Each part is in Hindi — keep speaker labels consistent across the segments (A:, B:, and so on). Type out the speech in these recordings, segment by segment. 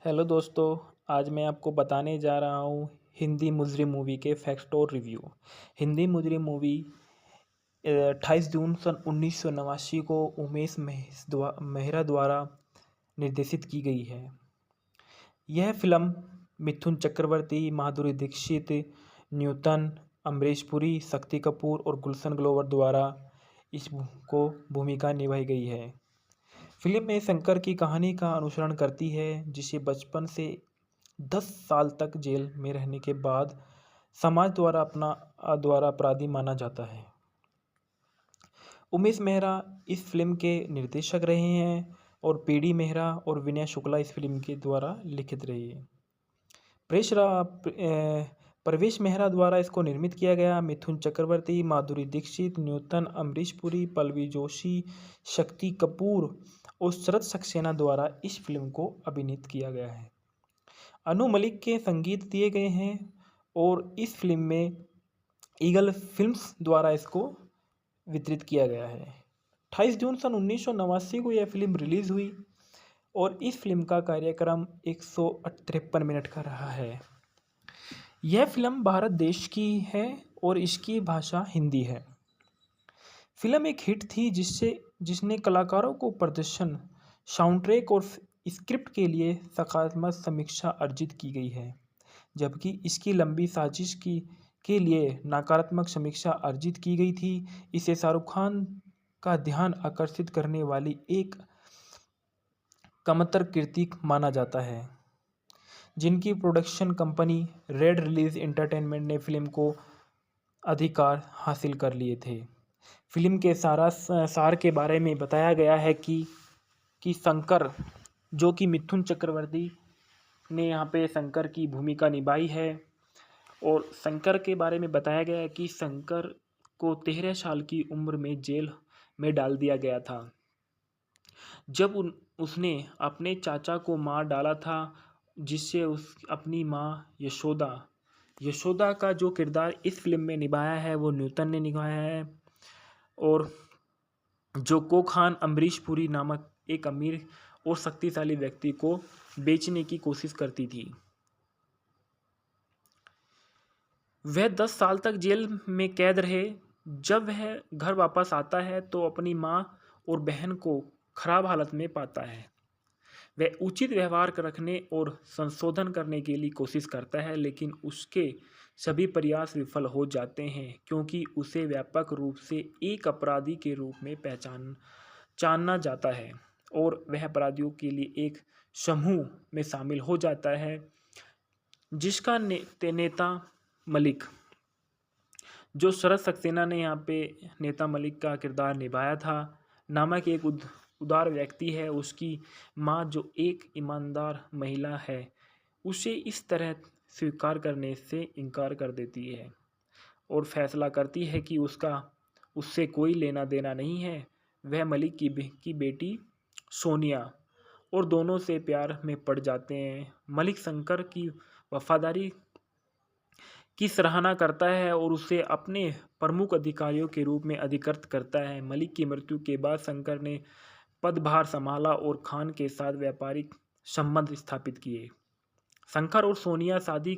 A: हेलो दोस्तों। आज मैं आपको बताने जा रहा हूँ हिंदी मुजरिम मूवी के फैक्ट और रिव्यू। हिंदी मुजरिम मूवी 28 जून सन 1989 को उमेश मेहरा द्वारा निर्देशित की गई है। यह फिल्म मिथुन चक्रवर्ती, माधुरी दीक्षित, न्यूटन, अमरीश पुरी, शक्ति कपूर और गुलशन ग्रोवर द्वारा इसको भूमिका निभाई गई है। फिल्म में शंकर की कहानी का अनुसरण करती है, जिसे बचपन से 10 साल तक जेल में रहने के बाद समाज द्वारा अपराधी माना जाता है। उमेश मेहरा इस फिल्म के निर्देशक रहे हैं और पीडी मेहरा और विनय शुक्ला इस फिल्म के द्वारा लिखित रही है। प्रवेश मेहरा द्वारा इसको निर्मित किया गया। मिथुन चक्रवर्ती, माधुरी दीक्षित, न्यूटन, अमरीश पुरी, पल्लवी जोशी, शक्ति कपूर और शरद सक्सेना द्वारा इस फिल्म को अभिनीत किया गया है। अनु मलिक के संगीत दिए गए हैं और इस फिल्म में ईगल फिल्म्स द्वारा इसको वितरित किया गया है। 28 जून सन 1989 को यह फिल्म रिलीज हुई और इस फिल्म का कार्यक्रम 153 मिनट का रहा है। यह फिल्म भारत देश की है और इसकी भाषा हिंदी है। फिल्म एक हिट थी जिसने कलाकारों को प्रदर्शन, साउंड ट्रैक और स्क्रिप्ट के लिए सकारात्मक समीक्षा अर्जित की गई है, जबकि इसकी लंबी साजिश के लिए नकारात्मक समीक्षा अर्जित की गई थी। इसे शाहरुख खान का ध्यान आकर्षित करने वाली एक कमतर कृति माना जाता है, जिनकी production company red release entertainment ने फिल्म को अधिकार हासिल कर लिए थे। फिल्म के सार के बारे में बताया गया है कि शंकर, जो कि मिथुन चक्रवर्ती ने यहाँ पे शंकर की भूमिका निभाई है, और शंकर के बारे में बताया गया है कि शंकर को 13 साल की उम्र में जेल में डाल दिया गया था, जब उसने अपने चाचा को मार डाला था, जिससे अपनी माँ यशोदा का जो किरदार इस फिल्म में निभाया है वो न्यूटन ने निभाया है। और जो को खान अमरीश पुरी नामक एक अमीर और शक्तिशाली व्यक्ति को बेचने की कोशिश करती थी। वह 10 साल तक जेल में कैद रहे। जब वह घर वापस आता है तो अपनी माँ और बहन को खराब हालत में पाता है। वह उचित व्यवहार रखने और संशोधन करने के लिए कोशिश करता है, लेकिन उसके सभी प्रयास विफल हो जाते हैं, क्योंकि उसे व्यापक रूप से एक अपराधी के रूप में जाना जाता है और वह अपराधियों के लिए एक समूह में शामिल हो जाता है, जिसका नेता मलिक, जो शरद सक्सेना ने यहाँ पे नेता मलिक का किरदार निभाया था, नामक एक उदार व्यक्ति है। उसकी माँ, जो एक ईमानदार महिला है, उसे इस तरह स्वीकार करने से इनकार कर देती है और फैसला करती है कि उससे कोई लेना देना नहीं है। वह मलिक की बेटी सोनिया और दोनों से प्यार में पड़ जाते हैं। मलिक शंकर की वफादारी की सराहना करता है और उसे अपने प्रमुख अधिकारियों के रूप में अधिकृत करता है। मलिक की मृत्यु के बाद शंकर ने पदभार संभाला और खान के साथ व्यापारिक संबंध स्थापित किए। शंकर और सोनिया शादी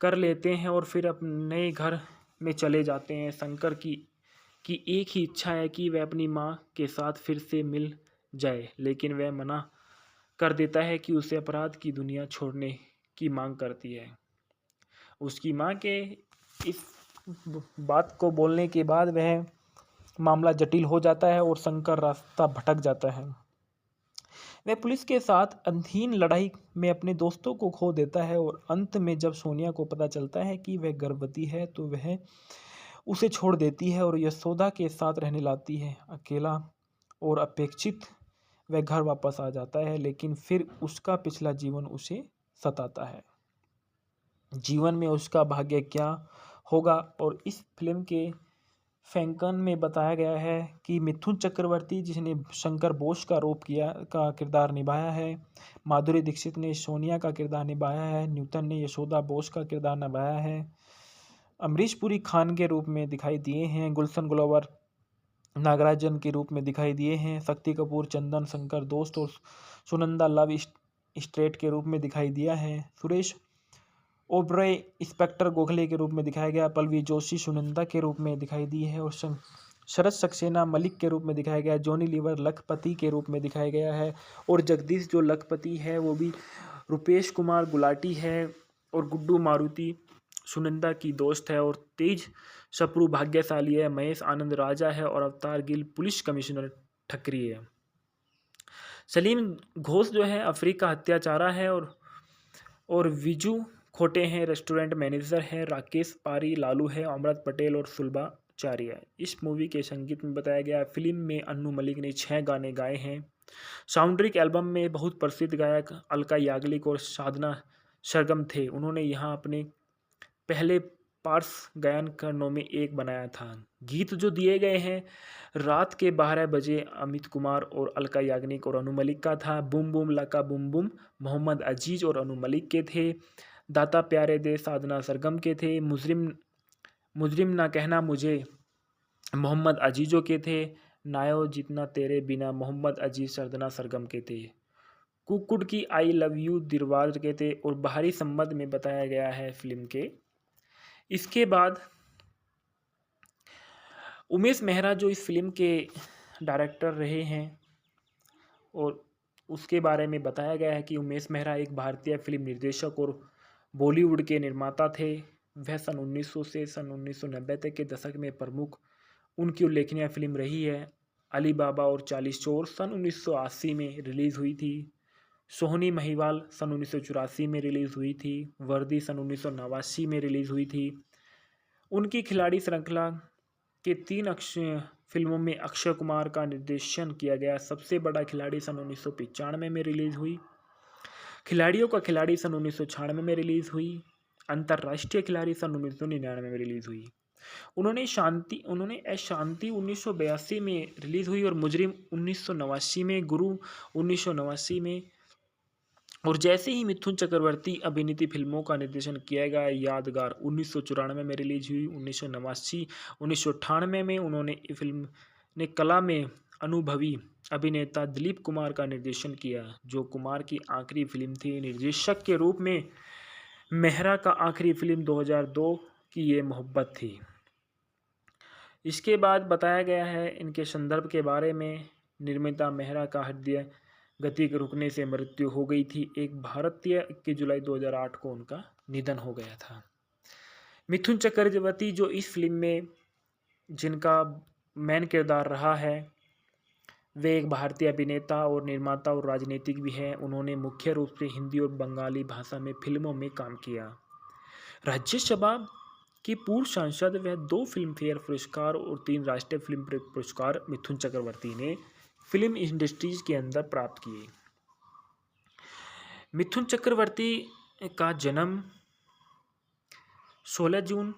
A: कर लेते हैं और फिर अपने नए घर में चले जाते हैं। शंकर की एक ही इच्छा है कि वह अपनी माँ के साथ फिर से मिल जाए, लेकिन वह मना कर देता है कि उसे अपराध की दुनिया छोड़ने की मांग करती है। उसकी माँ के इस बात को बोलने के बाद वह मामला जटिल हो जाता है और शंकर रास्ता भटक जाता है। वह पुलिस के साथ अंधहीन लड़ाई में अपने दोस्तों को खो देता है और अंत में जब सोनिया को पता चलता है कि वह गर्भवती है तो वह उसे छोड़ देती है और यशोदा के साथ रहने लगती है। अकेला और अपेक्षित वह घर वापस आ जाता है, लेकिन फिर उसका पिछला जीवन उसे सताता है। जीवन में उसका भाग्य क्या होगा। और इस फिल्म के फैंकन में बताया गया है कि मिथुन चक्रवर्ती, जिसने शंकर बोस का किरदार निभाया है, माधुरी दीक्षित ने सोनिया का किरदार निभाया है, न्यूटन ने यशोदा बोस का किरदार निभाया है, अमरीश पुरी खान के रूप में दिखाई दिए हैं, गुलशन ग्रोवर नागराजन के रूप में दिखाई दिए हैं, शक्ति कपूर चंदन शंकर दोस्त और सुनंदा लव स्ट्रेट के रूप में दिखाई दिया है। सुरेश ओबरॉय इंस्पेक्टर गोखले के रूप में दिखाया गया। पल्लवी जोशी सुनंदा के रूप में दिखाई दी है और शरद सक्सेना मलिक के रूप में दिखाया गया है। जॉनी लीवर लखपति के रूप में दिखाया गया है और जगदीश जो लखपति है वो भी रुपेश कुमार गुलाटी है और गुड्डू मारुति सुनंदा की दोस्त है और तेज सप्रू भाग्यशाली है। महेश आनंद राजा है और अवतार गिल पुलिस कमिश्नर ठकरी है। सलीम घोष जो है अफ्रीका हत्याचारा है और विजू खोटे हैं रेस्टोरेंट मैनेजर है। राकेश पारी लालू है। अमृत पटेल और सुलभा चार्य। इस मूवी के संगीत में बताया गया फिल्म में अन्नू मलिक ने 6 गाने गाए हैं। साउंड्रिक एल्बम में बहुत प्रसिद्ध गायक अलका याग्निक और साधना सरगम थे। उन्होंने यहाँ अपने पहले पार्स गायन करनों में एक बनाया था। गीत जो दिए गए हैं रात के 12 बजे अमित कुमार और अलका याग्निक और अनु मलिक का था। बूम बूम लका बूम बूम मोहम्मद अजीज और अनु मलिक के थे। दाता प्यारे दे साधना सरगम के थे। मुजरिम ना कहना मुझे मोहम्मद अजीजों के थे। नायो जितना तेरे बिना मोहम्मद अजीज साधना सरगम के थे। कुकुड़ की आई लव यू दिलवार के थे और बाहरी संबंध में बताया गया है फिल्म के। इसके बाद उमेश मेहरा जो इस फिल्म के डायरेक्टर रहे हैं और उसके बारे में बताया गया है कि उमेश मेहरा एक भारतीय फिल्म निर्देशक और बॉलीवुड के निर्माता थे। वह सन 1900 से सन 1990 तक के दशक में प्रमुख उनकी उल्लेखनीय फिल्म रही है। अली बाबा और 40 चोर सन 1980 में रिलीज़ हुई थी। सोहनी महिवाल सन 1984 में रिलीज़ हुई थी। वर्दी सन 1989 में रिलीज़ हुई थी। उनकी खिलाड़ी श्रृंखला के 3 फिल्मों में अक्षय कुमार का निर्देशन किया गया। सबसे बड़ा खिलाड़ी सन 1995 में रिलीज़ हुई। खिलाड़ियों का खिलाड़ी सन 1996 में रिलीज़ हुई। अंतर्राष्ट्रीय खिलाड़ी सन 1999 में रिलीज़ हुई। उन्होंने शांति 1982 में रिलीज़ हुई और मुजरिम 1989 में, गुरु 1989 में और जैसे ही मिथुन चक्रवर्ती अभिनीत फिल्मों का निर्देशन किया गया। यादगार 1994 में रिलीज हुई। 1998 में उन्होंने फिल्म ने कला में अनुभवी अभिनेता दिलीप कुमार का निर्देशन किया जो कुमार की आखिरी फिल्म थी। निर्देशक के रूप में मेहरा का आखिरी फिल्म 2002 की ये मोहब्बत थी। इसके बाद बताया गया है इनके संदर्भ के बारे में। निर्माता मेहरा का हृदय गति के रुकने से मृत्यु हो गई थी। एक भारतीय 21 जुलाई 2008 को उनका निधन हो गया था। मिथुन चक्रवर्ती जो इस फिल्म में जिनका मेन किरदार रहा है वे एक भारतीय अभिनेता और निर्माता और राजनीतिक भी हैं। उन्होंने मुख्य रूप से हिंदी और बंगाली भाषा में फिल्मों में काम किया। राज्यसभा के पूर्व सांसद व 2 फिल्म फेयर पुरस्कार और 3 राष्ट्रीय फिल्म पुरस्कार मिथुन चक्रवर्ती ने फिल्म इंडस्ट्रीज के अंदर प्राप्त किए। मिथुन चक्रवर्ती का जन्म 16 जून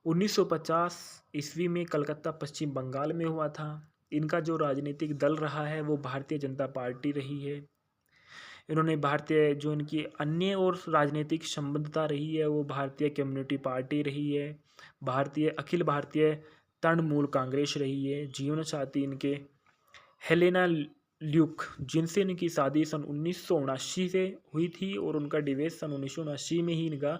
A: 1950 ईस्वी में कलकत्ता पश्चिम बंगाल में हुआ था। इनका जो राजनीतिक दल रहा है वो भारतीय जनता पार्टी रही है। इन्होंने भारतीय जो इनकी अन्य और राजनीतिक संबद्धता रही है वो भारतीय कम्युनिटी पार्टी रही है, अखिल भारतीय तृणमूल कांग्रेस रही है। जीवन साथी इनके हेलेना ल्यूक जिनसे इनकी शादी सन 1979 से हुई थी और उनका डिवोर्स सन 1979 में ही इनका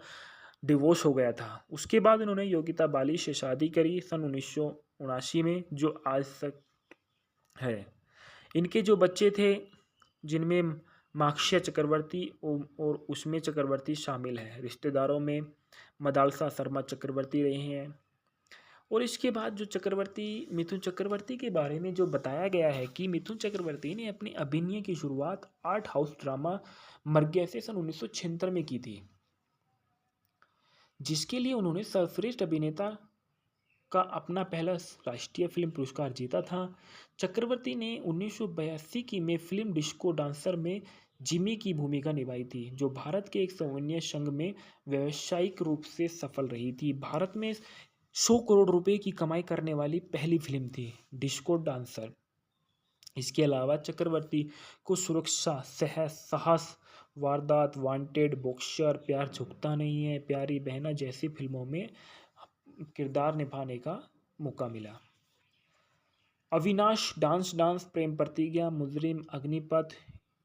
A: डिवोर्स हो गया था। उसके बाद इन्होंने योगिता बाली से शादी करी सन 1979 में जो आज तक है। इनके जो बच्चे थे जिनमें माक्षिया चक्रवर्ती और उसमें चक्रवर्ती शामिल है। रिश्तेदारों में मदालसा शर्मा चक्रवर्ती रहे हैं। और इसके बाद जो मिथुन चक्रवर्ती के बारे में जो बताया गया है कि मिथुन चक्रवर्ती ने अपनी अभिनय की शुरुआत आर्ट हाउस ड्रामा मर्ग्या से सन 1976 में की थी जिसके लिए उन्होंने सर्वश्रेष्ठ अभिनेता का अपना पहला राष्ट्रीय फिल्म पुरस्कार जीता था। चक्रवर्ती ने 1982 की में फिल्म डिस्को डांसर में जिमी की भूमिका निभाई थी जो भारत के एक सौजन्य संघ में व्यावसायिक रूप से सफल रही थी। भारत में 100 करोड़ रुपए की कमाई करने वाली पहली फिल्म थी डिस्को डांसर। इसके अलावा चक्रवर्ती को सुरक्षा, साहस, वारदात, वांटेड, बॉक्सर, प्यार झुकता नहीं है, प्यारी बहना जैसी फिल्मों में किरदार निभाने का मौका मिला। अविनाश, डांस, प्रेम प्रतिज्ञा, मुजरिम, अग्निपथ,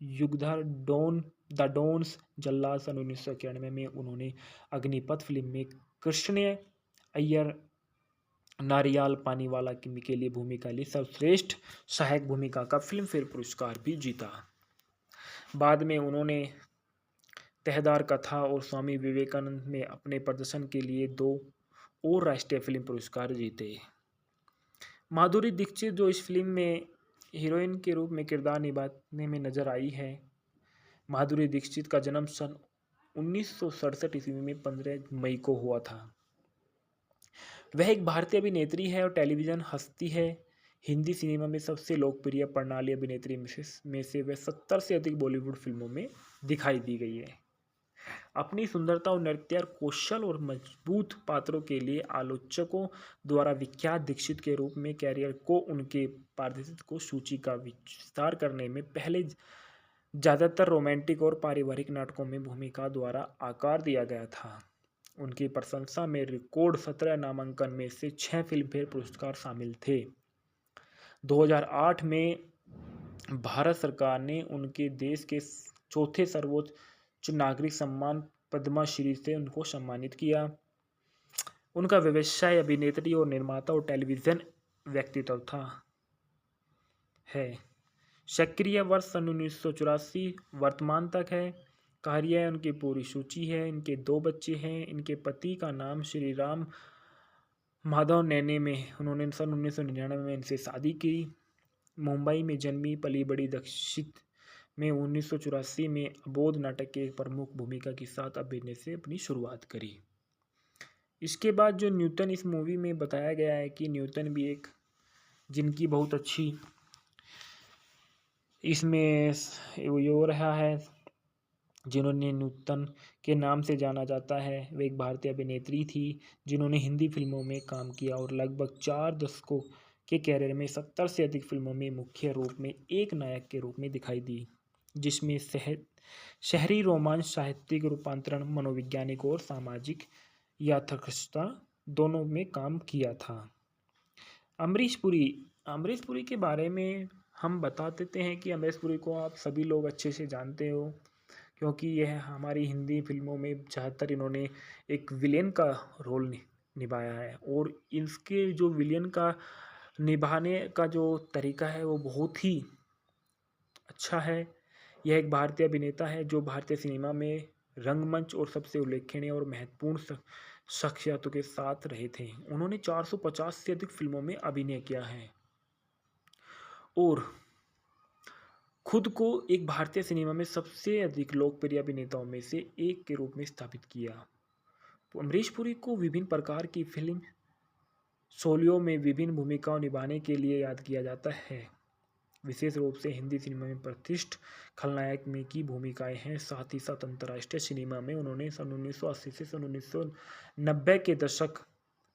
A: युगधर, द डॉन्स, जल्लाद सन 1991 में उन्होंने अग्निपथ फिल्म में कृष्ण अय्यर नारियाल पानीवाला के लिए भूमिका ली। सर्वश्रेष्ठ सहायक भूमिका का फिल्म फेयर पुरस्कार भी जीता। बाद में उन्होंने तहदार कथा और स्वामी विवेकानंद में अपने प्रदर्शन के लिए 2 और राष्ट्रीय फिल्म पुरस्कार जीते। माधुरी दीक्षित जो इस फिल्म में हीरोइन के रूप में किरदार निभाने में नजर आई है। माधुरी दीक्षित का जन्म सन 1967 ईस्वी में 15 मई को हुआ था। वह एक भारतीय अभिनेत्री है और टेलीविज़न हस्ती है। हिंदी सिनेमा में सबसे लोकप्रिय प्रणाली अभिनेत्री में से वह 70 से अधिक बॉलीवुड फिल्मों में दिखाई दी गई है। अपनी सुंदरता और नृत्य कौशल और मजबूत पात्रों के लिए आलोचकों द्वारा विख्यात दीक्षित के रूप में कैरियर को उनके पारिश्रमिक को सूची का विस्तार करने में पहले ज़्यादातर रोमांटिक और पारिवारिक नाटकों में भूमिका द्वारा आकार दिया गया था। उनकी प्रशंसा में रिकॉर्ड 17 नामांकन में से 6 फिल्मफेयर पुरस्कार शामिल थे। 2008 में भारत सरकार ने उनके देश के चौथे सर्वोच्च नागरिक सम्मान पद्मा श्री से उनको सम्मानित किया। उनका व्यवसाय अभिनेत्री और निर्माता और टेलीविज़न व्यक्तित्व था है। सक्रिय वर्ष सन 1984 वर्तमान तक है। कार्य उनकी पूरी सूची है। इनके 2 बच्चे हैं। इनके पति का नाम श्री राम माधव नैने में उन्होंने सन 1999 में इनसे शादी की। मुंबई में जन्मी पली बड़ी दीक्षित में 1984 में अबोध नाटक के एक प्रमुख भूमिका के साथ अभिनय से अपनी शुरुआत करी। इसके बाद जो न्यूटन इस मूवी में बताया गया है कि न्यूटन भी एक जिनकी बहुत अच्छी इसमें वो रहा है, जिन्होंने न्यूटन के नाम से जाना जाता है। वे एक भारतीय अभिनेत्री थी जिन्होंने हिंदी फिल्मों में काम किया और लगभग 4 दशकों के कैरियर में 70 से अधिक फिल्मों में मुख्य रूप में एक नायक के रूप में दिखाई दी, जिसमें शहरी रोमांच, साहित्यिक रूपांतरण, मनोवैज्ञानिक और सामाजिक यथार्थता दोनों में काम किया था। अमरीश पुरी के बारे में हम बता देते हैं कि अमरीश पुरी को आप सभी लोग अच्छे से जानते हो, क्योंकि यह हमारी हिंदी फिल्मों में ज़्यादातर इन्होंने एक विलेन का रोल निभाया है और इसके जो विलेन का निभाने का जो तरीका है वो बहुत ही अच्छा है। यह एक भारतीय अभिनेता है जो भारतीय सिनेमा में रंगमंच और सबसे उल्लेखनीय और महत्वपूर्ण शख्सियतों के साथ रहे थे। उन्होंने 450 से अधिक फिल्मों में अभिनय किया है और खुद को एक भारतीय सिनेमा में सबसे अधिक लोकप्रिय अभिनेताओं में से एक के रूप में स्थापित किया। तो अमरीश पुरी को विभिन्न प्रकार की फिल्म शैलियों में विभिन्न भूमिकाओं निभाने के लिए याद किया जाता है। विशेष रूप से हिंदी सिनेमा में प्रतिष्ठित खलनायक में की भूमिकाएं हैं। साथ ही साथ अंतर्राष्ट्रीय सिनेमा में उन्होंने सन 1980 से सन 1990 के दशक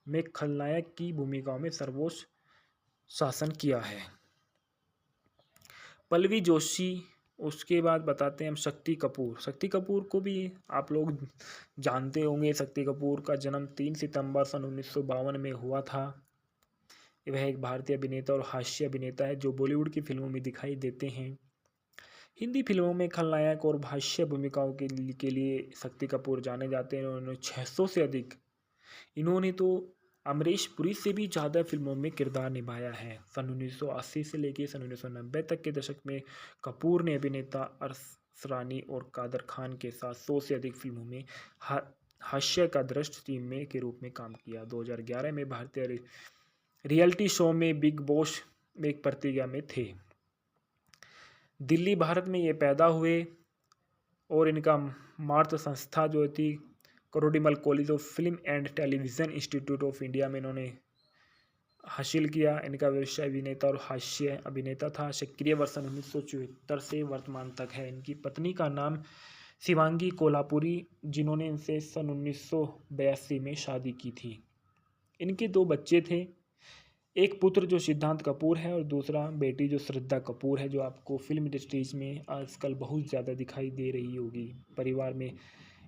A: में खलनायक की भूमिकाओं में सर्वोच्च शासन किया है। पल्लवी जोशी, उसके बाद बताते हैं हम शक्ति कपूर। शक्ति कपूर को भी आप लोग जानते होंगे। शक्ति कपूर का जन्म 3 सितंबर सन 1952 में हुआ था। वह एक भारतीय अभिनेता और हास्य अभिनेता है जो बॉलीवुड की फिल्मों में दिखाई देते हैं। हिंदी फिल्मों में खलनायक और हास्य भूमिकाओं के लिए शक्ति कपूर जाने जाते हैं। उन्होंने 600 से अधिक, इन्होंने तो अमरीश पुरी से भी ज़्यादा फिल्मों में किरदार निभाया है। सन 1980 से लेकर सन 1990 तक के दशक में कपूर ने अभिनेता अरसरानी और कादर खान के साथ 100 से अधिक फिल्मों में हास्य का दृश्य टीम में के रूप में काम किया। 2011 में भारतीय रियलिटी शो में बिग बॉस में एक प्रतियोगिता में थे। दिल्ली भारत में ये पैदा हुए और इनका मातृ संस्था जो थी Kirorimal College of Film and Television Institute of India में इन्होंने हासिल किया। इनका व्यवसाय अभिनेता और हास्य अभिनेता था। सक्रिय वर्ष 1974 से वर्तमान तक है। इनकी पत्नी का नाम शिवांगी कोल्हापुरी, जिन्होंने इनसे सन 1982 में शादी की थी। इनके 2 बच्चे थे, एक पुत्र जो सिद्धांत कपूर है और दूसरा बेटी जो श्रद्धा कपूर है, जो आपको फिल्म इंडस्ट्रीज में आजकल बहुत ज़्यादा दिखाई दे रही होगी। परिवार में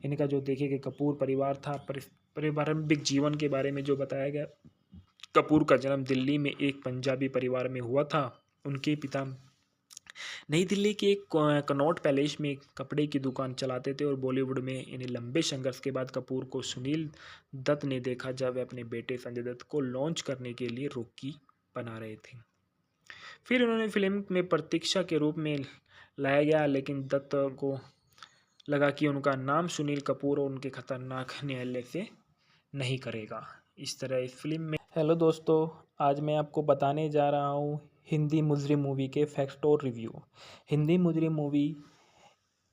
A: इनका जो देखेंगे कपूर परिवार था। पारंपरिक जीवन के बारे में जो बताया गया, कपूर का जन्म दिल्ली में एक पंजाबी परिवार में हुआ था। उनके पिता नई दिल्ली के एक कनॉट पैलेस में एक कपड़े की दुकान चलाते थे और बॉलीवुड में इन्हें लंबे संघर्ष के बाद कपूर को सुनील दत्त ने देखा जब वे अपने बेटे संजय दत्त को लॉन्च करने के लिए रॉकी बना रहे थे। फिर उन्होंने फिल्म में प्रतीक्षा के रूप में लाया गया, लेकिन दत्त को लगा कि उनका नाम सुनील कपूर और उनके खतरनाक न्यायालय से नहीं करेगा। इस तरह इस फिल्म में हेलो दोस्तों, आज मैं आपको बताने जा रहा हूँ हिंदी मुजरिम मूवी के फैक्ट और रिव्यू। हिंदी मुजरिम मूवी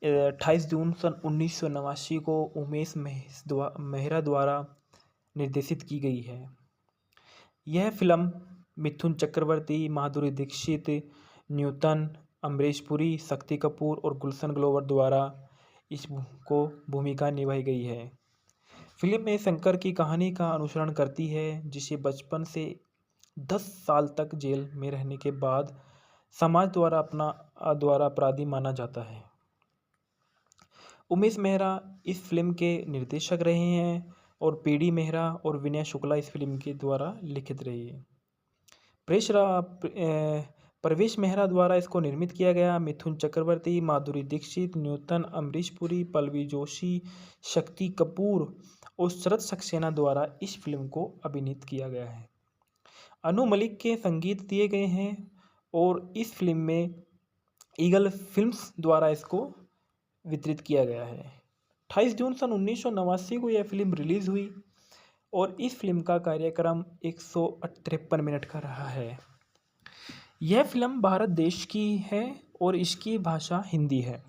A: 28 जून सन 1989 को उमेश मेहरा द्वारा निर्देशित की गई है। यह फिल्म मिथुन चक्रवर्ती, माधुरी दीक्षित, न्यूटन, अमरीश पुरी, शक्ति कपूर और गुलशन ग्रोवर द्वारा इसको भूमिका निभाई गई है। फिल्म में शंकर की कहानी का अनुसरण करती है, जिसे बचपन से 10 साल तक जेल में रहने के बाद समाज द्वारा अपराधी माना जाता है। उमेश मेहरा इस फिल्म के निर्देशक रहे हैं और पीडी मेहरा और विनय शुक्ला इस फिल्म के द्वारा लिखित रही है। प्रवेश मेहरा द्वारा इसको निर्मित किया गया। मिथुन चक्रवर्ती, माधुरी दीक्षित, न्यूटन, अमरीश पुरी, पल्लवी जोशी, शक्ति कपूर और शरद सक्सेना द्वारा इस फिल्म को अभिनीत किया गया है। अनु मलिक के संगीत दिए गए हैं और इस फिल्म में ईगल फिल्म्स द्वारा इसको वितरित किया गया है। 28 जून सन 1989 को यह फिल्म रिलीज हुई और इस फिल्म का कार्यक्रम 153 मिनट का रहा है। यह फिल्म भारत देश की है और इसकी भाषा हिंदी है।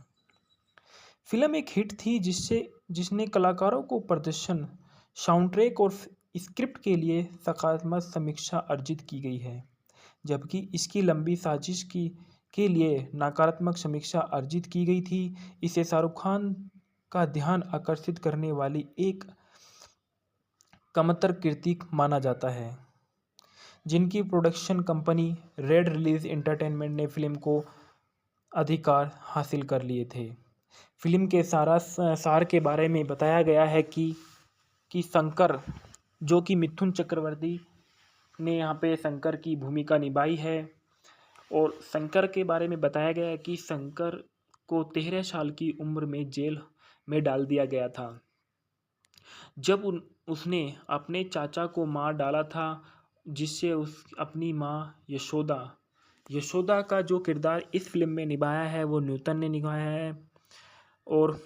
A: फिल्म एक हिट थी जिसने कलाकारों को प्रदर्शन, साउंड ट्रैक और स्क्रिप्ट के लिए सकारात्मक समीक्षा अर्जित की गई है, जबकि इसकी लंबी साजिश के लिए नकारात्मक समीक्षा अर्जित की गई थी। इसे शाहरुख खान का ध्यान आकर्षित करने वाली एक कमतर कृति माना जाता है, जिनकी production company red release entertainment ने फिल्म को अधिकार हासिल कर लिए थे। फिल्म के सार के बारे में बताया गया है कि शंकर, जो कि मिथुन चक्रवर्ती ने यहाँ पे शंकर की भूमिका निभाई है, और शंकर के बारे में बताया गया है कि शंकर को 13 साल की उम्र में जेल में डाल दिया गया था जब उसने अपने चाचा को मार डाला था, जिससे अपनी माँ यशोदा का जो किरदार इस फिल्म में निभाया है वो न्यूटन ने निभाया है। और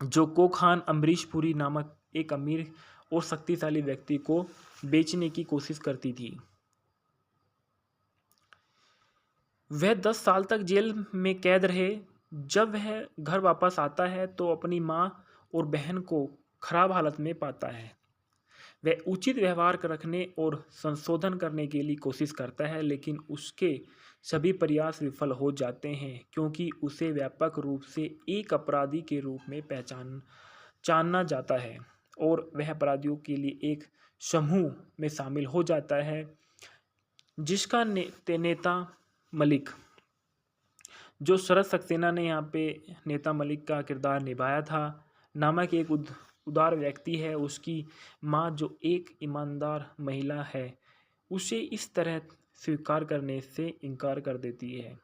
A: जो कोखान अमरीश पुरी नामक एक अमीर और शक्तिशाली व्यक्ति को बेचने की कोशिश करती थी। वह 10 साल तक जेल में कैद रहे। जब वह घर वापस आता है तो अपनी माँ और बहन को खराब हालत में पाता है। वह उचित व्यवहार रखने और संशोधन करने के लिए कोशिश करता है, लेकिन उसके सभी प्रयास विफल हो जाते हैं क्योंकि उसे व्यापक रूप से एक अपराधी के रूप में जाना जाता है और वह अपराधियों के लिए एक समूह में शामिल हो जाता है, जिसका नेता मलिक, जो शरद सक्सेना ने यहाँ पे नेता मलिक का किरदार निभाया था, नामक एक उदार व्यक्ति है। उसकी माँ, जो एक ईमानदार महिला है, उसे इस तरह स्वीकार करने से इनकार कर देती है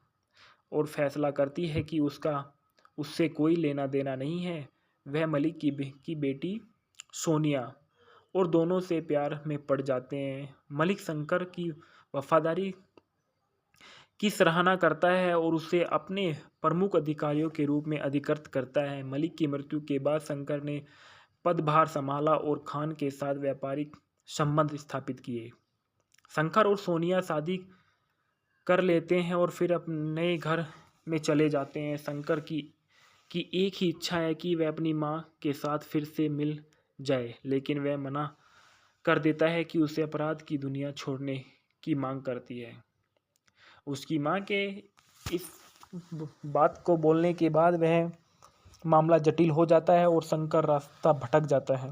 A: और फैसला करती है कि उससे कोई लेना देना नहीं है। वह मलिक की बेटी सोनिया और दोनों से प्यार में पड़ जाते हैं। मलिक शंकर की वफादारी की सराहना करता है और उसे अपने प्रमुख अधिकारियों के रूप में अधिकृत करता है। मलिक की मृत्यु के बाद शंकर ने पदभार संभाला और खान के साथ व्यापारिक संबंध स्थापित किए। शंकर और सोनिया शादी कर लेते हैं और फिर अपने नए घर में चले जाते हैं। शंकर की एक ही इच्छा है कि वह अपनी माँ के साथ फिर से मिल जाए, लेकिन वह मना कर देता है कि उसे अपराध की दुनिया छोड़ने की मांग करती है। उसकी माँ के इस बात को बोलने के बाद वह मामला जटिल हो जाता है और शंकर रास्ता भटक जाता है।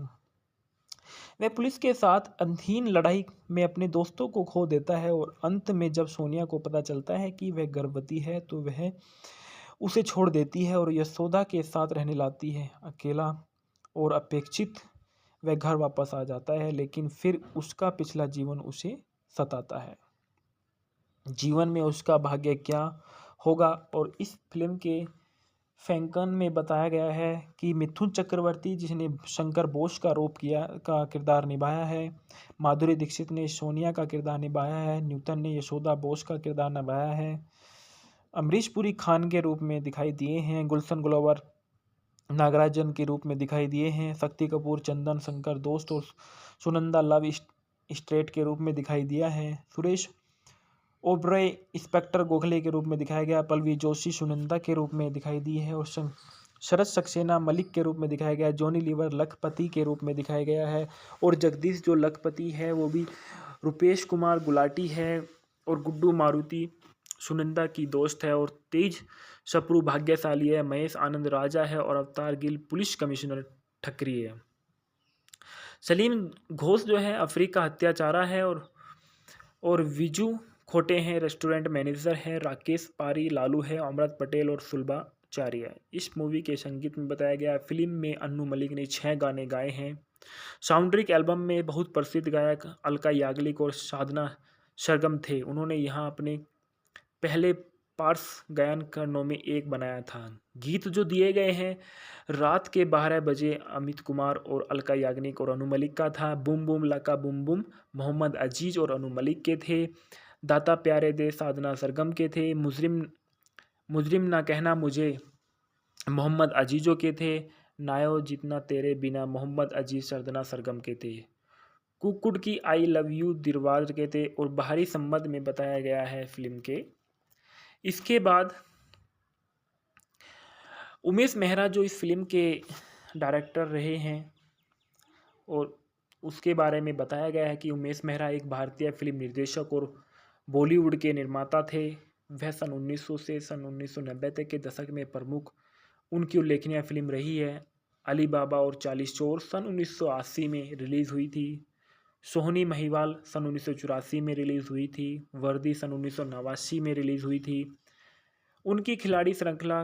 A: वह पुलिस के साथ अधीन लड़ाई में अपने दोस्तों को खो देता है और अंत में जब सोनिया को पता चलता है कि वह गर्भवती है तो वह उसे छोड़ देती है और यशोदा के साथ रहने लगती है। अकेला और अपेक्षित वह घर वापस आ जाता है, लेकिन फिर उसका पिछला जीवन उसे सताता है। जीवन में उसका भाग्य क्या होगा। और इस फिल्म के फैंकन में बताया गया है कि मिथुन चक्रवर्ती जिसने शंकर बोस का किरदार निभाया है, माधुरी दीक्षित ने सोनिया का किरदार निभाया है, न्यूटन ने यशोदा बोस का किरदार निभाया है, अमरीश पुरी खान के रूप में दिखाई दिए हैं, गुलशन ग्लोवर नागराजन के रूप में दिखाई दिए हैं, शक्ति कपूर चंदन शंकर दोस्त और सुनंदा लव स्ट्रेट के रूप में दिखाई दिया है, सुरेश ओबरॉय इंस्पेक्टर गोखले के रूप में दिखाया गया, पल्लवी जोशी सुनंदा के रूप में दिखाई दी है और शरद सक्सेना मलिक के रूप में दिखाया गया, जॉनी लीवर लखपति के रूप में दिखाया गया है और जगदीश जो लखपति है वो भी रुपेश कुमार गुलाटी है और गुड्डू मारुति सुनंदा की दोस्त है और तेज सप्रू भाग्यशाली है, महेश आनंद राजा है और अवतार गिल पुलिस कमिश्नर ठकरी है। सलीम घोष जो है अफ्रीका हत्याचारा है और विजू खोटे हैं रेस्टोरेंट मैनेजर हैं, राकेश पारी लालू है, अमृत पटेल और सुलभा चारिया। इस मूवी के संगीत में बताया गया फिल्म में अन्नू मलिक ने 6 गाने गाए हैं। साउंड एल्बम में बहुत प्रसिद्ध गायक अलका याग्निक और साधना सरगम थे। उन्होंने यहाँ अपने पहले पार्स गायन करनों में एक बनाया था। गीत जो दिए गए हैं रात के 12 बजे अमित कुमार और अलका याग्निक और अनु मलिक का था। बूम बूम लका बूम बूम मोहम्मद अजीज और अनु मलिक के थे। दाता प्यारे दे साधना सरगम के थे। मुजरिम ना कहना मुझे मोहम्मद अजीजों के थे। नायो जितना तेरे बिना मोहम्मद अजीज साधना सरगम के थे। कुकुड़ की आई लव यू दिलवार के थे और बाहरी संबंध में बताया गया है फिल्म के। इसके बाद उमेश मेहरा जो इस फिल्म के डायरेक्टर रहे हैं और उसके बारे में बताया गया है कि उमेश मेहरा एक भारतीय फिल्म निर्देशक और बॉलीवुड के निर्माता थे। वह सन 1900 से सन 1990 तक के दशक में प्रमुख उनकी उल्लेखनीय फिल्म रही है। अली बाबा और 40 चोर सन 1980 में रिलीज़ हुई थी। सोहनी महिवाल सन 1984 में रिलीज़ हुई थी। वर्दी सन 1989 में रिलीज़ हुई थी। उनकी खिलाड़ी श्रृंखला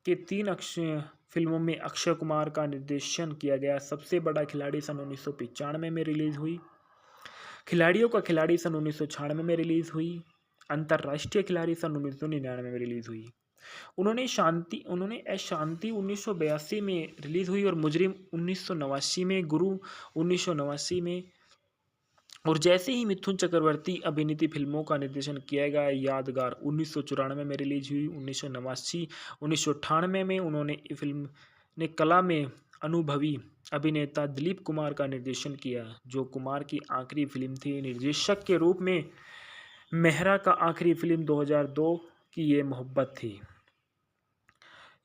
A: के 3 फिल्मों में अक्षय कुमार का निर्देशन किया गया। सबसे बड़ा खिलाड़ी सन 1995 में रिलीज़ हुई। खिलाड़ियों का खिलाड़ी सन 1996 में रिलीज़ हुई। अंतर्राष्ट्रीय खिलाड़ी सन 1999 में रिलीज़ हुई। उन्होंने शांति 1982 में रिलीज़ हुई और मुजरिम 1989 में, गुरु 1989 में और जैसे ही मिथुन चक्रवर्ती अभिनीत फिल्मों का निर्देशन किया गया। यादगार 1994 में रिलीज हुई। 1998 में उन्होंने फिल्म ने कला में अनुभवी अभिनेता दिलीप कुमार का निर्देशन किया, जो कुमार की आखिरी फिल्म थी। निर्देशक के रूप में मेहरा का आखिरी फिल्म 2002 की ये मोहब्बत थी।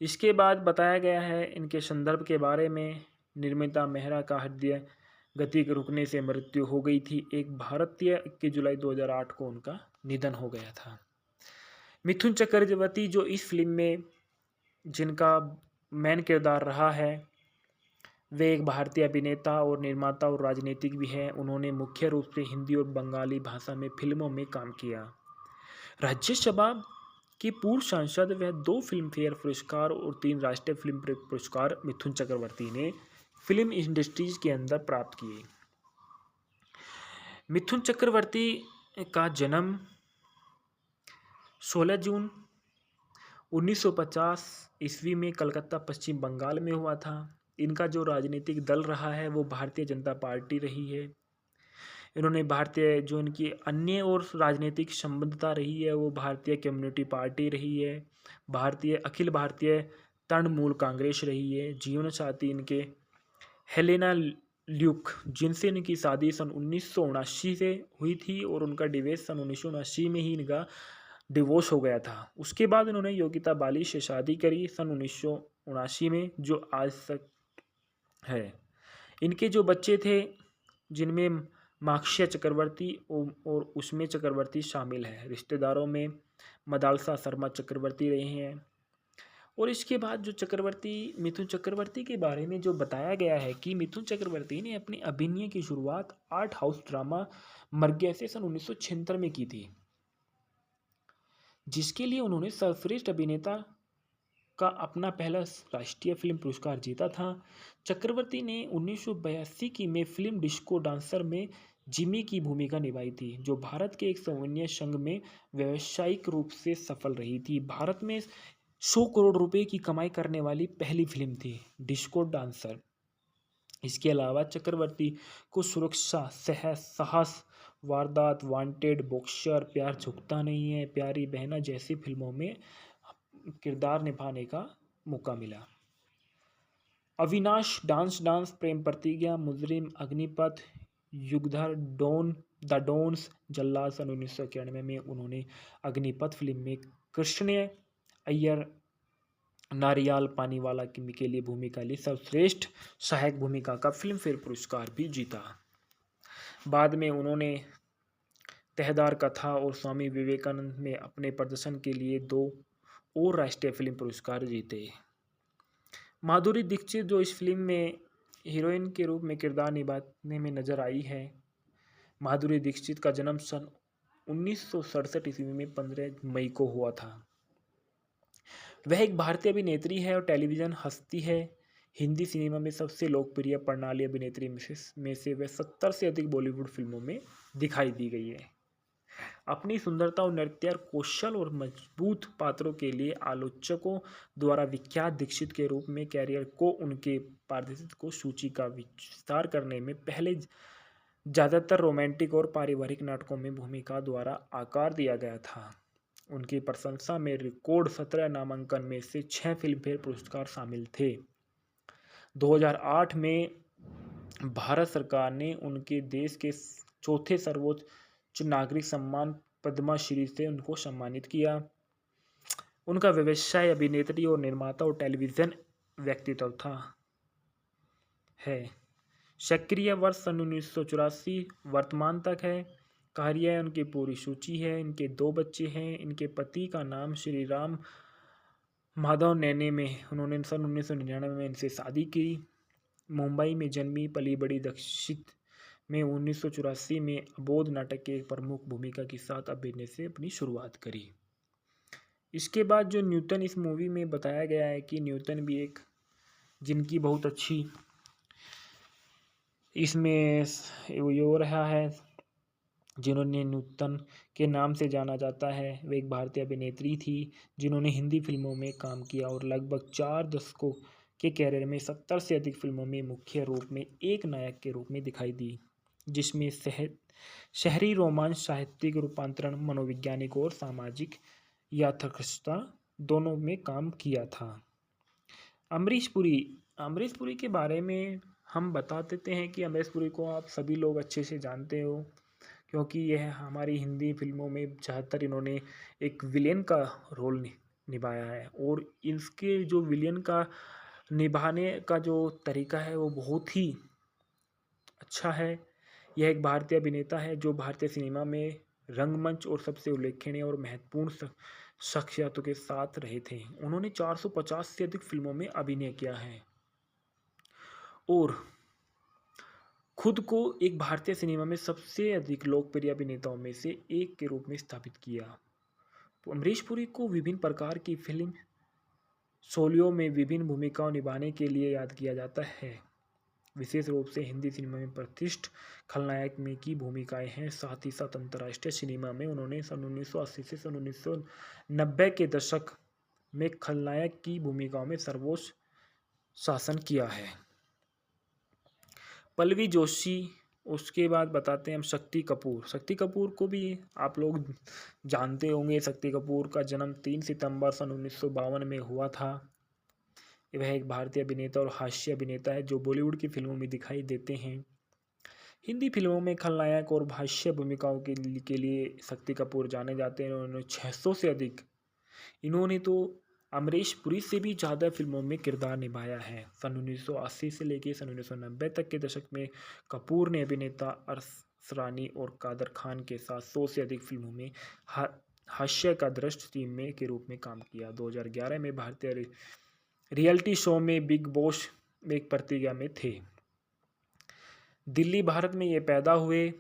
A: इसके बाद बताया गया है इनके संदर्भ के बारे में। निर्मिता मेहरा का हृदय गति के रुकने से मृत्यु हो गई थी। एक भारतीय 21 जुलाई 2008 को उनका निधन हो गया था। मिथुन चक्रवर्ती जो इस फिल्म में जिनका मेन किरदार रहा है, वे एक भारतीय अभिनेता और निर्माता और राजनीतिक भी हैं। उन्होंने मुख्य रूप से हिंदी और बंगाली भाषा में फिल्मों में काम किया। राज्यसभा के पूर्व सांसद व 2 फिल्म फेयर पुरस्कार और 3 राष्ट्रीय फिल्म पुरस्कार मिथुन चक्रवर्ती ने फिल्म इंडस्ट्रीज के अंदर प्राप्त किए। मिथुन चक्रवर्ती का जन्म 16 जून 1950 ईस्वी में कलकत्ता पश्चिम बंगाल में हुआ था। इनका जो राजनीतिक दल रहा है वो भारतीय जनता पार्टी रही है। इन्होंने भारतीय जो इनकी अन्य और राजनीतिक संबद्धता रही है वो भारतीय कम्युनिटी पार्टी रही है, अखिल भारतीय तृणमूल कांग्रेस रही है। जीवन साथी इनके हेलेना ल्यूक, जिनसे इनकी शादी सन 1979 से हुई थी और उनका डिवोर्स सन 1979 में ही इनका डिवोर्स हो गया था। उसके बाद इन्होंने योगिता बाली से शादी करी सन 1979 में, जो आज तक है। इनके जो बच्चे थे जिनमें माक्षय चक्रवर्ती और उसमें चक्रवर्ती शामिल है। रिश्तेदारों में मदालसा शर्मा चक्रवर्ती रहे हैं। और इसके बाद जो मिथुन चक्रवर्ती के बारे में जो बताया गया है कि मिथुन चक्रवर्ती ने अपनी अभिनय की शुरुआत आर्ट हाउस ड्रामा मर्ग्या से सन 1976 में की थी, जिसके लिए उन्होंने सर्वश्रेष्ठ अभिनेता का अपना पहला राष्ट्रीय फिल्म पुरस्कार जीता था। चक्रवर्ती ने 1982 की में फिल्म डिस्को डांसर में जिमी की भूमिका निभाई थी, जो भारत के एक सैन्य संघ में व्यावसायिक रूप से सफल रही थी। भारत में 100 करोड़ रुपए की कमाई करने वाली पहली फिल्म थी डिस्को डांसर। इसके अलावा चक्रवर्ती को सुरक्षा, साहस, वारदात, वांटेड, बॉक्सर, प्यार झुकता नहीं है, प्यारी बहना जैसी फिल्मों में किरदार निभाने का मौका मिला। अविनाश, डांस डांस, प्रेम प्रतिज्ञा, मुजरिम, अग्निपथ, युगधर, द डॉन्स, जल्लाद सन 1991 में उन्होंने अग्निपथ फिल्म में कृष्ण अय्यर नारियाल पानीवाला के लिए भूमिका ली। सर्वश्रेष्ठ सहायक भूमिका का फिल्म फेयर पुरस्कार भी जीता। बाद में उन्होंने तहदार कथा और स्वामी विवेकानंद में अपने प्रदर्शन के लिए 2 और राष्ट्रीय फिल्म पुरस्कार जीते। माधुरी दीक्षित, जो इस फिल्म में हीरोइन के रूप में किरदार निभाने में नजर आई है। माधुरी दीक्षित का जन्म सन 1967 ईस्वी में 15 मई को हुआ था। वह एक भारतीय अभिनेत्री है और टेलीविज़न हस्ती है। हिंदी सिनेमा में सबसे लोकप्रिय प्रणाली अभिनेत्री में से वह 70 से अधिक बॉलीवुड फिल्मों में दिखाई दी गई है। अपनी सुंदरता और नृत्य कौशल और मजबूत पात्रों के लिए आलोचकों द्वारा विख्यात दीक्षित के रूप में कैरियर को उनके पारदर्शिता को सूची का विस्तार करने में पहले ज़्यादातर रोमांटिक और पारिवारिक नाटकों में भूमिका द्वारा आकार दिया गया था। उनकी प्रशंसा में रिकॉर्ड 17 नामांकन में से 6 फिल्मफेयर पुरस्कार शामिल थे। 2008 में भारत सरकार ने उनके देश के चौथे सर्वोच्च नागरिक सम्मान पद्मा श्री से उनको सम्मानित किया। उनका व्यवसाय अभिनेत्री और निर्माता और टेलीविज़न व्यक्तित्व था है। सक्रिय वर्ष सन 1984 वर्तमान तक है। कार्य उनकी पूरी सूची है। इनके 2 बच्चे हैं। इनके पति का नाम श्री राम माधव नैने में उन्होंने सन 1999 में इनसे शादी की। मुंबई में जन्मी, पली बड़ी। दीक्षित में 1984 में अबोध नाटक के एक प्रमुख भूमिका के साथ अभिनय से अपनी शुरुआत करी। इसके बाद जो न्यूटन इस मूवी में बताया गया है कि न्यूटन भी एक जिनकी बहुत अच्छी इसमें ये हो रहा है, जिन्होंने न्यूटन के नाम से जाना जाता है। वे एक भारतीय अभिनेत्री थी जिन्होंने हिंदी फिल्मों में काम किया और लगभग 4 दशकों के कैरियर में 70 से अधिक फिल्मों में मुख्य रूप में एक नायक के रूप में दिखाई दी, जिसमें शहरी रोमांच, साहित्यिक रूपांतरण, मनोवैज्ञानिक और सामाजिक यथार्थता दोनों में काम किया था। अमरीश पुरी के बारे में हम बता देते हैं कि अमरीश पुरी को आप सभी लोग अच्छे से जानते हो, क्योंकि यह हमारी हिंदी फिल्मों में ज़्यादातर इन्होंने एक विलेन का रोल निभाया है और इसके जो विलेन का निभाने का जो तरीका है वो बहुत ही अच्छा है। यह एक भारतीय अभिनेता है जो भारतीय सिनेमा में रंगमंच और सबसे उल्लेखनीय और महत्वपूर्ण शख्सियतों के साथ रहे थे। उन्होंने 450 से अधिक फिल्मों में अभिनय किया है और खुद को एक भारतीय सिनेमा में सबसे अधिक लोकप्रिय अभिनेताओं में से एक के रूप में स्थापित किया। तो अमरीश पुरी को विभिन्न प्रकार की फिल्म शैलियों में विभिन्न भूमिकाओं निभाने के लिए याद किया जाता है। विशेष रूप से हिंदी सिनेमा में प्रतिष्ठित खलनायक में की भूमिकाएं हैं। साथ ही साथ अंतर्राष्ट्रीय सिनेमा में उन्होंने सन 1980 से सन 1990 के दशक में खलनायक की भूमिकाओं में सर्वोच्च शासन किया है। पल्लवी जोशी, उसके बाद बताते हैं हम शक्ति कपूर। शक्ति कपूर को भी आप लोग जानते होंगे। शक्ति कपूर का जन्म 3 सितंबर सन 1952 में हुआ था। वह एक भारतीय अभिनेता और हास्य अभिनेता है जो बॉलीवुड की फिल्मों में दिखाई देते हैं। हिंदी फिल्मों में खलनायक और हास्य भूमिकाओं के लिए शक्ति कपूर जाने जाते हैं। उन्होंने 600 से अधिक, इन्होंने तो अमरीश पुरी से भी ज़्यादा फिल्मों में किरदार निभाया है। सन 1980 से लेकर सन 1990 तक के दशक में कपूर ने अभिनेता अरसरानी और कादर खान के साथ 100 से अधिक फिल्मों में हास्य का दृश्य टीम में के रूप में काम किया। 2011 में भारतीय रियलिटी शो में बिग बॉस में एक प्रतिज्ञा में थे। दिल्ली, भारत में ये पैदा हुए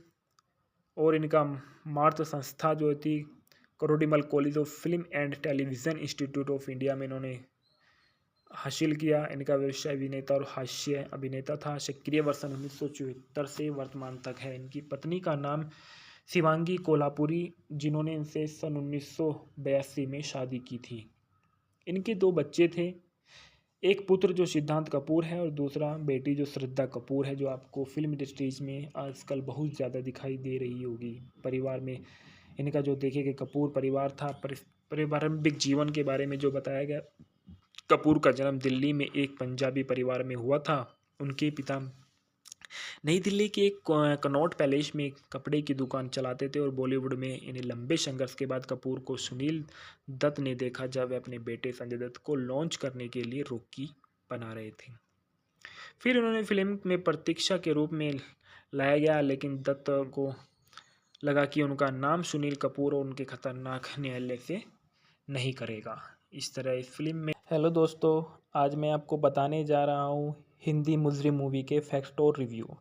A: और इनका मातृ संस्था जो थी Kirorimal College of Film and Television Institute of India में इन्होंने हासिल किया। इनका व्यवसाय अभिनेता और हास्य अभिनेता था। सक्रिय वर्ष 1974 से वर्तमान तक है। इनकी पत्नी का नाम शिवांगी कोल्हापुरी, जिन्होंने इनसे सन 1982 में शादी की थी। इनके 2 बच्चे थे, एक पुत्र जो सिद्धांत कपूर है और दूसरा बेटी जो श्रद्धा कपूर है, जो आपको फिल्म इंडस्ट्रीज में आजकल बहुत ज़्यादा दिखाई दे रही होगी। परिवार में इनका जो देखेंगे कपूर परिवार था। पारिवारिक जीवन के बारे में जो बताया गया, कपूर का जन्म दिल्ली में एक पंजाबी परिवार में हुआ था। उनके पिता नई दिल्ली के एक कनॉट पैलेस में कपड़े की दुकान चलाते थे और बॉलीवुड में इन्हें लंबे संघर्ष के बाद कपूर को सुनील दत्त ने देखा जब वे अपने बेटे संजय दत्त को लॉन्च करने के लिए रॉकी बना रहे थे। फिर उन्होंने फिल्म में प्रतीक्षा के रूप में लाया गया, लेकिन दत्त को लगा कि उनका नाम सुनील कपूर और उनके खतरनाक न्यायालय से नहीं करेगा। इस तरह इस फिल्म में हेलो दोस्तों, आज मैं आपको बताने जा रहा हूँ हिंदी मुजरिम मूवी के फैक्ट और रिव्यू।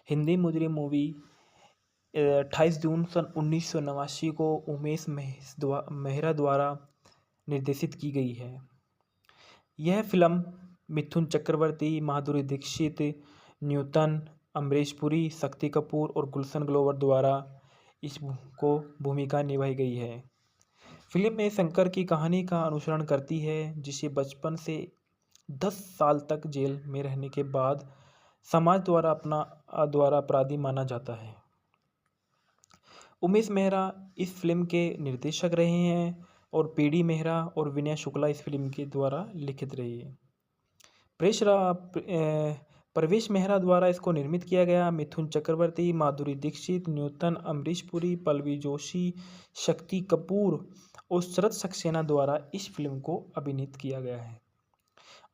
A: हिंदी मुजरिम मूवी 28 जून सन 1989 को उमेश मेहरा द्वारा निर्देशित की गई है। यह फिल्म मिथुन चक्रवर्ती, माधुरी दीक्षित, न्यूटन, अमरीश पुरी, शक्ति कपूर और गुलशन ग्रोवर द्वारा इसको भूमिका निभाई गई है। फिल्म में शंकर की कहानी का अनुसरण करती है, जिसे बचपन से 10 साल तक जेल में रहने के बाद समाज द्वारा अपराधी माना जाता है। उमेश मेहरा इस फिल्म के निर्देशक रहे हैं और पीडी मेहरा और विनय शुक्ला इस फिल्म के द्वारा लिखित रही है। प्रवेश मेहरा द्वारा इसको निर्मित किया गया। मिथुन चक्रवर्ती, माधुरी दीक्षित, न्यूटन, अमरीश पुरी, पल्लवी जोशी, शक्ति कपूर और शरद सक्सेना द्वारा इस फिल्म को अभिनीत किया गया है।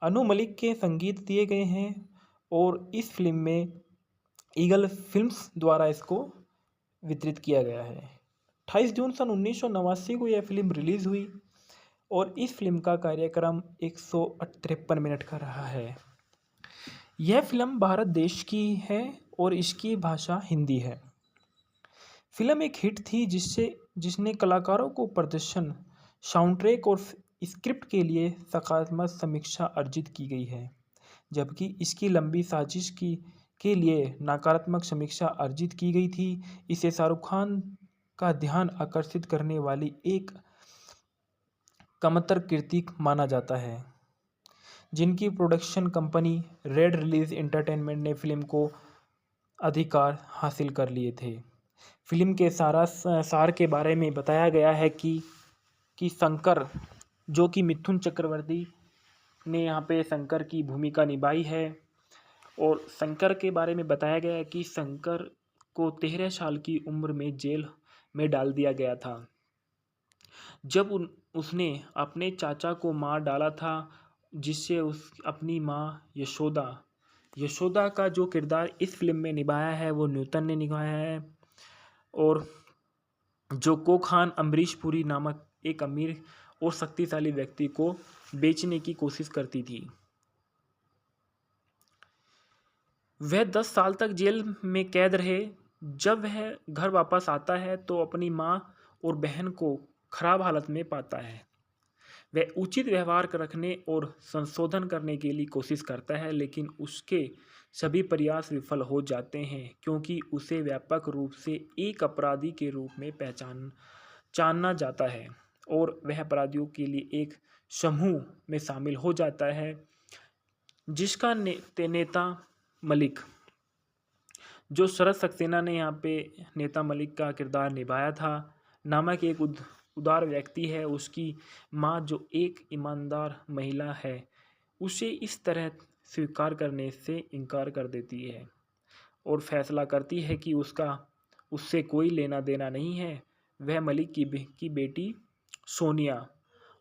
A: अनु मलिक के संगीत दिए गए हैं और इस फिल्म में ईगल फिल्म्स द्वारा इसको वितरित किया गया है। 28 जून सन 1989 को यह फिल्म रिलीज हुई और इस फिल्म का कार्यक्रम 153 मिनट का रहा है। यह फिल्म भारत देश की है और इसकी भाषा हिंदी है। फिल्म एक हिट थी जिसने कलाकारों को प्रदर्शन, साउंड ट्रैक और स्क्रिप्ट के लिए सकारात्मक समीक्षा अर्जित की गई है, जबकि इसकी लंबी साजिश के लिए नकारात्मक समीक्षा अर्जित की गई थी। इसे शाहरुख खान का ध्यान आकर्षित करने वाली एक कमतर कृति माना जाता है, जिनकी production company red release entertainment ने फिल्म को अधिकार हासिल कर लिए थे। फिल्म के सार के बारे में बताया गया है कि शंकर, जो कि मिथुन चक्रवर्ती ने यहाँ पे शंकर की भूमिका निभाई है, और शंकर के बारे में बताया गया है कि शंकर को 13 साल की उम्र में जेल में डाल दिया गया था जब उसने अपने चाचा को मार डाला था, जिससे अपनी माँ यशोदा का जो किरदार इस फिल्म में निभाया है वो न्यूटन ने निभाया है। और जो कोखान अमरीश पुरी नामक एक अमीर और शक्तिशाली व्यक्ति को बेचने की कोशिश करती थी। वह 10 साल तक जेल में कैद रहे। जब वह घर वापस आता है तो अपनी माँ और बहन को खराब हालत में पाता है। वह उचित व्यवहार रखने और संशोधन करने के लिए कोशिश करता है, लेकिन उसके सभी प्रयास विफल हो जाते हैं क्योंकि उसे व्यापक रूप से एक अपराधी के रूप में जाना जाता है और वह अपराधियों के लिए एक समूह में शामिल हो जाता है, जिसका नेता मलिक, जो शरद सक्सेना ने यहाँ पे नेता मलिक का किरदार निभाया था, नामक एक उदार व्यक्ति है। उसकी माँ, जो एक ईमानदार महिला है, उसे इस तरह स्वीकार करने से इनकार कर देती है और फैसला करती है कि उससे कोई लेना देना नहीं है। वह मलिक की बेटी सोनिया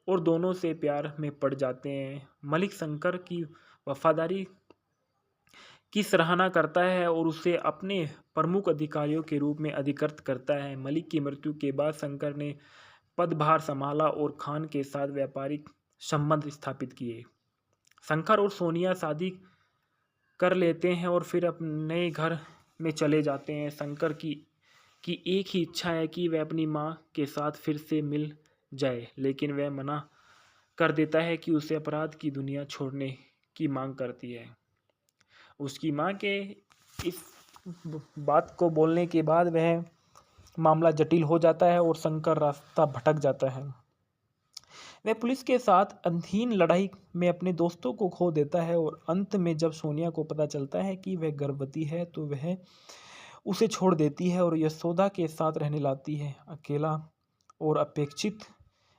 A: और दोनों से प्यार में पड़ जाते हैं। मलिक शंकर की वफादारी की सराहना करता है और उसे अपने प्रमुख अधिकारियों के रूप में अधिकृत करता है। मलिक की मृत्यु के बाद शंकर ने पदभार संभाला और खान के साथ व्यापारिक संबंध स्थापित किए। शंकर और सोनिया शादी कर लेते हैं और फिर अपने घर में चले जाते हैं। शंकर की एक ही इच्छा है कि वह अपनी माँ के साथ फिर से मिल जाए, लेकिन वह मना कर देता है कि उसे अपराध की दुनिया छोड़ने की मांग करती है। उसकी माँ के इस बात को बोलने के बाद वह मामला जटिल हो जाता है और शंकर रास्ता भटक जाता है। वह पुलिस के साथ अधीन लड़ाई में अपने दोस्तों को खो देता है और अंत में जब सोनिया को पता चलता है कि वह गर्भवती है तो वह उसे छोड़ देती है और यशोदा के साथ रहने लाती है। अकेला और अपेक्षित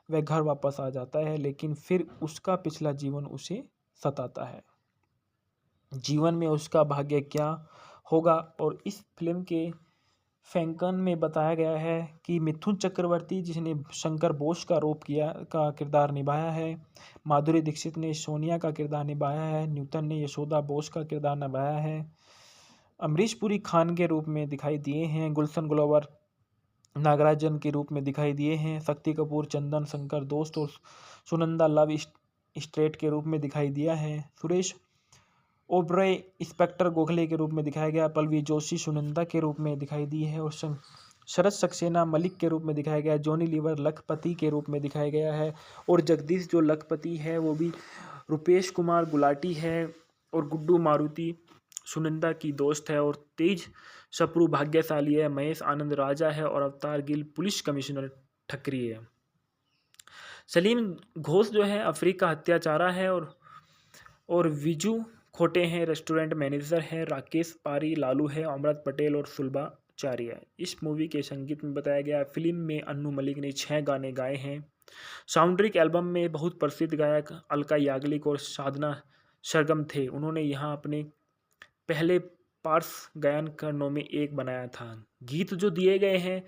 A: वह घर वापस आ जाता है, लेकिन फिर उसका पिछला जीवन उसे सताता है। जीवन में उसका भाग्य क्या होगा। और इस फिल्म के फैंकन में बताया गया है कि मिथुन चक्रवर्ती जिसने शंकर बोस का रोल किया का किरदार निभाया है, माधुरी दीक्षित ने सोनिया का किरदार निभाया है, न्यूटन ने यशोदा बोस का किरदार निभाया है, अमरीश पुरी खान के रूप में दिखाई दिए हैं, गुलशन ग्लोवर नागराजन के रूप में दिखाई दिए हैं, शक्ति कपूर चंदन शंकर दोस्त और सुनंदा लव स्ट्रेट के रूप में दिखाई दिया है, सुरेश ओबरॉय इंस्पेक्टर गोखले के रूप में दिखाया गया, पल्लवी जोशी सुनंदा के रूप में दिखाई दी है और शरद सक्सेना मलिक के रूप में दिखाया गया है, जॉनी लीवर लखपति के रूप में दिखाया गया है और जगदीश जो लखपति है वो भी रुपेश कुमार गुलाटी है और गुड्डू मारुति सुनंदा की दोस्त है और तेज सप्रू भाग्यशाली है, महेश आनंद राजा है और अवतार गिल पुलिस कमिश्नर ठकरी है। सलीम घोष जो है अफ्रीका हत्याचारा है और विजू खोटे हैं रेस्टोरेंट मैनेजर है, राकेश पारी लालू है, अमृत पटेल और सुलभा चार्य है। इस मूवी के संगीत में बताया गया फिल्म में अन्नू मलिक ने 6 गाने गाए हैं। साउंड्रिक एल्बम में बहुत प्रसिद्ध गायक अलका याग्निक और साधना सरगम थे। उन्होंने यहाँ अपने पहले पार्स गायन करनों में एक बनाया था। गीत जो दिए गए हैं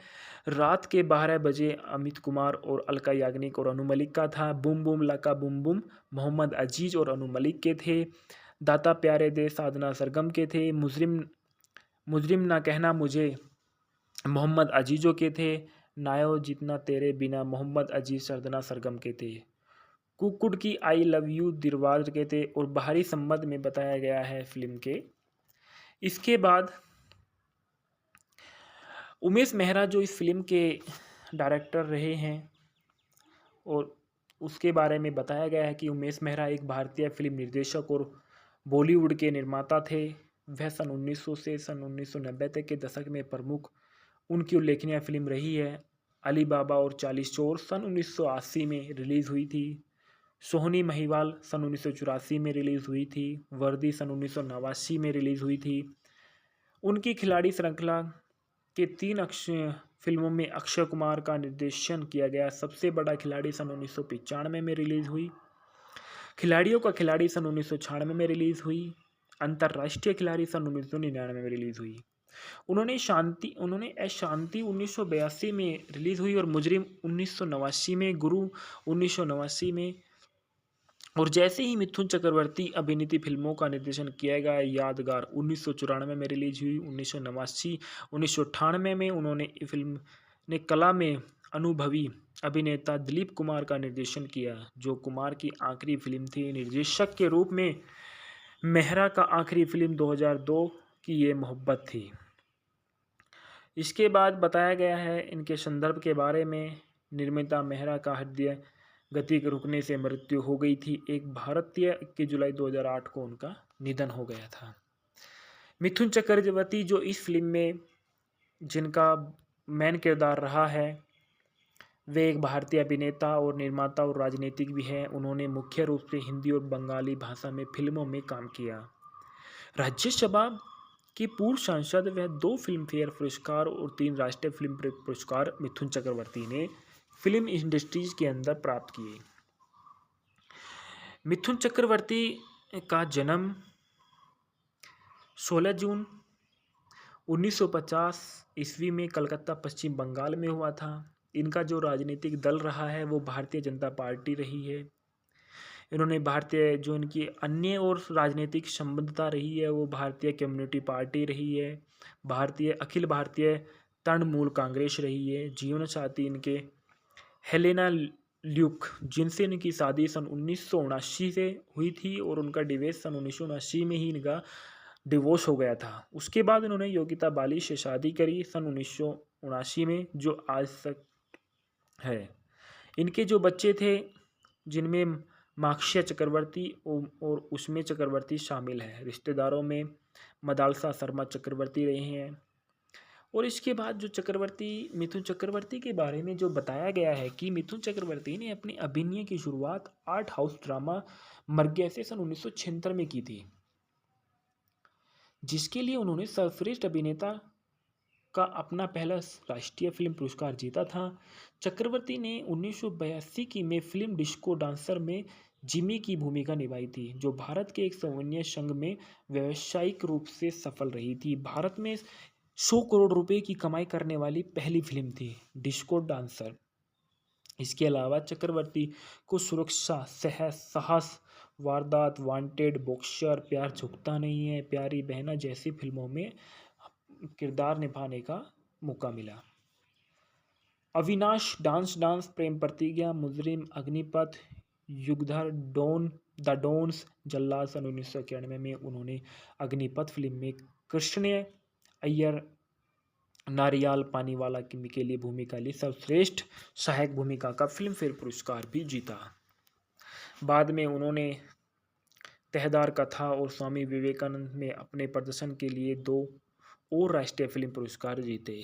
A: रात के 12 बजे अमित कुमार और अलका याग्निक और अनु मलिक का था। बूम बूम लका बूम बूम मोहम्मद अजीज और अनु मलिक के थे। दाता प्यारे दे साधना सरगम के थे। मुजरिम ना कहना मुझे मोहम्मद अजीजों के थे। नायो जितना तेरे बिना मोहम्मद अजीज साधना सरगम के थे। कुकुड की आई लव यू दिलवार के थे और बाहरी संबंध में बताया गया है फिल्म के। इसके बाद उमेश मेहरा जो इस फिल्म के डायरेक्टर रहे हैं और उसके बारे में बताया गया है कि उमेश मेहरा एक भारतीय फिल्म निर्देशक और बॉलीवुड के निर्माता थे। वह सन 1900 से सन 1990 तक के दशक में प्रमुख उनकी उल्लेखनीय फिल्म रही है। अली बाबा और 40 चोर सन 1980 में रिलीज़ हुई थी। सोहनी महिवाल सन 1984 में रिलीज़ हुई थी। वर्दी सन 1989 में रिलीज़ हुई थी। उनकी खिलाड़ी श्रृंखला के 3 फिल्मों में अक्षय कुमार का निर्देशन किया गया। सबसे बड़ा खिलाड़ी सन 1995 में रिलीज़ हुई। खिलाड़ियों का खिलाड़ी सन 1996 में रिलीज़ हुई। अंतर्राष्ट्रीय खिलाड़ी सन 1999 में रिलीज़ हुई। उन्होंने शांति 1982 में रिलीज़ हुई और मुजरिम 1989 में, गुरु 1989 में और जैसे ही मिथुन चक्रवर्ती अभिनीत फिल्मों का निर्देशन किया गया। यादगार 1994 में रिलीज हुई। 1998 में उन्होंने फिल्म ने कला में अनुभवी अभिनेता दिलीप कुमार का निर्देशन किया, जो कुमार की आखिरी फिल्म थी। निर्देशक के रूप में मेहरा का आखिरी फिल्म 2002 की ये मोहब्बत थी। इसके बाद बताया गया है इनके संदर्भ के बारे में। निर्माता मेहरा का हृदय गति के रुकने से मृत्यु हो गई थी। एक भारतीय 21 जुलाई 2008 को उनका निधन हो गया था। मिथुन चक्रवर्ती जो इस फिल्म में जिनका मेन किरदार रहा है, वे एक भारतीय अभिनेता और निर्माता और राजनीतिक भी हैं। उन्होंने मुख्य रूप से हिंदी और बंगाली भाषा में फिल्मों में काम किया। राज्यसभा के पूर्व सांसद व 2 फिल्म फेयर पुरस्कार और 3 राष्ट्रीय फिल्म पुरस्कार मिथुन चक्रवर्ती ने फिल्म इंडस्ट्रीज के अंदर प्राप्त किए। मिथुन चक्रवर्ती का जन्म 16 जून 1950 ईस्वी में कलकत्ता पश्चिम बंगाल में हुआ था। इनका जो राजनीतिक दल रहा है वो भारतीय जनता पार्टी रही है। इन्होंने भारतीय जो इनकी अन्य और राजनीतिक संबद्धता रही है वो भारतीय कम्युनिटी पार्टी रही है, अखिल भारतीय तृणमूल कांग्रेस रही है। जीवन साथी इनके हेलेना ल्यूक, जिनसे इनकी शादी सन 1979 से हुई थी और उनका डिवोर्स सन 1979 में ही इनका डिवोर्स हो गया था। उसके बाद इन्होंने योगिता बाली से शादी करी सन 1979 में, जो आज तक है। इनके जो बच्चे थे जिनमें माक्षिया चक्रवर्ती और उष्मे चक्रवर्ती शामिल हैं। रिश्तेदारों में मदालसा शर्मा चक्रवर्ती रहे हैं। और इसके बाद जो चक्रवर्ती मिथुन चक्रवर्ती के बारे में जो बताया गया है कि मिथुन चक्रवर्ती ने अपनी अभिनय की शुरुआत आर्ट हाउस ड्रामा मर्ग्या से सन 1976 में की थी, जिसके लिए उन्होंने सर्वश्रेष्ठ अभिनेता का अपना पहला राष्ट्रीय फिल्म पुरस्कार जीता था। चक्रवर्ती ने 1982 की में फिल्म डिस्को डांसर में जिमी की भूमिका निभाई थी, जो भारत के एक सैन्य संघ में व्यावसायिक रूप से सफल रही थी। भारत में 100 करोड़ रुपए की कमाई करने वाली पहली फिल्म थी डिस्को डांसर। इसके अलावा चक्रवर्ती को सुरक्षा, साहस, वारदात, वांटेड, बॉक्सर, प्यार झुकता नहीं है, प्यारी बहना जैसी फिल्मों में किरदार निभाने का मौका मिला। अविनाश, डांस डांस, प्रेम प्रतिज्ञा, मुजरिम, अग्निपथ, युगधर, द डॉन्स, जल्लाद सन 1991 में उन्होंने अग्निपथ फिल्म में कृष्ण अय्यर नारियाल पानीवाला के लिए भूमिका ली। सर्वश्रेष्ठ सहायक भूमिका का फिल्म फेयर पुरस्कार भी जीता। बाद में उन्होंने तहदार कथा और स्वामी विवेकानंद में अपने प्रदर्शन के लिए 2 और राष्ट्रीय फिल्म पुरस्कार जीते।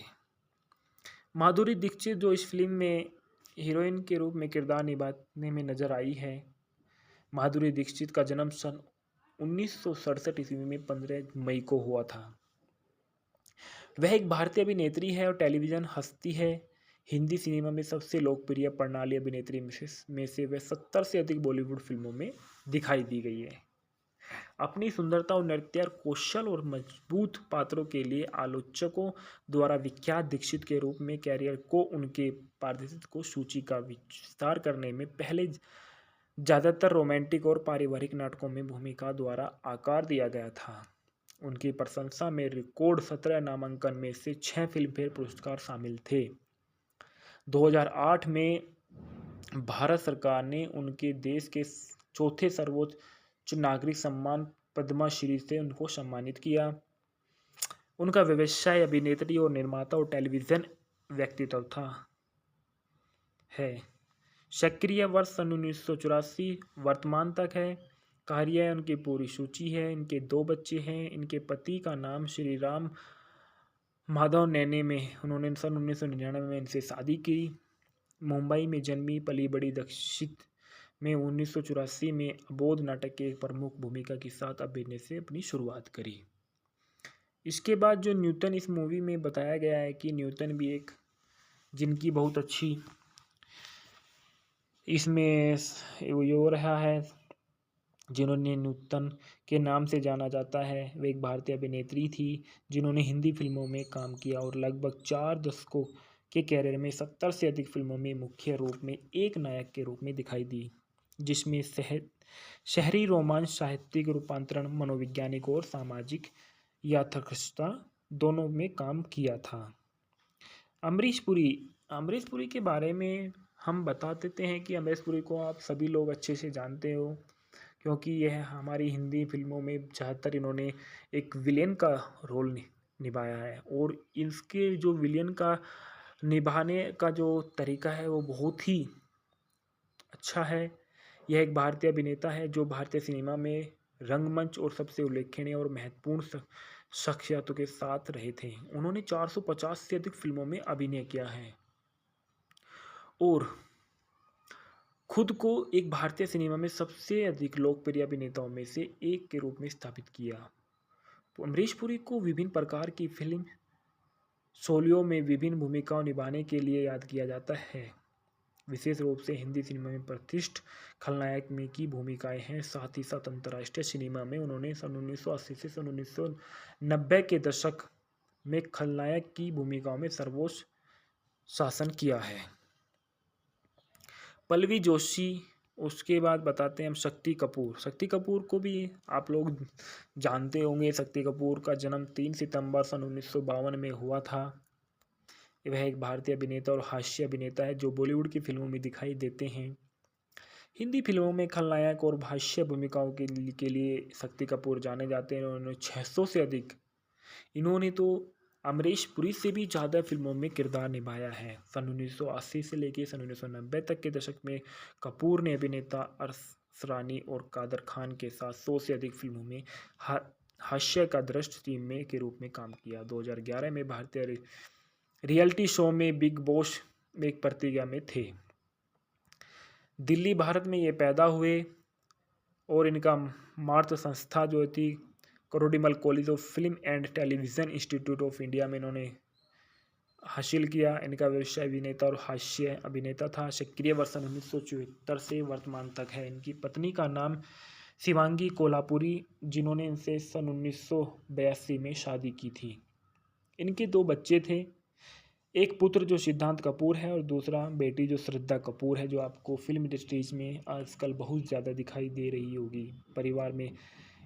A: माधुरी दीक्षित जो इस फिल्म में हीरोइन के रूप में किरदार निभाने में नजर आई है। माधुरी दीक्षित का जन्म सन 1967 ईस्वी में 15 मई को हुआ था। वह एक भारतीय अभिनेत्री है और टेलीविज़न हस्ती है। हिंदी सिनेमा में सबसे लोकप्रिय प्रणाली अभिनेत्री में से वह 70 से अधिक बॉलीवुड फिल्मों में दिखाई दी गई है। अपनी सुंदरता और नृत्य कौशल और मजबूत पात्रों के लिए आलोचकों द्वारा विख्यात दीक्षित के रूप में कैरियर को उनके पारिस्थितिक को सूची का विस्तार करने में पहले ज़्यादातर रोमांटिक और पारिवारिक नाटकों में भूमिका द्वारा आकार दिया गया था। उनकी प्रशंसा में रिकॉर्ड 17 नामांकन में से 6 फिल्मफेयर पुरस्कार शामिल थे। 2008 में भारत सरकार ने उनके देश के चौथे सर्वोच्च नागरिक सम्मान पद्मा श्री से उनको सम्मानित किया। उनका व्यवसाय अभिनेत्री और निर्माता और टेलीविज़न व्यक्तित्व था है। सक्रिय वर्ष सन 1984 वर्तमान तक है। कार्य उनकी पूरी सूची है। इनके 2 बच्चे हैं। इनके पति का नाम श्री राम माधव नैने में उन्होंने सन 1999 में इनसे शादी की। मुंबई में जन्मी, पली बड़ी, दक्षित में 1984 में अबोध नाटक के एक प्रमुख भूमिका के साथ अभिनय से अपनी शुरुआत करी। इसके बाद जो न्यूटन इस मूवी में बताया गया है कि न्यूटन भी एक जिनकी बहुत अच्छी इसमें वो रहा है, जिन्होंने न्यूटन के नाम से जाना जाता है। वे एक भारतीय अभिनेत्री थी जिन्होंने हिंदी फिल्मों में काम किया और लगभग 4 दशकों के कैरियर में 70 से अधिक फिल्मों में मुख्य रूप में एक नायक के रूप में दिखाई दी, जिसमें शहरी रोमांच, साहित्यिक रूपांतरण, मनोवैज्ञानिक और सामाजिक यथार्थता दोनों में काम किया था। अमरीश पुरी के बारे में हम बता देते हैं कि अमरीश पुरी को आप सभी लोग अच्छे से जानते हो, क्योंकि यह हमारी हिंदी फिल्मों में ज़्यादातर इन्होंने एक विलेन का रोल निभाया है और इसके जो विलेन का निभाने का जो तरीका है वो बहुत ही अच्छा है। यह एक भारतीय अभिनेता है जो भारतीय सिनेमा में रंगमंच और सबसे उल्लेखनीय और महत्वपूर्ण शख्सियतों के साथ रहे थे। उन्होंने 450 से अधिक फिल्मों में अभिनय किया है और खुद को एक भारतीय सिनेमा में सबसे अधिक लोकप्रिय अभिनेताओं में से एक के रूप में स्थापित किया। तो अमरीश पुरी को विभिन्न प्रकार की फिल्म शैलियों में विभिन्न भूमिकाओं निभाने के लिए याद किया जाता है। विशेष रूप से हिंदी सिनेमा में प्रतिष्ठित खलनायक में की भूमिकाएं हैं। साथ ही साथ अंतर्राष्ट्रीय सिनेमा में उन्होंने सन 1980 से सन 1990 के दशक में खलनायक की भूमिकाओं में सर्वोच्च शासन किया है। पल्लवी जोशी, उसके बाद बताते हैं हम शक्ति कपूर को भी आप लोग जानते होंगे। शक्ति कपूर का जन्म 3 सितंबर सन 1952 में हुआ था। वह एक भारतीय अभिनेता और हास्य अभिनेता है जो बॉलीवुड की फिल्मों में दिखाई देते हैं। हिंदी फिल्मों में खलनायक और हास्य भूमिकाओं के लिए शक्ति कपूर जाने जाते हैं। उन्होंने 600 से अधिक इन्होंने तो अमरीश पुरी से भी ज़्यादा फिल्मों में किरदार निभाया है। सन 1980 से लेकर सन 1990 तक के दशक में कपूर ने अभिनेता अरसरानी और कादर खान के साथ 100 से अधिक फिल्मों में हा हास्य का दृश्य टीम में के रूप में काम किया। 2011 में भारतीय रियलिटी शो में बिग बॉस में एक प्रतियोगिता में थे। दिल्ली, भारत में ये पैदा हुए और इनका मातृ संस्था जो थी Kirorimal College of Film and Television Institute of India में इन्होंने हासिल किया। इनका व्यवसाय अभिनेता और हास्य अभिनेता था। सक्रिय वर्ष 1974 से वर्तमान तक है। इनकी पत्नी का नाम शिवांगी कोल्हापुरी, जिन्होंने इनसे सन 1982 में शादी की थी। इनके 2 बच्चे थे, एक पुत्र जो सिद्धांत कपूर है और दूसरा बेटी जो श्रद्धा कपूर है, जो आपको फिल्म इंडस्ट्रीज में आजकल बहुत ज़्यादा दिखाई दे रही होगी। परिवार में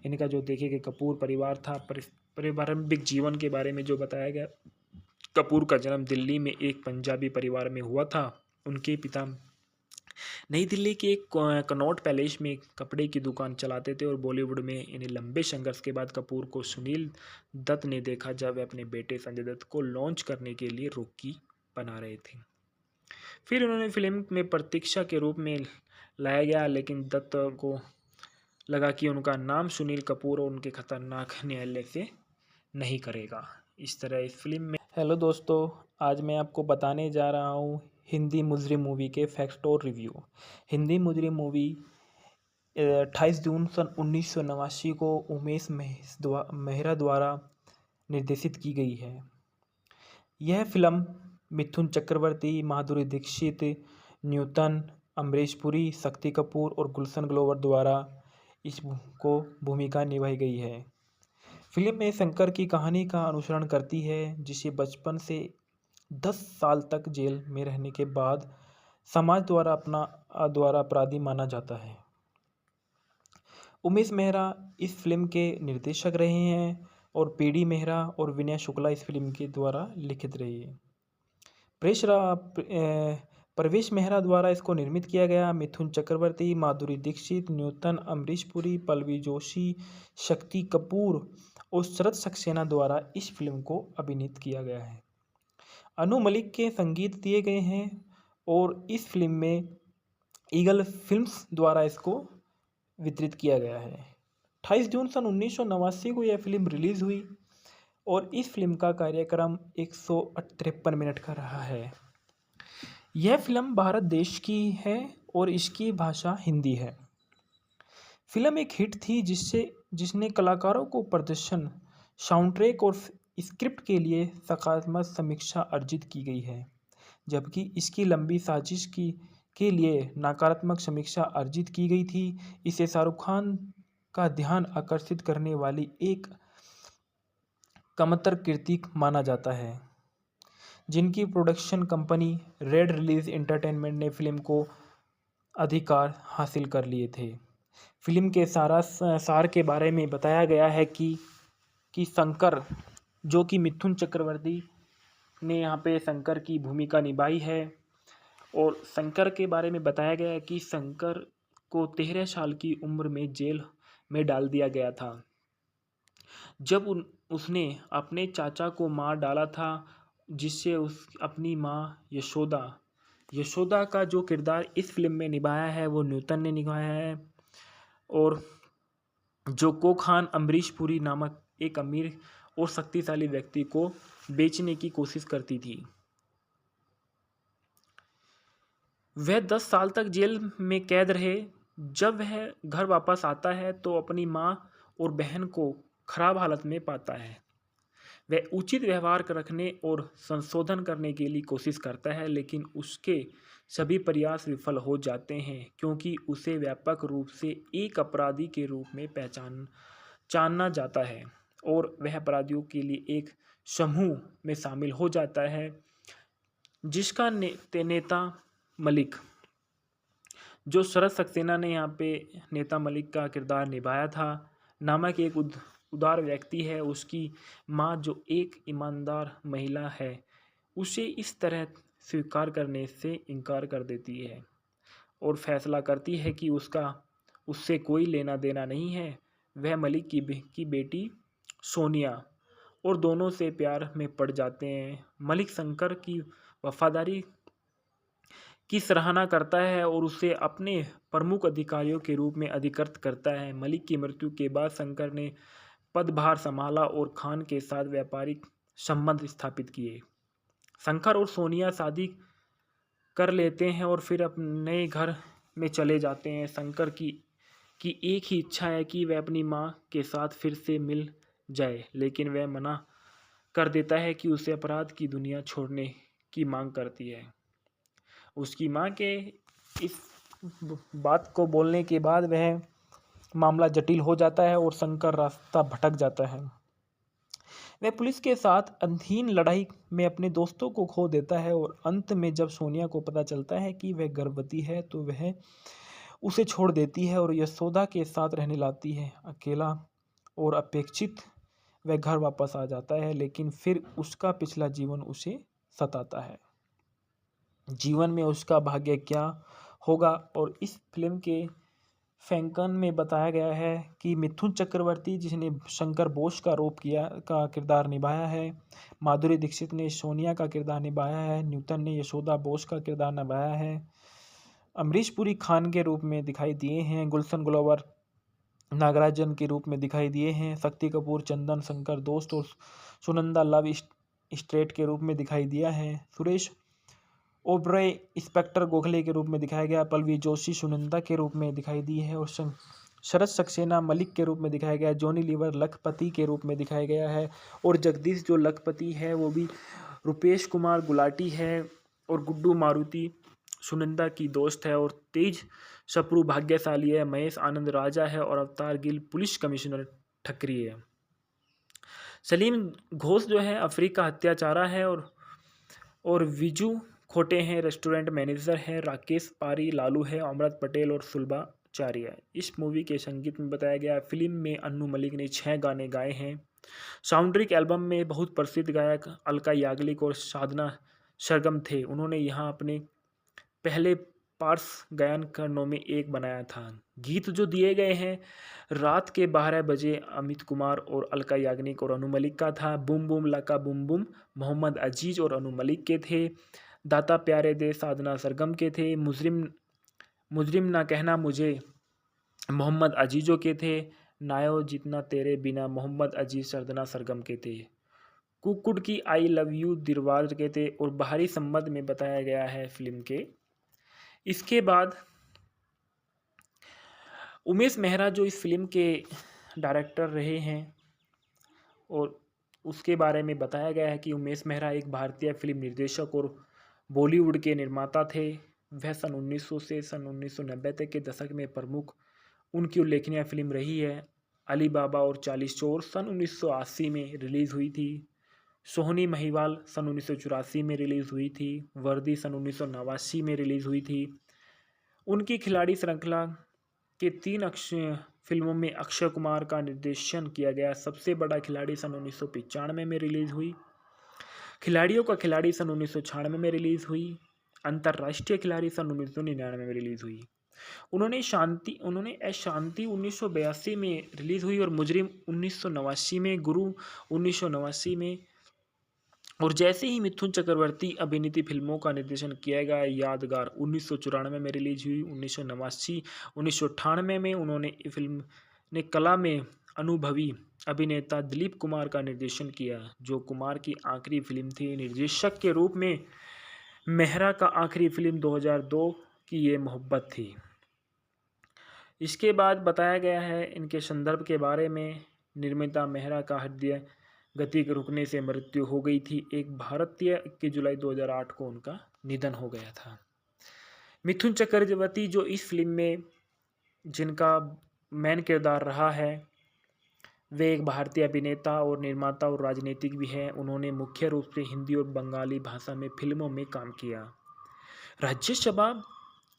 A: इनका जो देखेंगे कपूर परिवार था। पारंपरिक जीवन के बारे में जो बताया गया, कपूर का जन्म दिल्ली में एक पंजाबी परिवार में हुआ था। उनके पिता नई दिल्ली के एक कनॉट पैलेस में कपड़े की दुकान चलाते थे और बॉलीवुड में इन्हें लंबे संघर्ष के बाद कपूर को सुनील दत्त ने देखा जब वे अपने बेटे संजय दत्त को लॉन्च करने के लिए रॉकी बना रहे थे। फिर उन्होंने फिल्म में प्रतीक्षा के रूप में लाया गया, लेकिन दत्त को लगा कि उनका नाम सुनील कपूर और उनके खतरनाक न्यायालय से नहीं करेगा। इस तरह इस फिल्म में हेलो दोस्तों, आज मैं आपको बताने जा रहा हूँ हिंदी मुजरिम मूवी के फैक्ट और रिव्यू। हिंदी मुजरिम मूवी 28 जून सन 1989 को उमेश मेहरा द्वारा निर्देशित की गई है। यह फिल्म मिथुन चक्रवर्ती, माधुरी दीक्षित, न्यूटन, अमरीश पुरी, शक्ति कपूर और गुलशन ग्रोवर द्वारा इसको भूमिका निभाई गई है। फिल्म में शंकर की कहानी का अनुसरण करती है, जिसे बचपन से 10 साल तक जेल में रहने के बाद समाज द्वारा अपराधी माना जाता है। उमेश मेहरा इस फिल्म के निर्देशक रहे हैं और पीडी मेहरा और विनय शुक्ला इस फिल्म के द्वारा लिखित रही है। प्रवेश मेहरा द्वारा इसको निर्मित किया गया। मिथुन चक्रवर्ती, माधुरी दीक्षित, न्यूटन, अमरीश पुरी, पल्लवी जोशी, शक्ति कपूर और शरद सक्सेना द्वारा इस फिल्म को अभिनीत किया गया है। अनु मलिक के संगीत दिए गए हैं और इस फिल्म में ईगल फिल्म्स द्वारा इसको वितरित किया गया है। 28 जून सन 1989 को यह फिल्म रिलीज़ हुई और इस फिल्म का कार्यक्रम 153 मिनट का रहा है। यह फिल्म भारत देश की है और इसकी भाषा हिंदी है। फिल्म एक हिट थी जिसने कलाकारों को प्रदर्शन, साउंड ट्रैक और स्क्रिप्ट के लिए सकारात्मक समीक्षा अर्जित की गई है, जबकि इसकी लंबी साजिश के लिए नकारात्मक समीक्षा अर्जित की गई थी। इसे शाहरुख खान का ध्यान आकर्षित करने वाली एक कमतर कृति माना जाता है, जिनकी production company red release entertainment ने फिल्म को अधिकार हासिल कर लिए थे। फिल्म के सार के बारे में बताया गया है कि शंकर, जो कि मिथुन चक्रवर्ती ने यहाँ पे शंकर की भूमिका निभाई है, और शंकर के बारे में बताया गया है कि शंकर को 13 साल की उम्र में जेल में डाल दिया गया था जब उसने अपने चाचा को मार डाला था, जिससे अपनी माँ यशोदा का जो किरदार इस फिल्म में निभाया है वो न्यूटन ने निभाया है। और जो को खान अमरीश पुरी नामक एक अमीर और शक्तिशाली व्यक्ति को बेचने की कोशिश करती थी। वह 10 साल तक जेल में कैद रहे। जब वह घर वापस आता है तो अपनी माँ और बहन को खराब हालत में पाता है। वह उचित व्यवहार रखने और संशोधन करने के लिए कोशिश करता है, लेकिन उसके सभी प्रयास विफल हो जाते हैं क्योंकि उसे व्यापक रूप से एक अपराधी के रूप में जाना जाता है और वह अपराधियों के लिए एक समूह में शामिल हो जाता है, जिसका नेता मलिक, जो शरद सक्सेना ने यहाँ पे नेता मलिक का किरदार निभाया था, नामक एक उदार व्यक्ति है। उसकी माँ, जो एक ईमानदार महिला है, उसे इस तरह स्वीकार करने से इनकार कर देती है और फैसला करती है कि उससे कोई लेना देना नहीं है। वह मलिक की बेटी सोनिया और दोनों से प्यार में पड़ जाते हैं। मलिक शंकर की वफादारी की सराहना करता है और उसे अपने प्रमुख अधिकारियों के रूप में अधिकृत करता है। मलिक की मृत्यु के बाद शंकर ने पदभार संभाला और खान के साथ व्यापारिक संबंध स्थापित किए। शंकर और सोनिया शादी कर लेते हैं और फिर अपने नए घर में चले जाते हैं। शंकर की एक ही इच्छा है कि वह अपनी माँ के साथ फिर से मिल जाए, लेकिन वह मना कर देता है कि उसे अपराध की दुनिया छोड़ने की मांग करती है। उसकी माँ के इस बात को बोलने के बाद वह मामला जटिल हो जाता है और शंकर रास्ता भटक जाता है। वह पुलिस के साथ अधीन लड़ाई में अपने दोस्तों को खो देता है और अंत में जब सोनिया को पता चलता है कि वह गर्भवती है तो वह उसे छोड़ देती है और यशोदा के साथ रहने लगती है। अकेला और अपेक्षित वह घर वापस आ जाता है, लेकिन फिर उसका पिछला जीवन उसे सताता है। जीवन में उसका भाग्य क्या होगा। और इस फिल्म के फैंकन में बताया गया है कि मिथुन चक्रवर्ती, जिसने शंकर बोस का रोल किया का किरदार निभाया है, माधुरी दीक्षित ने सोनिया का किरदार निभाया है, न्यूटन ने यशोदा बोस का किरदार निभाया है, अमरीश पुरी खान के रूप में दिखाई दिए हैं, गुलशन ग्लोवर नागराजन के रूप में दिखाई दिए हैं, शक्ति कपूर चंदन शंकर दोस्त और सुनंदा लव स्ट्रेट के रूप में दिखाई दिया है, सुरेश ओबराय इंस्पेक्टर गोखले के रूप में दिखाया गया, पल्लवी जोशी सुनंदा के रूप में दिखाई दी है और शरद सक्सेना मलिक के रूप में दिखाया गया, जॉनी लीवर लखपति के रूप में दिखाया गया है और जगदीश जो लखपति है वो भी रुपेश कुमार गुलाटी है और गुड्डू मारुति सुनंदा की दोस्त है और तेज सप्रू भाग्यशाली है, महेश आनंद राजा है और अवतार गिल पुलिस कमिश्नर ठकरी है। सलीम घोष जो है अफ्रीका हत्याचारा है और विजू खोटे हैं रेस्टोरेंट मैनेजर हैं, राकेश पारी लालू है, अमृत पटेल और सुलभा चारिया। इस मूवी के संगीत में बताया गया, फिल्म में अन्नू मलिक ने 6 गाने गाए हैं। साउंड्रिक एल्बम में बहुत प्रसिद्ध गायक अलका याग्निक और साधना सरगम थे। उन्होंने यहाँ अपने पहले पार्श्व गायन करनों में एक बनाया था। गीत जो दिए गए हैं, रात के 12 बजे अमित कुमार और अलका याग्निक और अनु मलिक का था। बूम बूम लका बूम बूम मोहम्मद अजीज और अनु मलिक के थे। दाता प्यारे दे साधना सरगम के थे। मुजरिम ना कहना मुझे मोहम्मद अजीजों के थे। नायो जितना तेरे बिना मोहम्मद अजीज साधना सरगम के थे। कुकुड की आई लव यू दिलवार के थे और बाहरी संबंध में बताया गया है फिल्म के। इसके बाद उमेश मेहरा जो इस फिल्म के डायरेक्टर रहे हैं और उसके बारे में बताया गया है कि उमेश मेहरा एक भारतीय फिल्म निर्देशक और बॉलीवुड के निर्माता थे। वह सन 1900 से सन 1990 तक के दशक में प्रमुख उनकी उल्लेखनीय फिल्म रही है। अली बाबा और 40 चोर सन 1980 में रिलीज़ हुई थी। सोहनी महिवाल सन 1984 में रिलीज़ हुई थी। वर्दी सन 1989 में रिलीज़ हुई थी। उनकी खिलाड़ी श्रृंखला के 3 फिल्मों में अक्षय कुमार का निर्देशन किया गया। सबसे बड़ा खिलाड़ी सन 1995 में रिलीज़ हुई। खिलाड़ियों का खिलाड़ी सन 1996 में रिलीज़ हुई। अंतर्राष्ट्रीय खिलाड़ी सन 1999 में रिलीज़ हुई। उन्होंने शांति 1982 में रिलीज़ हुई और मुजरिम 1989 में, गुरु 1989 में और जैसे ही मिथुन चक्रवर्ती अभिनीत फिल्मों का निर्देशन किया गया। यादगार 1994 में रिलीज हुई। 1998 में उन्होंने फिल्म ने कला में अनुभवी अभिनेता दिलीप कुमार का निर्देशन किया, जो कुमार की आखिरी फिल्म थी। निर्देशक के रूप में मेहरा का आखिरी फिल्म 2002 की ये मोहब्बत थी। इसके बाद बताया गया है इनके संदर्भ के बारे में। निर्माता मेहरा का हृदय गति के रुकने से मृत्यु हो गई थी। एक भारतीय 21 जुलाई 2008 को उनका निधन हो गया था। मिथुन चक्रवर्ती जो इस फिल्म में जिनका मेन किरदार रहा है, वे एक भारतीय अभिनेता और निर्माता और राजनीतिक भी हैं। उन्होंने मुख्य रूप से हिंदी और बंगाली भाषा में फिल्मों में काम किया। राज्यसभा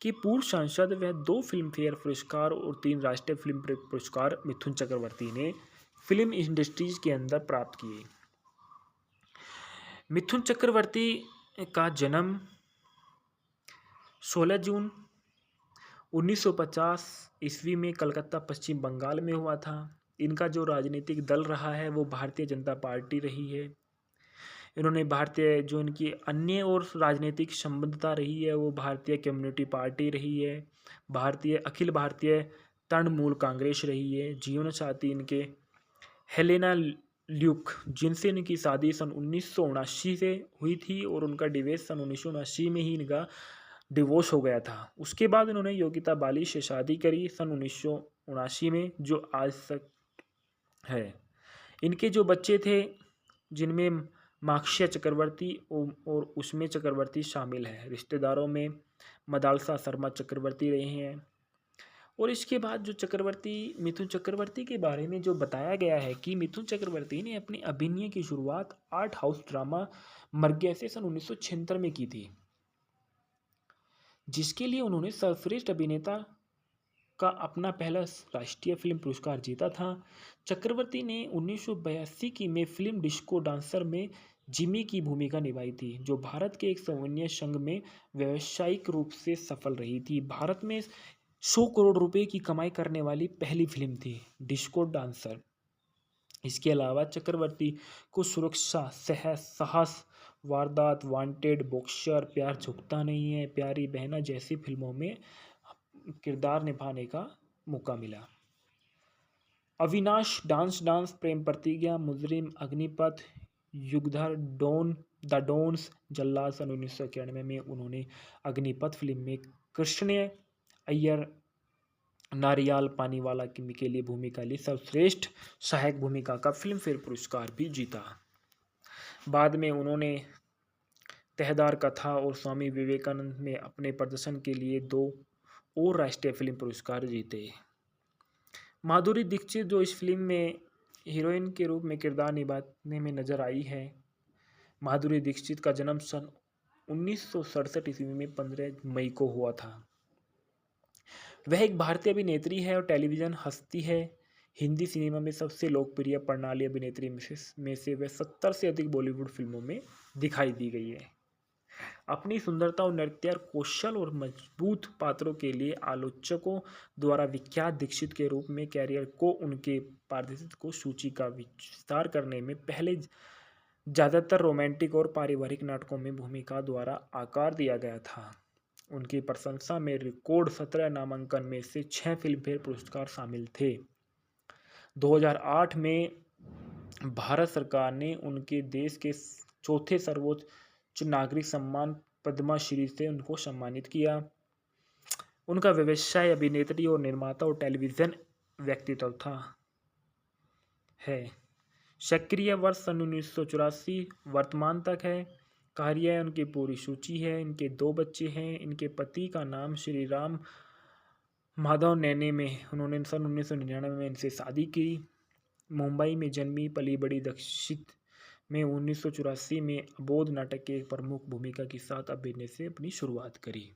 A: के पूर्व सांसद व 2 फिल्म फेयर पुरस्कार और 3 राष्ट्रीय फिल्म पुरस्कार मिथुन चक्रवर्ती ने फिल्म इंडस्ट्रीज के अंदर प्राप्त किए। मिथुन चक्रवर्ती का जन्म 16 जून 1950 ईस्वी में कलकत्ता पश्चिम बंगाल में हुआ था। इनका जो राजनीतिक दल रहा है वो भारतीय जनता पार्टी रही है। इन्होंने भारतीय जो इनकी अन्य और राजनीतिक संबद्धता रही है वो भारतीय कम्युनिटी पार्टी रही है, भारतीय अखिल भारतीय तृणमूल कांग्रेस रही है। जीवन साथी इनके हेलेना ल्यूक, जिनसे इनकी शादी सन 1979 से हुई थी और उनका डिवोर्स सन 1979 में ही इनका डिवोर्स हो गया था। उसके बाद इन्होंने योगिता बाली से शादी करी सन 1979 में, जो आज तक है। इनके जो बच्चे थे जिनमें माक्षिया चक्रवर्ती और उष्मे चक्रवर्ती शामिल है। रिश्तेदारों में मदालसा शर्मा चक्रवर्ती रहे हैं। और इसके बाद जो चक्रवर्ती मिथुन चक्रवर्ती के बारे में जो बताया गया है कि मिथुन चक्रवर्ती ने अपनी अभिनय की शुरुआत आर्ट हाउस ड्रामा मर्ग्या से सन 1976 में की थी, जिसके लिए उन्होंने सर्वश्रेष्ठ अभिनेता का अपना पहला राष्ट्रीय फिल्म पुरस्कार जीता था। चक्रवर्ती ने 1982 की में फिल्म डिस्को डांसर में जिमी की भूमिका निभाई थी, जो भारत के एक सैन्य संघ में व्यावसायिक रूप से सफल रही थी। भारत में 100 करोड़ रुपए की कमाई करने वाली पहली फिल्म थी डिस्को डांसर। इसके अलावा चक्रवर्ती को सुरक्षा, साहस, वारदात, वांटेड, बॉक्सर, प्यार झुकता नहीं है, प्यारी बहना जैसी फिल्मों में किरदार निभाने का मौका मिला। अविनाश, डांस, प्रेम प्रतिज्ञा, मुजरिम, अग्निपथ, युगधर, द डॉन्स, जल्लाद सन 1991 में उन्होंने अग्निपथ फिल्म में कृष्ण अय्यर नारियाल पानीवाला के लिए भूमिका ली। सर्वश्रेष्ठ सहायक भूमिका का फिल्म फेयर पुरस्कार भी जीता। बाद में उन्होंने तहदार कथा और स्वामी विवेकानंद में अपने प्रदर्शन के लिए 2 और राष्ट्रीय फिल्म पुरस्कार जीते। माधुरी दीक्षित जो इस फिल्म में हीरोइन के रूप में किरदार निभाने में नजर आई है। माधुरी दीक्षित का जन्म सन 1967 ईस्वी में 15 मई को हुआ था। वह एक भारतीय अभिनेत्री है और टेलीविज़न हस्ती है। हिंदी सिनेमा में सबसे लोकप्रिय प्रणाली अभिनेत्री में से वह 70 से अधिक बॉलीवुड फिल्मों में दिखाई दी गई है। अपनी सुंदरता और नृत्य कौशल और मजबूत पात्रों के लिए आलोचकों द्वारा विख्यात दीक्षित के रूप में कैरियर को उनके पारिश्रमिक को सूची का विस्तार करने में पहले ज़्यादातर रोमांटिक और पारिवारिक नाटकों में भूमिका द्वारा आकार दिया गया था। उनकी प्रशंसा में रिकॉर्ड 17 नामांकन में से 6 फिल्मफेयर पुरस्कार शामिल थे। 2008 में भारत सरकार ने उनके देश के चौथे सर्वोच्च नागरिक सम्मान पद्मा श्री से उनको सम्मानित किया। उनका व्यवसाय अभिनेत्री और निर्माता और टेलीविज़न व्यक्तित्व था है। सक्रिय वर्ष सन 1984 वर्तमान तक है। कार्य उनकी पूरी सूची है। इनके 2 बच्चे हैं। इनके पति का नाम श्री राम माधव नैने में उन्होंने सन 1999 में इनसे शादी की। मुंबई में जन्मी, पली बड़ी। दक्षित में 1984 में अबोध नाटक के एक प्रमुख भूमिका के साथ अभिनय से अपनी शुरुआत करी।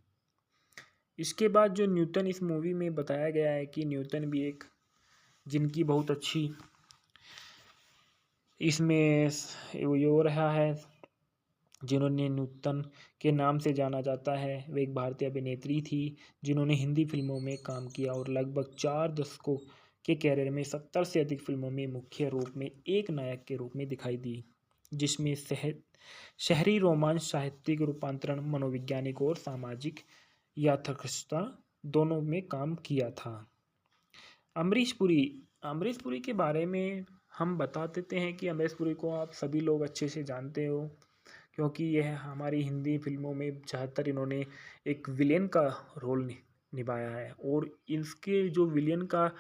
A: इसके बाद जो न्यूटन इस मूवी में बताया गया है कि न्यूटन भी एक जिनकी बहुत अच्छी इसमें ये रहा है, जिन्होंने न्यूटन के नाम से जाना जाता है। वे एक भारतीय अभिनेत्री थी जिन्होंने हिंदी फिल्मों में काम किया और लगभग 4 दशकों के कैरियर में 70 से अधिक फिल्मों में मुख्य रूप में एक नायक के रूप में दिखाई दी, जिसमें शहरी रोमांच, साहित्यिक रूपांतरण, मनोवैज्ञानिक और सामाजिक यथार्थता दोनों में काम किया था। अमरीश पुरी के बारे में हम बता देते हैं कि अमरीश पुरी को आप सभी लोग अच्छे से जानते हो, क्योंकि यह हमारी हिंदी फिल्मों में ज़्यादातर इन्होंने एक विलेन का रोल निभाया है और इसके जो विलेन का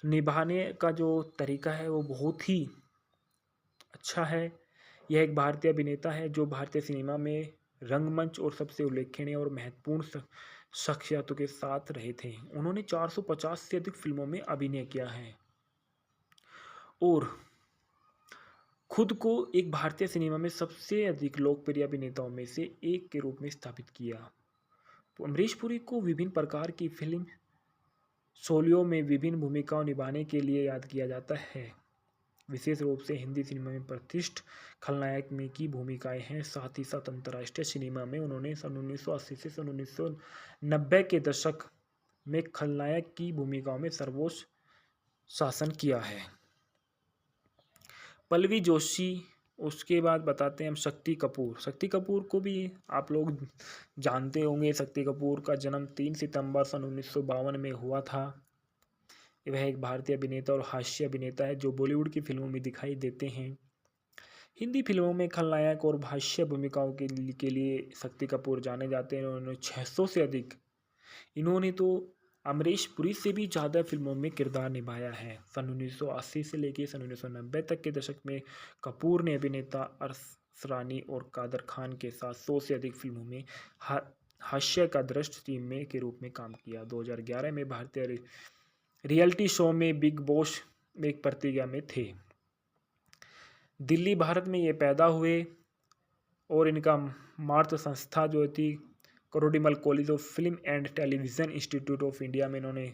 A: निभाने का जो तरीका है वो बहुत ही अच्छा है। यह एक भारतीय अभिनेता है जो भारतीय सिनेमा में रंगमंच और सबसे उल्लेखनीय और महत्वपूर्ण शख्सियतों के साथ रहे थे। उन्होंने 450 से अधिक फिल्मों में अभिनय किया है और खुद को एक भारतीय सिनेमा में सबसे अधिक लोकप्रिय अभिनेताओं में से एक के रूप में स्थापित किया। तो अमरीश पुरी को विभिन्न प्रकार की फिल्म शैलियों में विभिन्न भूमिकाओं निभाने के लिए याद किया जाता है। विशेष रूप से हिंदी सिनेमा में प्रतिष्ठित खलनायक में की भूमिकाएं हैं। साथ ही साथ अंतर्राष्ट्रीय सिनेमा में उन्होंने सन 1980 से सन 1990 के दशक में खलनायक की भूमिकाओं में सर्वोच्च शासन किया है। पल्लवी जोशी। उसके बाद बताते हैं हम शक्ति कपूर। शक्ति कपूर को भी आप लोग जानते होंगे। शक्ति कपूर का जन्म 3 सितंबर सन 1952 में हुआ था। वह एक भारतीय अभिनेता और हास्य अभिनेता है जो बॉलीवुड की फिल्मों में दिखाई देते हैं। हिंदी फिल्मों में खलनायक और हास्य भूमिकाओं के लिए शक्ति कपूर जाने जाते हैं। उन्होंने 600 से अधिक, इन्होंने तो अमरीश पुरी से भी ज़्यादा फिल्मों में किरदार निभाया है। सन 1980 से लेकर सन 1990 तक के दशक में कपूर ने अभिनेता अरस रानी और कादर खान के साथ 100 से अधिक फिल्मों में हास्य का दृश्य टीम में के रूप में काम किया। 2011 में भारतीय रियलिटी शो में बिग बॉस में एक प्रतिज्ञा में थे। दिल्ली भारत में ये पैदा हुए और इनका मातृ संस्था जो थी Kirorimal College of Film and Television Institute of India में इन्होंने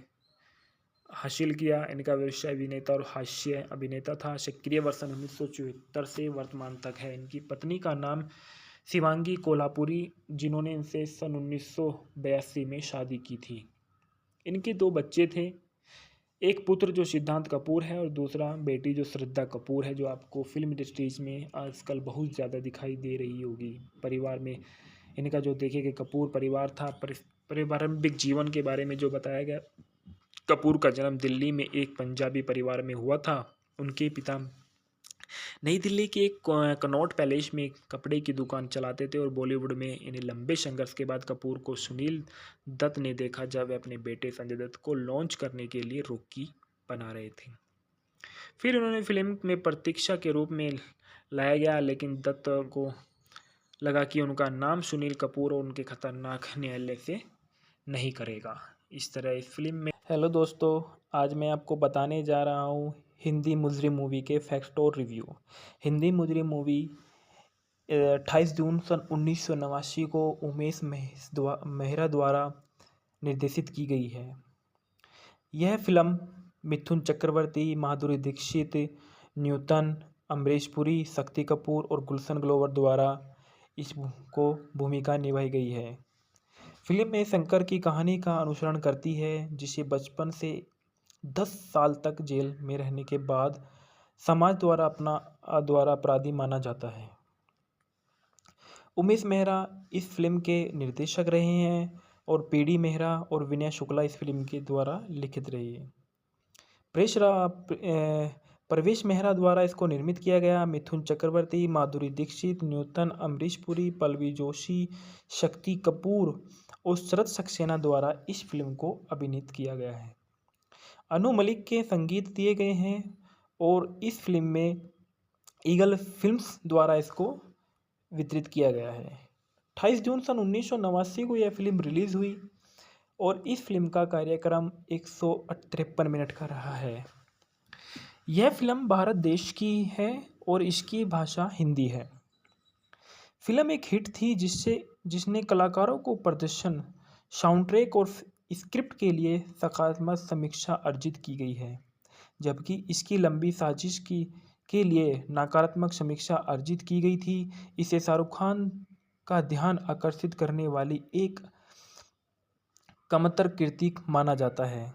A: हासिल किया। इनका व्यवसाय अभिनेता और हास्य अभिनेता था। सक्रिय वर्ष 1974 से वर्तमान तक है। इनकी पत्नी का नाम शिवांगी कोल्हापुरी, जिन्होंने इनसे सन 1982 में शादी की थी। इनके 2 बच्चे थे, एक पुत्र जो सिद्धांत कपूर है और दूसरा बेटी जो श्रद्धा कपूर है, जो आपको फिल्म इंडस्ट्रीज में आजकल बहुत ज़्यादा दिखाई दे रही होगी। परिवार में इनका जो देखेंगे कपूर परिवार था। पारंपरिक जीवन के बारे में जो बताया गया, कपूर का जन्म दिल्ली में एक पंजाबी परिवार में हुआ था। उनके पिता नई दिल्ली के एक कनॉट पैलेस में कपड़े की दुकान चलाते थे और बॉलीवुड में इन्हें लंबे संघर्ष के बाद कपूर को सुनील दत्त ने देखा जब वे अपने बेटे संजय दत्त को लॉन्च करने के लिए रॉकी बना रहे थे। फिर उन्होंने फिल्म में प्रतीक्षा के रूप में लाया गया, लेकिन दत्त को लगा कि उनका नाम सुनील कपूर और उनके खतरनाक न्यायालय से नहीं करेगा। इस तरह इस फिल्म में। हेलो दोस्तों, आज मैं आपको बताने जा रहा हूँ हिंदी मुजरिम मूवी के फैक्ट और रिव्यू। हिंदी मुजरिम मूवी 28 जून सन 1989 को उमेश मेहरा द्वारा निर्देशित की गई है। यह फिल्म मिथुन चक्रवर्ती, माधुरी दीक्षित, न्यूटन, अमरीश पुरी, शक्ति कपूर और गुलशन ग्रोवर द्वारा इसको भूमिका निभाई गई है। फिल्म में शंकर की कहानी का अनुसरण करती है, जिसे बचपन से 10 साल तक जेल में रहने के बाद समाज द्वारा अपराधी माना जाता है। उमेश मेहरा इस फिल्म के निर्देशक रहे हैं और पीडी मेहरा और विनय शुक्ला इस फिल्म के द्वारा लिखित रहे हैं। प्रवेश मेहरा द्वारा इसको निर्मित किया गया। मिथुन चक्रवर्ती, माधुरी दीक्षित, न्यूटन, अमरीश पुरी, पल्लवी जोशी, शक्ति कपूर और शरद सक्सेना द्वारा इस फिल्म को अभिनीत किया गया है। अनु मलिक के संगीत दिए गए हैं और इस फिल्म में ईगल फिल्म्स द्वारा इसको वितरित किया गया है। 28 जून सन 1989 को यह फिल्म रिलीज़ हुई और इस फिल्म का कार्यक्रम 153 मिनट का रहा है। यह फिल्म भारत देश की है और इसकी भाषा हिंदी है। फिल्म एक हिट थी जिसने कलाकारों को प्रदर्शन, साउंड ट्रैक और स्क्रिप्ट के लिए सकारात्मक समीक्षा अर्जित की गई है, जबकि इसकी लंबी साजिश के लिए नकारात्मक समीक्षा अर्जित की गई थी। इसे शाहरुख खान का ध्यान आकर्षित करने वाली एक कमतर कृति माना जाता है,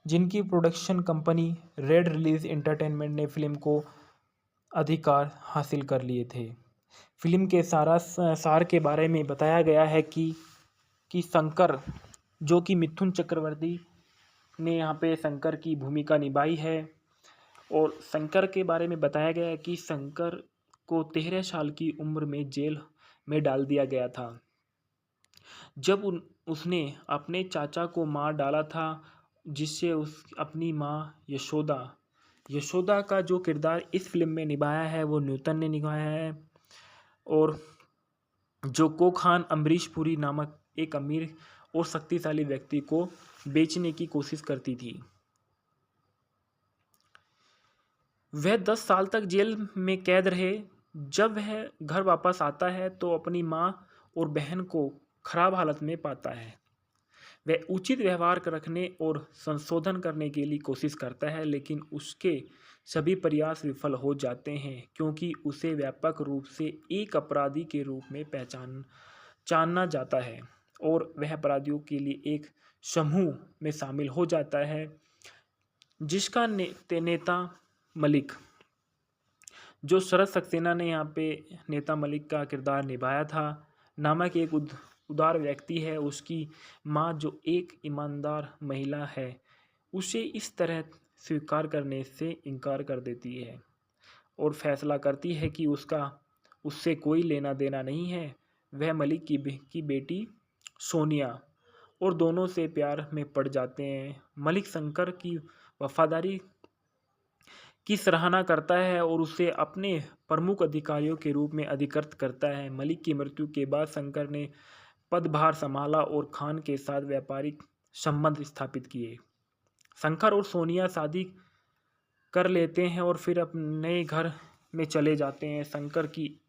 A: जिनकी production company red release entertainment ने फिल्म को अधिकार हासिल कर लिए थे। फिल्म के सार के बारे में बताया गया है कि शंकर, जो कि मिथुन चक्रवर्ती ने यहाँ पे शंकर की भूमिका निभाई है, और शंकर के बारे में बताया गया है कि शंकर को 13 साल की उम्र में जेल में डाल दिया गया था जब उसने अपने चाचा को मार डाला था, जिससे अपनी माँ यशोदा का जो किरदार इस फिल्म में निभाया है वो न्यूटन ने निभाया है। और जो कोखान अमरीश पुरी नामक एक अमीर और शक्तिशाली व्यक्ति को बेचने की कोशिश करती थी। वह 10 साल तक जेल में कैद रहे। जब वह घर वापस आता है तो अपनी माँ और बहन को खराब हालत में पाता है। वह उचित व्यवहार रखने और संशोधन करने के लिए कोशिश करता है, लेकिन उसके सभी प्रयास विफल हो जाते हैं क्योंकि उसे व्यापक रूप से एक अपराधी के रूप में जाना जाता है और वह अपराधियों के लिए एक समूह में शामिल हो जाता है जिसका नेता मलिक जो शरद सक्सेना ने यहाँ पे नेता मलिक का किरदार निभाया था, नामक एक उदार व्यक्ति है। उसकी माँ जो एक ईमानदार महिला है, उसे इस तरह स्वीकार करने से इनकार कर देती है और फैसला करती है कि उससे कोई लेना देना नहीं है। वह मलिक की बेटी सोनिया और दोनों से प्यार में पड़ जाते हैं। मलिक शंकर की वफादारी की सराहना करता है और उसे अपने प्रमुख अधिकारियों के रूप में अधिकृत करता है। मलिक की मृत्यु के बाद शंकर ने पदभार संभाला और खान के साथ व्यापारिक संबंध स्थापित किए। शंकर और सोनिया शादी कर लेते हैं और फिर अपने नए घर में चले जाते हैं। शंकर की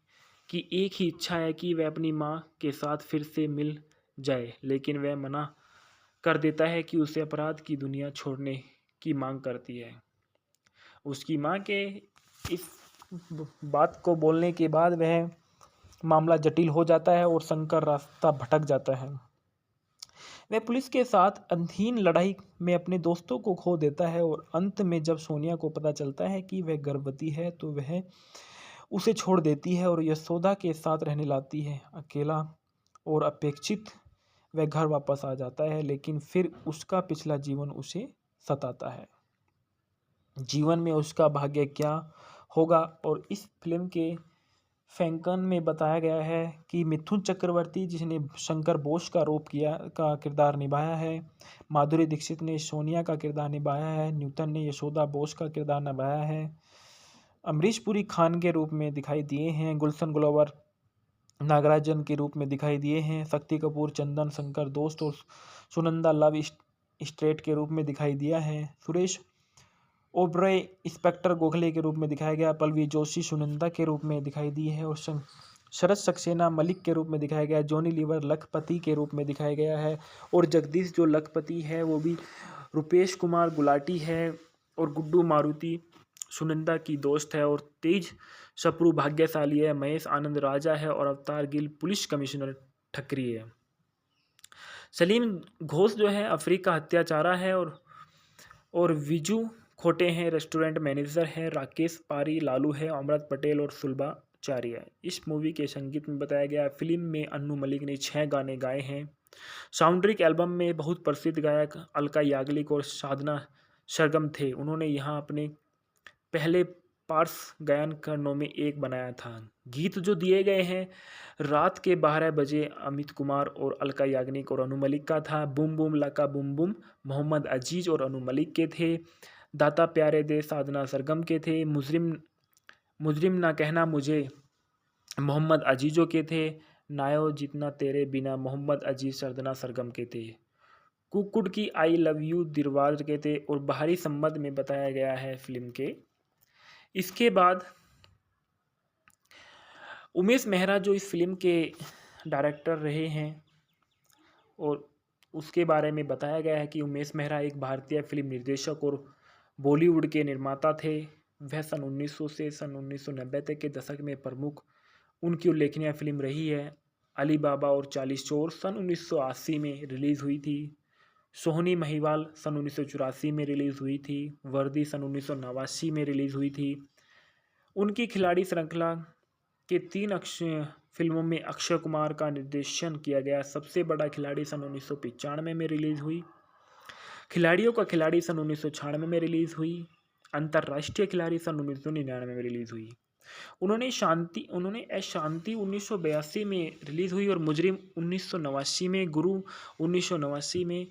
A: एक ही इच्छा है कि वह अपनी माँ के साथ फिर से मिल जाए, लेकिन वह मना कर देता है कि उसे अपराध की दुनिया छोड़ने की मांग करती है। उसकी माँ के इस बात को बोलने के बाद वह मामला जटिल हो जाता है और शंकर रास्ता भटक जाता है। वह पुलिस के साथ अधीन लड़ाई में अपने दोस्तों को खो देता है और अंत में जब सोनिया को पता चलता है कि वह गर्भवती है तो वह उसे छोड़ देती है और यशोदा के साथ रहने लगती है। अकेला और अपेक्षित वह घर वापस आ जाता है, लेकिन फिर उसका पिछला जीवन उसे सताता है। जीवन में उसका भाग्य क्या होगा। और इस फिल्म के फैंकन में बताया गया है कि मिथुन चक्रवर्ती, जिसने शंकर बोस का का किरदार निभाया है, माधुरी दीक्षित ने सोनिया का किरदार निभाया है, न्यूटन ने यशोदा बोस का किरदार निभाया है, अमरीश पुरी खान के रूप में दिखाई दिए हैं, गुलशन ग्लोवर नागराजन के रूप में दिखाई दिए हैं, शक्ति कपूर चंदन शंकर दोस्त और सुनंदा लव स्ट्रेट के रूप में दिखाई दिया है, सुरेश ओबरॉय इंस्पेक्टर गोखले के रूप में दिखाया गया, पल्लवी जोशी सुनंदा के रूप में दिखाई दी है और शरद सक्सेना मलिक के रूप में दिखाया गया, जॉनी लीवर लखपति के रूप में दिखाया गया है और जगदीश जो लखपति है वो भी रुपेश कुमार गुलाटी है और गुड्डू मारुति सुनंदा की दोस्त है और तेज सप्रू भाग्यशाली है, महेश आनंद राजा है और अवतार गिल पुलिस कमिश्नर ठकरी है। सलीम घोष जो है अफ्रीका हत्याचारा है और विजू खोटे हैं रेस्टोरेंट मैनेजर है, राकेश पारी लालू है, अमृत पटेल और सुलभा चारिया। इस मूवी के संगीत में बताया गया, फिल्म में अन्नू मलिक ने 6 गाने गाए हैं। साउंड्रिक एल्बम में बहुत प्रसिद्ध गायक अलका याग्निक और साधना सरगम थे। उन्होंने यहाँ अपने पहले पार्श्व गायन करनों में एक बनाया था। गीत जो दिए गए हैं, रात के 12 बजे अमित कुमार और अलका याग्निक और अनु मलिक का था, बूम बूम लका बूम बूम मोहम्मद अजीज और अनु मलिक के थे, दाता प्यारे दे साधना सरगम के थे, मुजरिम ना कहना मुझे मोहम्मद अजीजों के थे, नायो जितना तेरे बिना मोहम्मद अजीज साधना सरगम के थे, कुकुड की आई लव यू दिलवार के थे और बाहरी संबंध में बताया गया है फिल्म के। इसके बाद उमेश मेहरा जो इस फिल्म के डायरेक्टर रहे हैं और उसके बारे में बताया गया है कि उमेश मेहरा एक भारतीय फिल्म निर्देशक और बॉलीवुड के निर्माता थे। वह सन 1900 से सन 1990 तक के दशक में प्रमुख उनकी उल्लेखनीय फिल्म रही है। अली बाबा और 40 चोर सन 1980 में रिलीज़ हुई थी, सोहनी महिवाल सन 1984 में रिलीज़ हुई थी, वर्दी सन 1989 में रिलीज़ हुई थी। उनकी खिलाड़ी श्रृंखला के 3 फिल्मों में अक्षय कुमार का निर्देशन किया गया। सबसे बड़ा खिलाड़ी सन 1995 में रिलीज़ हुई, खिलाड़ियों का खिलाड़ी सन 1996 में रिलीज़ हुई, अंतर्राष्ट्रीय खिलाड़ी सन 1999 में रिलीज़ हुई। उन्होंने शांति 1982 में रिलीज़ हुई और मुजरिम 1989 में, गुरु 1989 में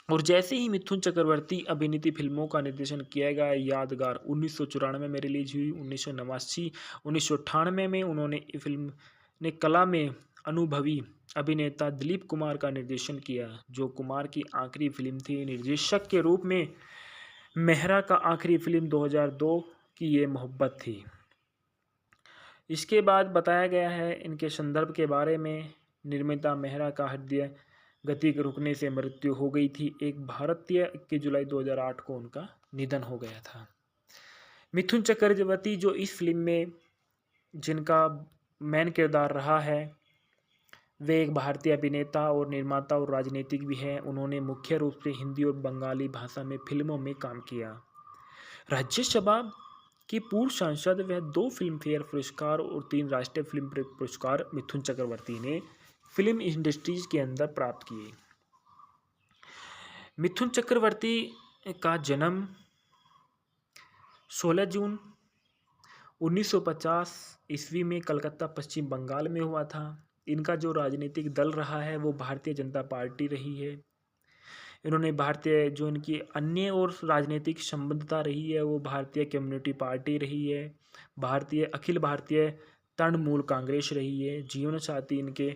A: और जैसे ही मिथुन चक्रवर्ती अभिनीत फिल्मों का निर्देशन किया गया। यादगार 1994 में रिलीज हुई, 1998 में उन्होंने फिल्म ने कला में अनुभवी अभिनेता दिलीप कुमार का निर्देशन किया, जो कुमार की आखिरी फिल्म थी। निर्देशक के रूप में मेहरा का आखिरी फिल्म 2002 की ये मोहब्बत थी। इसके बाद बताया गया है इनके संदर्भ के बारे में, निर्माता मेहरा का हृदय गति के रुकने से मृत्यु हो गई थी। एक भारतीय 21 जुलाई 2008 को उनका निधन हो गया था। मिथुन चक्रवर्ती जो इस फिल्म में जिनका मेन किरदार रहा है, वे एक भारतीय अभिनेता और निर्माता और राजनीतिक भी हैं। उन्होंने मुख्य रूप से हिंदी और बंगाली भाषा में फिल्मों में काम किया। राज्यसभा कि पूर्व सांसद व 2 फिल्म फेयर पुरस्कार और 3 राष्ट्रीय फिल्म पुरस्कार मिथुन चक्रवर्ती ने फिल्म इंडस्ट्रीज के अंदर प्राप्त किए। मिथुन चक्रवर्ती का जन्म 16 जून 1950 ईस्वी में कलकत्ता पश्चिम बंगाल में हुआ था। इनका जो राजनीतिक दल रहा है वो भारतीय जनता पार्टी रही है। इन्होंने भारतीय जो इनकी अन्य और राजनीतिक संबद्धता रही है वो भारतीय कम्युनिटी पार्टी रही है, भारतीय अखिल भारतीय तृणमूल कांग्रेस रही है। जीवन साथी इनके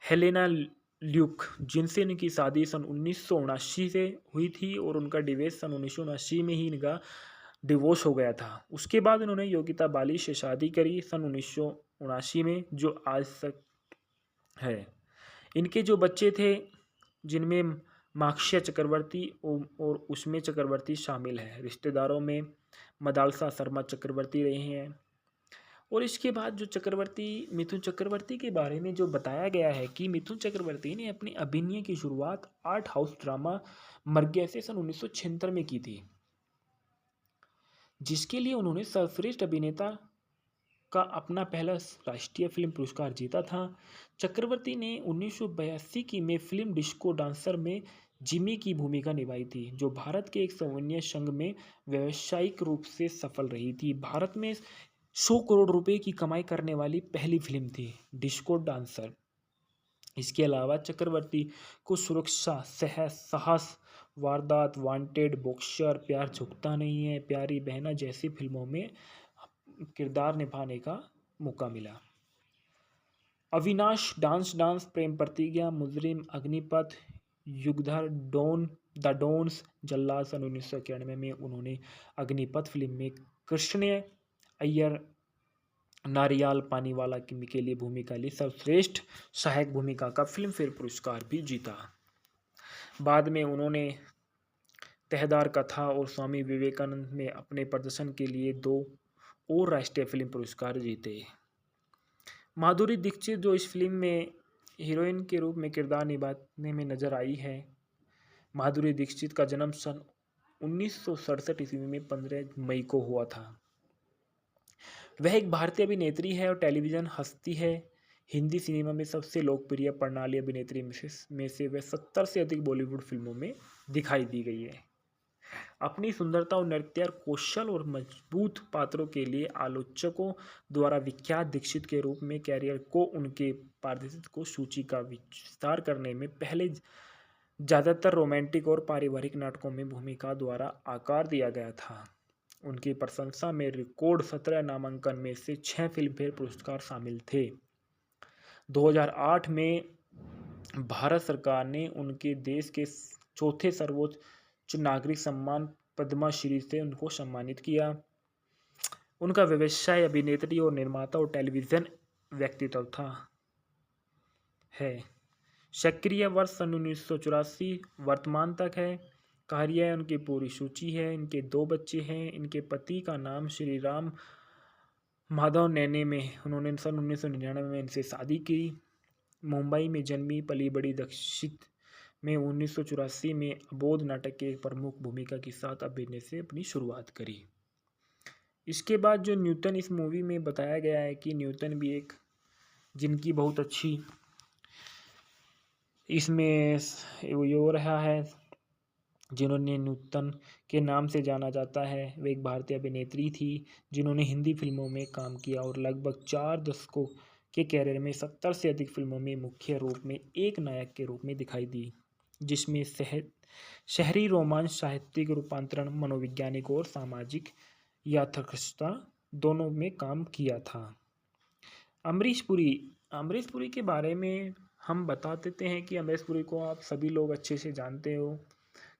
A: हेलेना ल्यूक, जिनसे इनकी शादी सन 1979 से हुई थी और उनका डिवोर्स सन 1979 में ही इनका डिवोर्स हो गया था। उसके बाद इन्होंने योगिता बाली से शादी करी सन 1979 में, जो आज तक है। इनके जो बच्चे थे जिनमें माक्षय चक्रवर्ती और उष्मे चक्रवर्ती शामिल हैं। रिश्तेदारों में मदालसा शर्मा चक्रवर्ती रहे हैं। और इसके बाद जो चक्रवर्ती मिथुन चक्रवर्ती के बारे में जो बताया गया है कि मिथुन चक्रवर्ती ने अपनी अभिनय की शुरुआत आर्ट हाउस ड्रामा मर्ग्या से सन 1976 में की थी, जिसके लिए उन्होंने सर्वश्रेष्ठ अभिनेता का अपना पहला राष्ट्रीय फिल्म पुरस्कार जीता था। चक्रवर्ती ने 1982 की में फिल्म डिस्को डांसर में जिमी की भूमिका निभाई थी, जो भारत के एक सैन्य संघ में व्यावसायिक रूप से सफल रही थी। भारत में 100 करोड़ रुपए की कमाई करने वाली पहली फिल्म थी डिस्को डांसर। इसके अलावा चक्रवर्ती को सुरक्षा, साहस, वारदात, वांटेड, बॉक्सर, प्यार झुकता नहीं है, प्यारी बहना जैसी फिल्मों में किरदार निभाने का मौका मिला। अविनाश, डांस, प्रेम प्रतिज्ञा, मुजरिम, अग्निपथ, युगधर, द डॉन्स, जल्लाद सन 1991 में उन्होंने अग्निपथ फिल्म में कृष्ण अय्यर नारियाल पानीवाला के लिए भूमिका ली। सर्वश्रेष्ठ सहायक भूमिका का फिल्म फेयर पुरस्कार भी जीता। बाद में उन्होंने तहदार कथा और स्वामी विवेकानंद में अपने प्रदर्शन के लिए 2 और राष्ट्रीय फिल्म पुरस्कार जीते। माधुरी दीक्षित जो इस फिल्म में हीरोइन के रूप में किरदार निभाने में नजर आई है। माधुरी दीक्षित का जन्म सन 1967 ईस्वी में 15 मई को हुआ था। वह एक भारतीय अभिनेत्री है और टेलीविजन हस्ती है। हिंदी सिनेमा में सबसे लोकप्रिय प्रणाली अभिनेत्री में से वह 70 से अधिक बॉलीवुड फिल्मों में दिखाई दी गई है। अपनी सुंदरता और नृत्य कौशल और मजबूत पात्रों के लिए आलोचकों द्वारा विख्यात दीक्षित के रूप में कैरियर को उनके पारिस्थितिक को सूची का विस्तार करने में पहले ज़्यादातर रोमांटिक और पारिवारिक नाटकों में भूमिका द्वारा आकार दिया गया था। उनकी प्रशंसा में रिकॉर्ड 17 नामांकन में से 6 फिल्मफेयर पुरस्कार शामिल थे। 2008 में भारत सरकार ने उनके देश के चौथे सर्वोच्च नागरिक सम्मान पद्मश्री से उनको सम्मानित किया। उनका व्यवसाय अभिनेत्री और निर्माता और टेलीविज़न व्यक्तित्व था है। सक्रिय वर्ष सन 1984 वर्तमान तक है। कार्य उनकी पूरी सूची है। इनके 2 बच्चे हैं। इनके पति का नाम श्री राम माधव नैने में उन्होंने सन 1999 में इनसे शादी की। मुंबई में जन्मी, पली बड़ी। दीक्षित में 1984 में अबोध नाटक के एक प्रमुख भूमिका के साथ अभिनय से अपनी शुरुआत करी। इसके बाद जो न्यूटन इस मूवी में बताया गया है कि न्यूटन भी एक जिनकी बहुत अच्छी इसमें वो रहा है, जिन्होंने न्यूटन के नाम से जाना जाता है। वे एक भारतीय अभिनेत्री थी जिन्होंने हिंदी फिल्मों में काम किया और लगभग 4 दशकों के कैरियर में 70 से अधिक फिल्मों में मुख्य रूप में एक नायक के रूप में दिखाई दी, जिसमें शहरी रोमांस, साहित्यिक रूपांतरण, मनोवैज्ञानिक और सामाजिक यथार्थता दोनों में काम किया था। अमरीश पुरी के बारे में हम बता देते हैं कि अमरीश पुरी को आप सभी लोग अच्छे से जानते हो,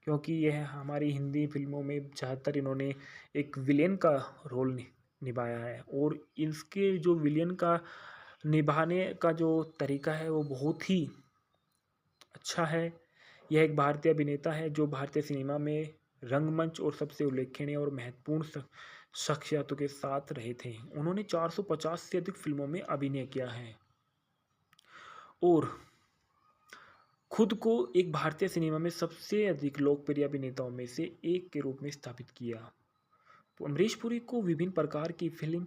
A: क्योंकि यह हमारी हिंदी फिल्मों में ज़्यादातर इन्होंने एक विलेन का रोल निभाया है और इसके जो विलेन का निभाने का जो तरीका है वो बहुत ही अच्छा है। यह एक भारतीय अभिनेता है जो भारतीय सिनेमा में रंगमंच और सबसे उल्लेखनीय और महत्वपूर्ण शख्सियतों के साथ रहे थे। उन्होंने 450 से अधिक फिल्मों में अभिनय किया है और खुद को एक भारतीय सिनेमा में सबसे अधिक लोकप्रिय अभिनेताओं में से एक के रूप में स्थापित किया। अमरीश पुरी को विभिन्न प्रकार की फिल्म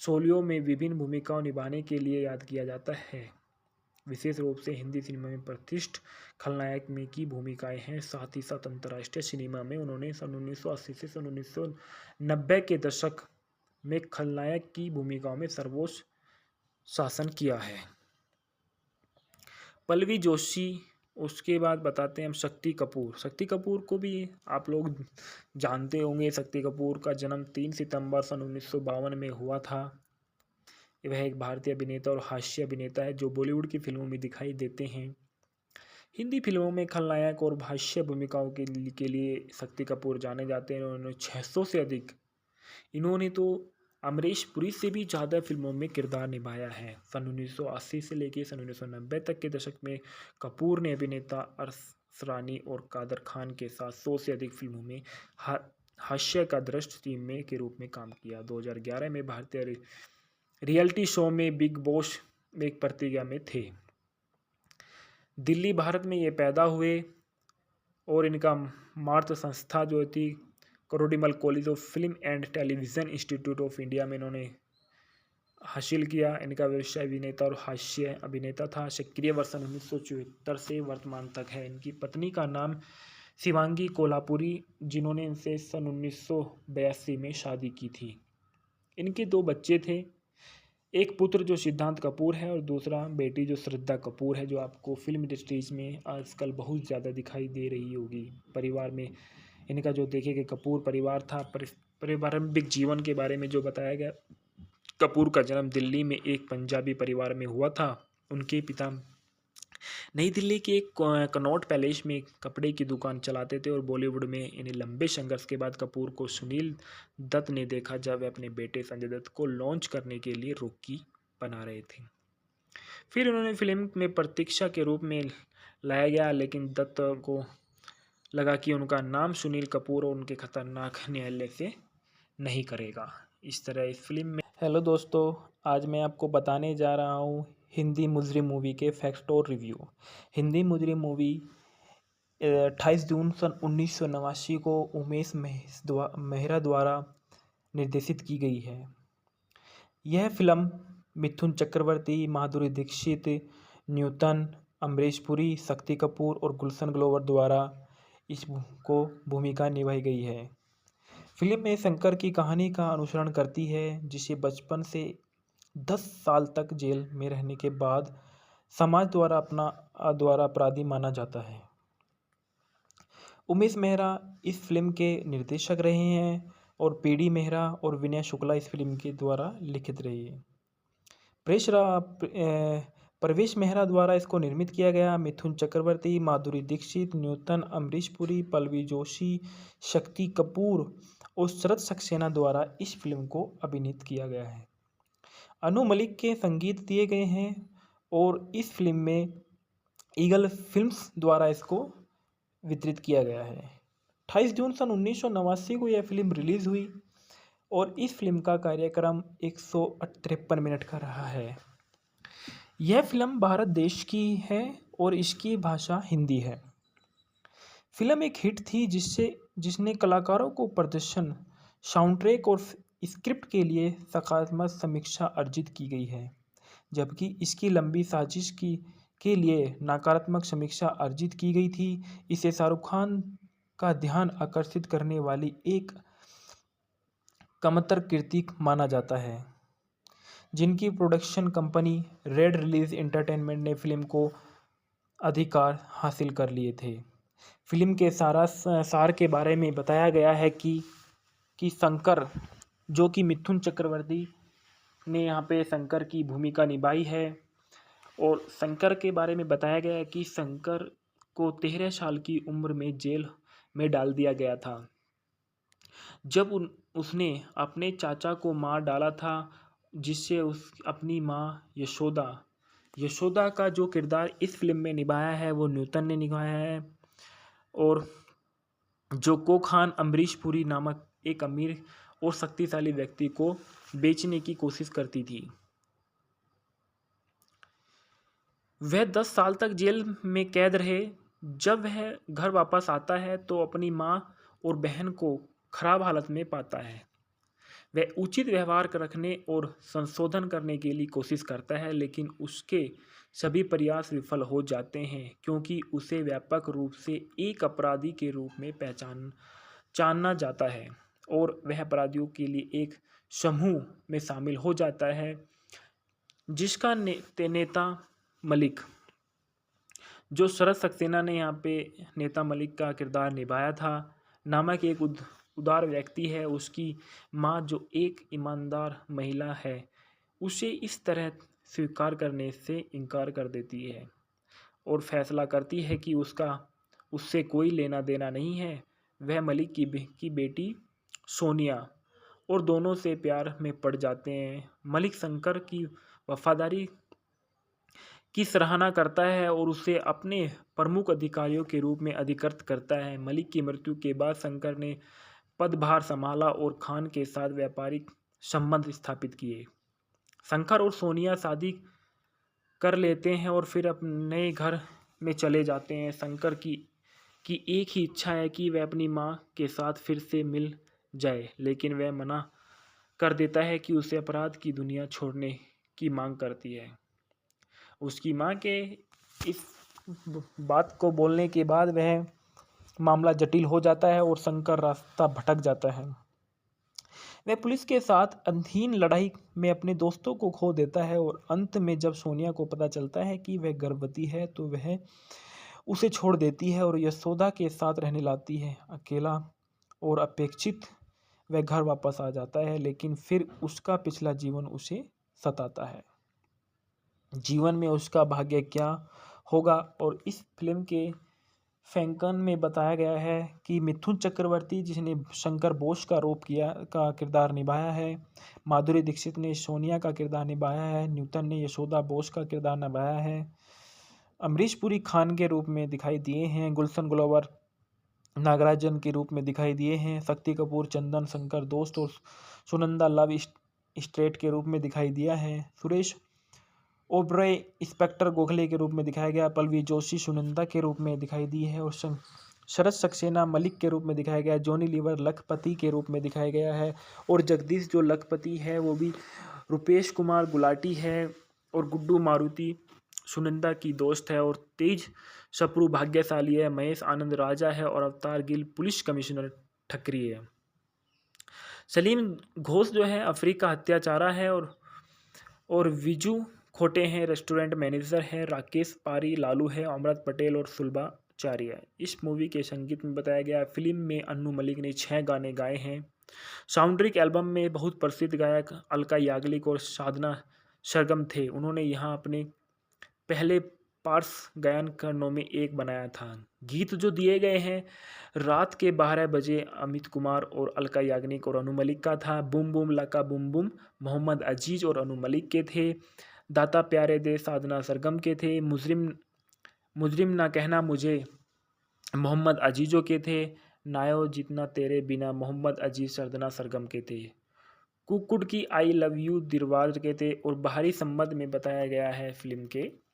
A: शैलियों में विभिन्न भूमिकाओं निभाने के लिए याद किया जाता है। विशेष रूप से हिंदी सिनेमा में प्रतिष्ठित खलनायक में की भूमिकाएं हैं। साथ ही साथ अंतर्राष्ट्रीय सिनेमा में उन्होंने सन 1980 से सन 1990 के दशक में खलनायक की भूमिकाओं में सर्वोच्च शासन किया है। पल्लवी जोशी, उसके बाद बताते हैं हम शक्ति कपूर। शक्ति कपूर को भी आप लोग जानते होंगे। शक्ति कपूर का जन्म 3 सितंबर सन 1952 में हुआ था। वह एक भारतीय अभिनेता और हास्य अभिनेता है जो बॉलीवुड की फिल्मों में दिखाई देते हैं। हिंदी फिल्मों में खलनायक और हास्य भूमिकाओं के लिए शक्ति कपूर जाने जाते हैं। उन्होंने 600 से अधिक, इन्होंने तो अमरीश पुरी से भी ज़्यादा फिल्मों में किरदार निभाया है। सन 1980 से लेकर सन 1990 तक के दशक में कपूर ने अभिनेता अरश रानी और कादर खान के साथ 100 से अधिक फिल्मों में हास्य का दृश्य टीम में के रूप में काम किया। 2011 में भारतीय रियलिटी शो में बिग बॉस में एक प्रतियोगिता में थे। दिल्ली, भारत में ये पैदा हुए और इनका मातृ संस्था जो थी Kirorimal College of Film and Television Institute of India में इन्होंने हासिल किया। इनका व्यवसाय अभिनेता और हास्य अभिनेता था। सक्रिय वर्ष 1974 से वर्तमान तक है। इनकी पत्नी का नाम शिवांगी कोल्हापुरी, जिन्होंने इनसे सन 1982 में शादी की थी। इनके 2 बच्चे थे, एक पुत्र जो सिद्धांत कपूर है और दूसरा बेटी जो श्रद्धा कपूर है, जो आपको फिल्म इंडस्ट्रीज में आजकल बहुत ज़्यादा दिखाई दे रही होगी। परिवार में इनका जो देखे कि कपूर परिवार था, पारंपरिक जीवन के बारे में जो बताया गया। कपूर का जन्म दिल्ली में एक पंजाबी परिवार में हुआ था। उनके पिता नई दिल्ली के एक कनॉट पैलेस में कपड़े की दुकान चलाते थे और बॉलीवुड में इन्हें लंबे संघर्ष के बाद कपूर को सुनील दत्त ने देखा जब वे अपने बेटे संजय दत्त को लॉन्च करने के लिए रॉकी बना रहे थे। फिर उन्होंने फिल्म में प्रतीक्षा के रूप में लाया गया, लेकिन दत्त को लगा कि उनका नाम सुनील कपूर और उनके खतरनाक न्यायालय से नहीं करेगा। इस तरह इस फिल्म में। हेलो दोस्तों, आज मैं आपको बताने जा रहा हूँ हिंदी मुजरिम मूवी के फैक्ट और रिव्यू। हिंदी मुजरिम मूवी 28 जून सन 1989 को उमेश मेहरा द्वारा निर्देशित की गई है। यह फिल्म मिथुन चक्रवर्ती, माधुरी दीक्षित, न्यूटन, अमरीश पुरी, शक्ति कपूर और गुलशन ग्रोवर द्वारा इसको भूमिका निभाई गई है। फिल्म में शंकर की कहानी का अनुसरण करती है, जिसे बचपन से 10 साल तक जेल में रहने के बाद समाज द्वारा अपराधी माना जाता है। उमेश मेहरा इस फिल्म के निर्देशक रहे हैं और पीडी मेहरा और विनय शुक्ला इस फिल्म के द्वारा लिखित रही है। प्रवेश मेहरा द्वारा इसको निर्मित किया गया। मिथुन चक्रवर्ती, माधुरी दीक्षित, न्यूटन, अमरीश पुरी, पल्लवी जोशी, शक्ति कपूर और शरद सक्सेना द्वारा इस फिल्म को अभिनीत किया गया है। अनु मलिक के संगीत दिए गए हैं और इस फिल्म में ईगल फिल्म्स द्वारा इसको वितरित किया गया है। 28 जून सन 1989 को यह फिल्म रिलीज हुई और इस फिल्म का कार्यक्रम 153 मिनट का रहा है। यह फिल्म भारत देश की है और इसकी भाषा हिंदी है। फिल्म एक हिट थी जिसने कलाकारों को प्रदर्शन, साउंड ट्रैक और स्क्रिप्ट के लिए सकारात्मक समीक्षा अर्जित की गई है, जबकि इसकी लंबी साजिश के लिए नकारात्मक समीक्षा अर्जित की गई थी। इसे शाहरुख खान का ध्यान आकर्षित करने वाली एक कमतर कृति माना जाता है, जिनकी production company red release entertainment ने फिल्म को अधिकार हासिल कर लिए थे। फिल्म के सार के बारे में बताया गया है कि शंकर, जो कि मिथुन चक्रवर्ती ने यहाँ पे शंकर की भूमिका निभाई है, और शंकर के बारे में बताया गया है कि शंकर को 13 साल की उम्र में जेल में डाल दिया गया था जब उसने अपने चाचा को मार डाला था, जिससे अपनी माँ यशोदा का जो किरदार इस फिल्म में निभाया है वो न्यूटन ने निभाया है। और जो को खान अमरीश पुरी नामक एक अमीर और शक्तिशाली व्यक्ति को बेचने की कोशिश करती थी। वह 10 साल तक जेल में कैद रहे। जब वह घर वापस आता है तो अपनी माँ और बहन को खराब हालत में पाता है। वह उचित व्यवहार रखने और संशोधन करने के लिए कोशिश करता है, लेकिन उसके सभी प्रयास विफल हो जाते हैं क्योंकि उसे व्यापक रूप से एक अपराधी के रूप में जाना जाता है और वह अपराधियों के लिए एक समूह में शामिल हो जाता है जिसका नेता मलिक, जो शरद सक्सेना ने यहाँ पे नेता मलिक का किरदार निभाया था, नामक एक उदार व्यक्ति है। उसकी माँ जो एक ईमानदार महिला है, उसे इस तरह स्वीकार करने से इनकार कर देती है और फैसला करती है कि उससे कोई लेना देना नहीं है। वह मलिक की बेटी सोनिया और दोनों से प्यार में पड़ जाते हैं। मलिक शंकर की वफादारी की सराहना करता है और उसे अपने प्रमुख अधिकारियों के रूप में अधिकृत करता है। मलिक की मृत्यु के बाद शंकर ने पदभार संभाला और खान के साथ व्यापारिक संबंध स्थापित किए। शंकर और सोनिया शादी कर लेते हैं और फिर अपने नए घर में चले जाते हैं। शंकर की एक ही इच्छा है कि वह अपनी माँ के साथ फिर से मिल जाए, लेकिन वह मना कर देता है कि उसे अपराध की दुनिया छोड़ने की मांग करती है। उसकी माँ के इस बात को बोलने के बाद वह मामला जटिल हो जाता है और शंकर रास्ता भटक जाता है। वह पुलिस के साथ अधीन लड़ाई में अपने दोस्तों को खो देता है और अंत में जब सोनिया को पता चलता है कि वह गर्भवती है तो वह उसे छोड़ देती है और यशोदा के साथ रहने लगती है। अकेला और अपेक्षित वह घर वापस आ जाता है, लेकिन फिर उसका पिछला जीवन उसे सताता है। जीवन में उसका भाग्य क्या होगा। और इस फिल्म के फैंकन में बताया गया है कि मिथुन चक्रवर्ती, जिसने शंकर बोस का किरदार निभाया है, माधुरी दीक्षित ने सोनिया का किरदार निभाया है, न्यूटन ने यशोदा बोस का किरदार निभाया है, अमरीश पुरी खान के रूप में दिखाई दिए हैं, गुलशन ग्लोवर नागराजन के रूप में दिखाई दिए हैं, शक्ति कपूर चंदन शंकर दोस्त और सुनंदा लव स्ट्रेट के रूप में दिखाई दिया है, सुरेश ओबरॉय इंस्पेक्टर गोखले के रूप में दिखाया गया, पल्लवी जोशी सुनंदा के रूप में दिखाई दी है और शरद सक्सेना मलिक के रूप में दिखाया गया, जॉनी लीवर लखपति के रूप में दिखाया गया है और जगदीश जो लखपति है वो भी रुपेश कुमार गुलाटी है और गुड्डू मारुति सुनंदा की दोस्त है और तेज सप्रू भाग्यशाली है, महेश आनंद राजा है और अवतार गिल पुलिस कमिश्नर ठकरी है। सलीम घोष जो है अफ्रीका हत्याचारा है और विजू खोटे हैं रेस्टोरेंट मैनेजर है, राकेश पारी लालू है, अमृत पटेल और सुलभा चारिया। इस मूवी के संगीत में बताया गया, फिल्म में अन्नू मलिक ने 6 गाने गाए हैं। साउंड ट्रैक एल्बम में बहुत प्रसिद्ध गायक अलका याग्निक और साधना सरगम थे। उन्होंने यहाँ अपने पहले पार्स गायन करनों में एक बनाया था। गीत जो दिए गए हैं, रात के 12 बजे अमित कुमार और अलका याग्निक और अनु मलिक का था, बूम बूम लका बूम बूम मोहम्मद अजीज और अनु मलिक के थे, दाता प्यारे दे साधना सरगम के थे, मुजरिम ना कहना मुझे मोहम्मद अजीजों के थे, नायो जितना तेरे बिना मोहम्मद अजीज साधना सरगम के थे, कुकुड की आई लव यू दिलवार के थे और बाहरी संबंध में बताया गया है फिल्म के।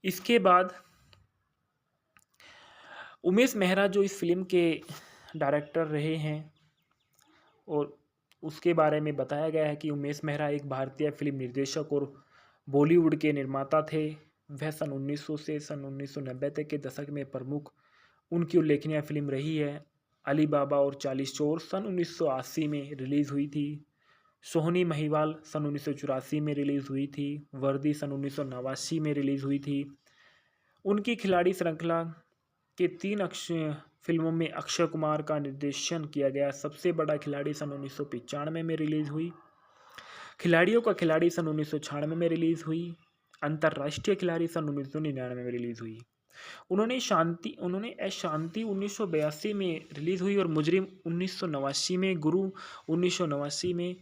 A: इसके बाद उमेश मेहरा जो इस फिल्म के डायरेक्टर रहे हैं और उसके बारे में बताया गया है कि उमेश मेहरा एक भारतीय फिल्म निर्देशक और बॉलीवुड के निर्माता थे। वह सन 1900 से सन 1990 तक के दशक में प्रमुख उनकी उल्लेखनीय फिल्म रही है। अली बाबा और 40 चोर सन 1980 में रिलीज़ हुई थी, सोहनी महिवाल सन 1984 में रिलीज़ हुई थी, वर्दी सन 1989 में रिलीज़ हुई थी। उनकी खिलाड़ी श्रृंखला के 3 फिल्मों में अक्षय कुमार का निर्देशन किया गया। सबसे बड़ा खिलाड़ी सन 1995 में रिलीज़ हुई, खिलाड़ियों का खिलाड़ी सन 1996 में रिलीज़ हुई, अंतर्राष्ट्रीय खिलाड़ी सन 1999 में रिलीज़ हुई। उन्होंने शांति 1982 में रिलीज़ हुई और मुजरिम 1989 में, गुरु 1989 में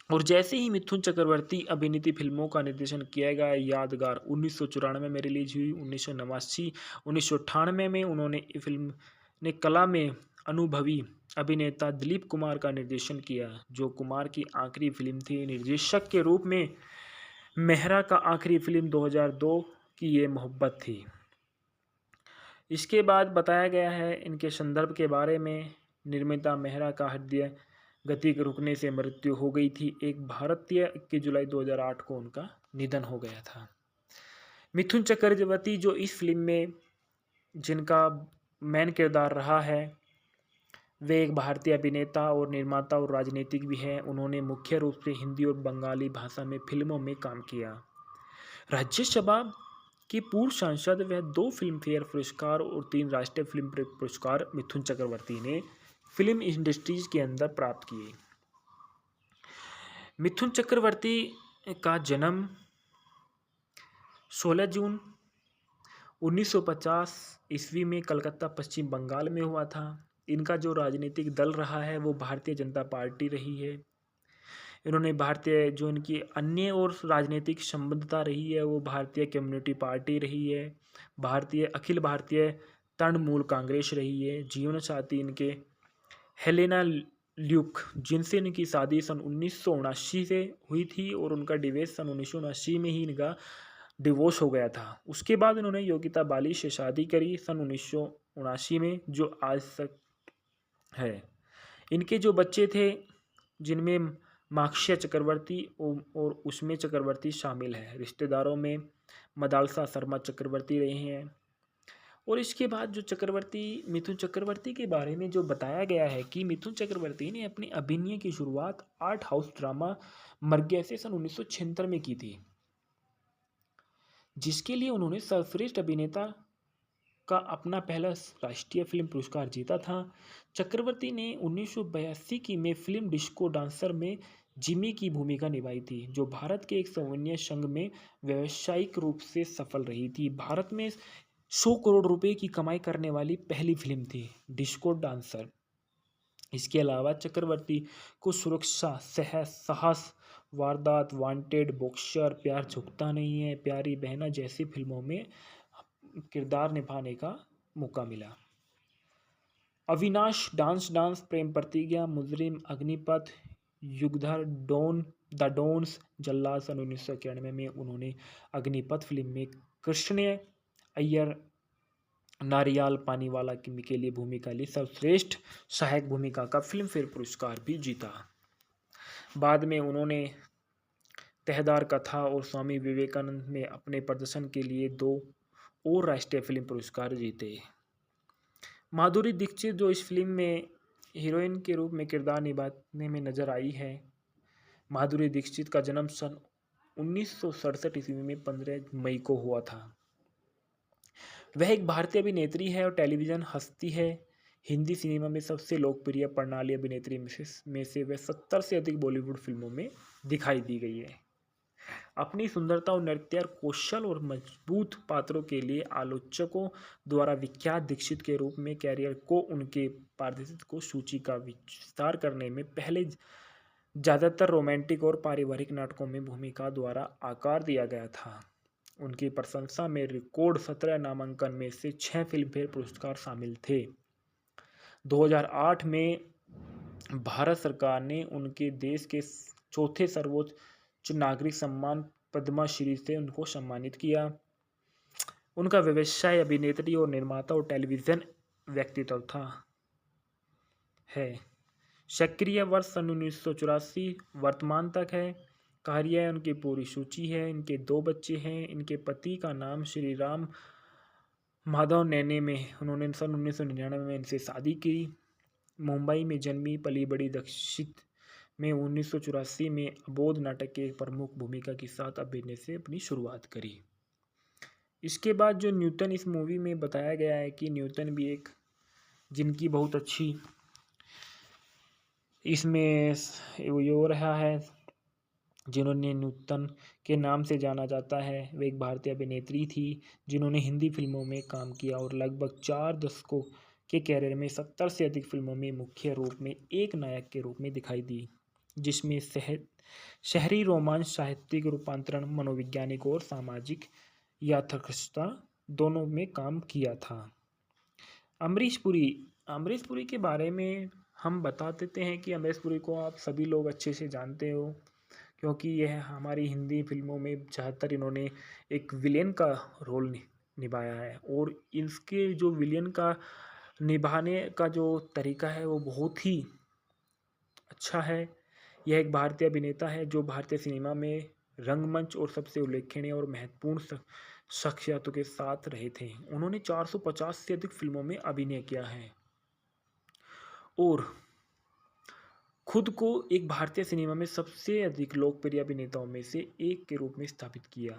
A: और जैसे ही मिथुन चक्रवर्ती अभिनीत फिल्मों का निर्देशन किया गया, यादगार 1994 में रिलीज हुई, 1998 में उन्होंने फिल्म ने कला में अनुभवी अभिनेता दिलीप कुमार का निर्देशन किया, जो कुमार की आखिरी फिल्म थी। निर्देशक के रूप में मेहरा का आखिरी फिल्म 2002 की ये मोहब्बत थी। इसके बाद बताया गया है इनके संदर्भ के बारे में निर्मिता मेहरा का हृदय गति के रुकने से मृत्यु हो गई थी। एक भारतीय 21 जुलाई 2008 को उनका निधन हो गया था। मिथुन चक्रवर्ती जो इस फिल्म में जिनका मेन किरदार रहा है, वे एक भारतीय अभिनेता और निर्माता और राजनीतिक भी हैं। उन्होंने मुख्य रूप से हिंदी और बंगाली भाषा में फिल्मों में काम किया। राज्यसभा के पूर्व सांसद व 2 फिल्म फेयर पुरस्कार और 3 राष्ट्रीय फिल्म पुरस्कार मिथुन चक्रवर्ती ने फिल्म इंडस्ट्रीज के अंदर प्राप्त किए। मिथुन चक्रवर्ती का जन्म 16 जून 1950 ईस्वी में कलकत्ता पश्चिम बंगाल में हुआ था। इनका जो राजनीतिक दल रहा है वो भारतीय जनता पार्टी रही है। इन्होंने भारतीय जो इनकी अन्य और राजनीतिक संबद्धता रही है वो भारतीय कम्युनिटी पार्टी रही है, भारतीय अखिल भारतीय तृणमूल कांग्रेस रही है। जीवन साथी इनके हेलेना ल्यूक, जिनसे इनकी शादी सन 1979 से हुई थी और उनका डिवोर्स सन 1979 में ही इनका डिवोर्स हो गया था। उसके बाद इन्होंने योगिता बाली से शादी करी सन 1979 में, जो आज तक है। इनके जो बच्चे थे जिनमें माक्षय चक्रवर्ती और उसमें चक्रवर्ती शामिल है। रिश्तेदारों में मदालसा शर्मा चक्रवर्ती रहे हैं। और इसके बाद जो मिथुन चक्रवर्ती के बारे में जो बताया गया है कि मिथुन चक्रवर्ती ने अपनी अभिनय की शुरुआत आर्ट हाउस ड्रामा मर्ग्या से सन 1976 में की थी, जिसके लिए उन्होंने सर्वश्रेष्ठ अभिनेता का अपना पहला राष्ट्रीय फिल्म पुरस्कार जीता था। चक्रवर्ती ने 1982 की में फिल्म डिस्को डांसर में जिमी की भूमिका निभाई थी, जो भारत के एक सौजन्य संघ में व्यावसायिक रूप से सफल रही थी। भारत में 100 करोड़ रुपए की कमाई करने वाली पहली फिल्म थी डिस्को डांसर। इसके अलावा चक्रवर्ती को सुरक्षा, साहस, वारदात, वांटेड, बॉक्सर, प्यार झुकता नहीं है, प्यारी बहना जैसी फिल्मों में किरदार निभाने का मौका मिला। अविनाश, डांस, प्रेम प्रतिज्ञा, मुजरिम, अग्निपथ, युगधर, द डॉन्स, जल्लाद सन 1991 में उन्होंने अग्निपथ फिल्म में कृष्ण अय्यर नारियाल पानीवाला के लिए भूमिका ली। सर्वश्रेष्ठ सहायक भूमिका का फिल्म फेयर पुरस्कार भी जीता। बाद में उन्होंने तहदार कथा और स्वामी विवेकानंद में अपने प्रदर्शन के लिए 2 और राष्ट्रीय फिल्म पुरस्कार जीते। माधुरी दीक्षित जो इस फिल्म में हीरोइन के रूप में किरदार निभाने में नजर आई है। माधुरी दीक्षित का जन्म सन 1967 ईस्वी में 15 मई को हुआ था। वह एक भारतीय अभिनेत्री है और टेलीविज़न हस्ती है। हिंदी सिनेमा में सबसे लोकप्रिय प्रणाली अभिनेत्री में से वह 70 से अधिक बॉलीवुड फिल्मों में दिखाई दी गई है। अपनी सुंदरता और नृत्य कौशल और मजबूत पात्रों के लिए आलोचकों द्वारा विख्यात दीक्षित के रूप में कैरियर को उनके पारिस्थितिक को सूची का विस्तार करने में पहले ज़्यादातर रोमांटिक और पारिवारिक नाटकों में भूमिका द्वारा आकार दिया गया था। उनकी प्रशंसा में रिकॉर्ड 17 नामांकन में से 6 फिल्मफेयर पुरस्कार शामिल थे। 2008 में भारत सरकार ने उनके देश के चौथे सर्वोच्च नागरिक सम्मान पद्मा श्री से उनको सम्मानित किया। उनका व्यवसाय अभिनेत्री और निर्माता और टेलीविज़न व्यक्तित्व था है। सक्रिय वर्ष सन 1984 वर्तमान तक है। कार्य उनकी पूरी सूची है। इनके 2 बच्चे हैं। इनके पति का नाम श्री राम माधव नैने में उन्होंने सन 1999 में इनसे शादी की। मुंबई में जन्मी, पली बड़ी। दीक्षित में 1984 में अबोध नाटक के एक प्रमुख भूमिका के साथ अभिनय से अपनी शुरुआत करी। इसके बाद जो न्यूटन इस मूवी में बताया गया है कि न्यूटन भी एक जिनकी बहुत अच्छी इसमें वो रहा है, जिन्होंने न्यूटन के नाम से जाना जाता है। वे एक भारतीय अभिनेत्री थी जिन्होंने हिंदी फिल्मों में काम किया और लगभग 4 दशकों के कैरियर में 70 से अधिक फिल्मों में मुख्य रूप में एक नायक के रूप में दिखाई दी, जिसमें शहरी रोमांच, साहित्यिक रूपांतरण, मनोवैज्ञानिक और सामाजिक यथार्थता दोनों में काम किया था। अमरीश पुरी के बारे में हम बता देते हैं कि अमरीश पुरी को आप सभी लोग अच्छे से जानते हो, क्योंकि यह हमारी हिंदी फिल्मों में ज़्यादातर इन्होंने एक विलेन का रोल निभाया है और इसके जो विलेन का निभाने का जो तरीका है वो बहुत ही अच्छा है। यह एक भारतीय अभिनेता है जो भारतीय सिनेमा में रंगमंच और सबसे उल्लेखनीय और महत्वपूर्ण शख्सियतों के साथ रहे थे। उन्होंने 450 से अधिक फिल्मों में अभिनय किया है और खुद को एक भारतीय सिनेमा में सबसे अधिक लोकप्रिय अभिनेताओं में से एक के रूप में स्थापित किया।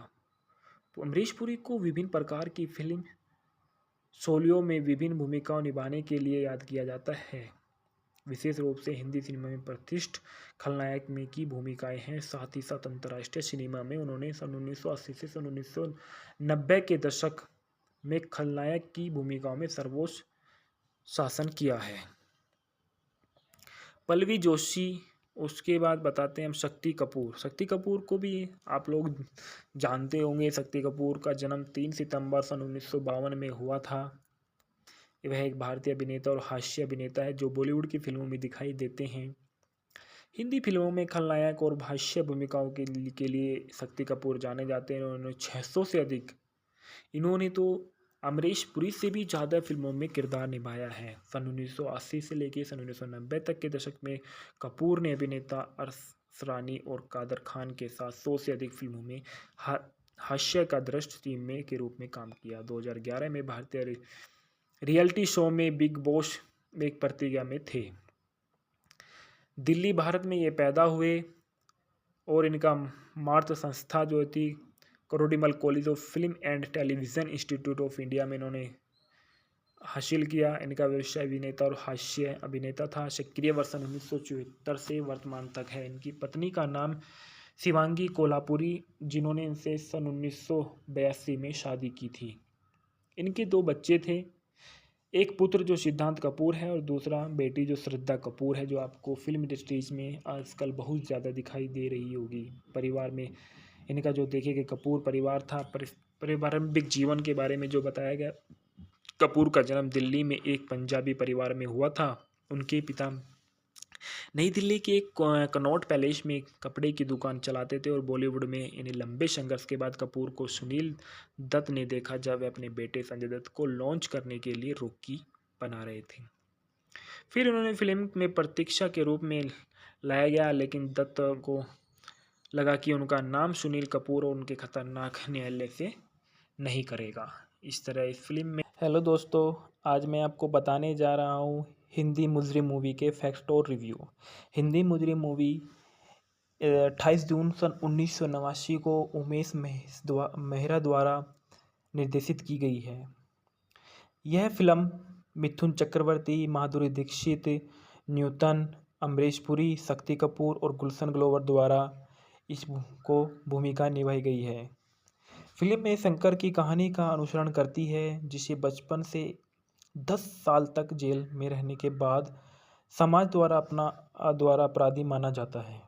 A: तो अमरीश पुरी को विभिन्न प्रकार की फिल्म शैलियों में विभिन्न भूमिकाओं निभाने के लिए याद किया जाता है। विशेष रूप से हिंदी सिनेमा में प्रतिष्ठित खलनायक में की भूमिकाएं हैं। साथ ही साथ अंतर्राष्ट्रीय सिनेमा में उन्होंने सन 1980 से सन 1990 के दशक में खलनायक की भूमिकाओं में सर्वोच्च शासन किया है। पल्लवी जोशी, उसके बाद बताते हैं हम शक्ति कपूर। शक्ति कपूर को भी आप लोग जानते होंगे। शक्ति कपूर का जन्म 3 सितंबर सन 1952 में हुआ था। वह एक भारतीय अभिनेता और हास्य अभिनेता है जो बॉलीवुड की फिल्मों में दिखाई देते हैं। हिंदी फिल्मों में खलनायक और हास्य भूमिकाओं के लिए शक्ति कपूर जाने जाते हैं। उन्होंने 600 से अधिक, इन्होंने तो अमरीश पुरी से भी ज़्यादा फिल्मों में किरदार निभाया है। सन 1980 से लेकर सन 1990 तक के दशक में कपूर ने अभिनेता अरसरानी और कादर खान के साथ 100 से अधिक फिल्मों में हास्य का दृश्य टीम में के रूप में काम किया। 2011 में भारतीय रियलिटी शो में बिग बॉस में एक प्रतिज्ञा में थे। दिल्ली भारत में ये पैदा हुए और इनका मातृ संस्था जो थी Kirorimal College of Film and Television Institute of India में इन्होंने हासिल किया। इनका व्यवसाय अभिनेता और हास्य अभिनेता था। सक्रिय वर्ष 1974 से वर्तमान तक है। इनकी पत्नी का नाम शिवांगी कोल्हापुरी, जिन्होंने इनसे सन 1982 में शादी की थी। इनके 2 बच्चे थे, एक पुत्र जो सिद्धांत कपूर है और दूसरा बेटी जो श्रद्धा कपूर है, जो आपको फिल्म इंडस्ट्रीज में आजकल बहुत ज़्यादा दिखाई दे रही होगी। परिवार में इनका जो देखेंगे कपूर परिवार था। पारंपरिक जीवन के बारे में जो बताया गया, कपूर का जन्म दिल्ली में एक पंजाबी परिवार में हुआ था। उनके पिता नई दिल्ली के एक कनॉट पैलेस में कपड़े की दुकान चलाते थे और बॉलीवुड में इन्हें लंबे संघर्ष के बाद कपूर को सुनील दत्त ने देखा जब वे अपने बेटे संजय दत्त को लॉन्च करने के लिए रॉकी बना रहे थे। फिर उन्होंने फिल्म में प्रतीक्षा के रूप में लाया गया, लेकिन दत्त को लगा कि उनका नाम सुनील कपूर और उनके खतरनाक न्यायालय से नहीं करेगा। इस तरह इस फिल्म में। हेलो दोस्तों, आज मैं आपको बताने जा रहा हूँ हिंदी मुजरिम मूवी के फैक्ट और रिव्यू। हिंदी मुजरिम मूवी 28 जून सन 1989 को उमेश मेहरा द्वारा निर्देशित की गई है। यह फिल्म मिथुन चक्रवर्ती, माधुरी दीक्षित, न्यूटन, अमरीश पुरी, शक्ति कपूर और गुलशन ग्रोवर द्वारा इसको भूमिका निभाई गई है। फिल्म में शंकर की कहानी का अनुसरण करती है, जिसे बचपन से 10 साल तक जेल में रहने के बाद समाज द्वारा अपराधी माना जाता है।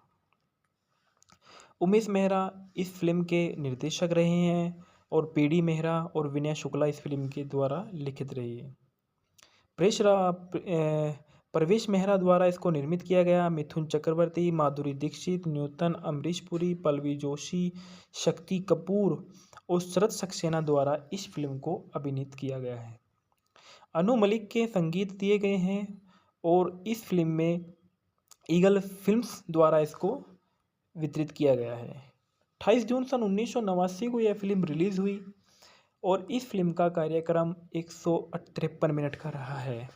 A: उमेश मेहरा इस फिल्म के निर्देशक रहे हैं और पीडी मेहरा और विनय शुक्ला इस फिल्म के द्वारा लिखित रही है। प्रवेश मेहरा द्वारा इसको निर्मित किया गया। मिथुन चक्रवर्ती, माधुरी दीक्षित, न्यूटन, अमरीश पुरी, पल्लवी जोशी, शक्ति कपूर और शरद सक्सेना द्वारा इस फिल्म को अभिनीत किया गया है। अनु मलिक के संगीत दिए गए हैं और इस फिल्म में ईगल फिल्म्स द्वारा इसको वितरित किया गया है। 28 जून सन 1989 को यह फिल्म रिलीज हुई और इस फिल्म का कार्यक्रम 153 मिनट का रहा है।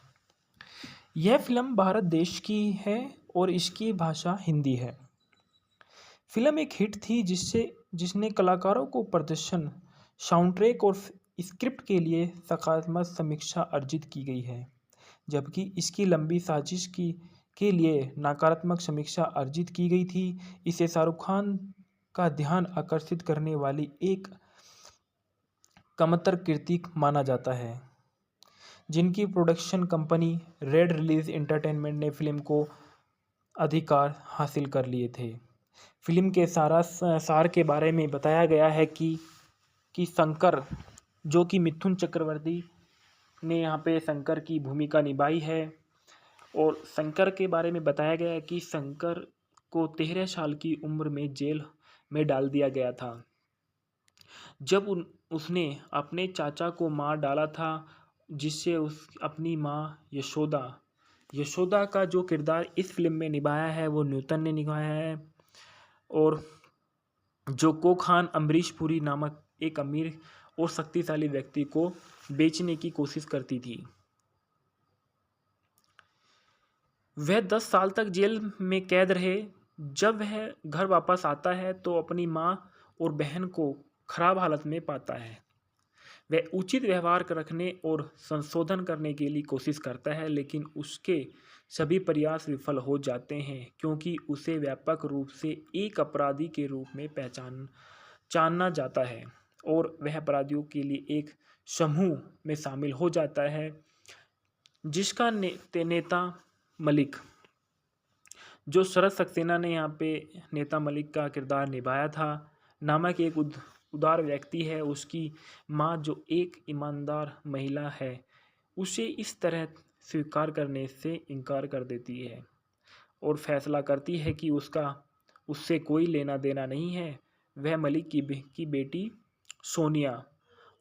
A: यह फिल्म भारत देश की है और इसकी भाषा हिंदी है। फिल्म एक हिट थी जिसने कलाकारों को प्रदर्शन, साउंड ट्रैक और स्क्रिप्ट के लिए सकारात्मक समीक्षा अर्जित की गई है, जबकि इसकी लंबी साजिश के लिए नकारात्मक समीक्षा अर्जित की गई थी। इसे शाहरुख खान का ध्यान आकर्षित करने वाली एक कमतर कृति माना जाता है, जिनकी production company red release entertainment ने फिल्म को अधिकार हासिल कर लिए थे। फिल्म के सार के बारे में बताया गया है कि शंकर, जो कि मिथुन चक्रवर्ती ने यहाँ पे शंकर की भूमिका निभाई है, और शंकर के बारे में बताया गया है कि शंकर को 13 साल की उम्र में जेल में डाल दिया गया था जब उसने अपने चाचा को मार डाला था जिससे उस अपनी माँ यशोदा का जो किरदार इस फिल्म में निभाया है वो न्यूटन ने निभाया है। और जो कोखान अमरीश पुरी नामक एक अमीर और शक्तिशाली व्यक्ति को बेचने की कोशिश करती थी। वह 10 साल तक जेल में कैद रहे। जब वह घर वापस आता है तो अपनी माँ और बहन को खराब हालत में पाता है। वह उचित व्यवहार रखने और संशोधन करने के लिए कोशिश करता है, लेकिन उसके सभी प्रयास विफल हो जाते हैं क्योंकि उसे व्यापक रूप से एक अपराधी के रूप में जाना जाता है और वह अपराधियों के लिए एक समूह में शामिल हो जाता है जिसका नेता मलिक, जो शरद सक्सेना ने यहाँ पे नेता मलिक का किरदार निभाया था, नामक एक उदार व्यक्ति है। उसकी माँ जो एक ईमानदार महिला है उसे इस तरह स्वीकार करने से इनकार कर देती है और फैसला करती है कि उससे कोई लेना देना नहीं है। वह मलिक की बेटी सोनिया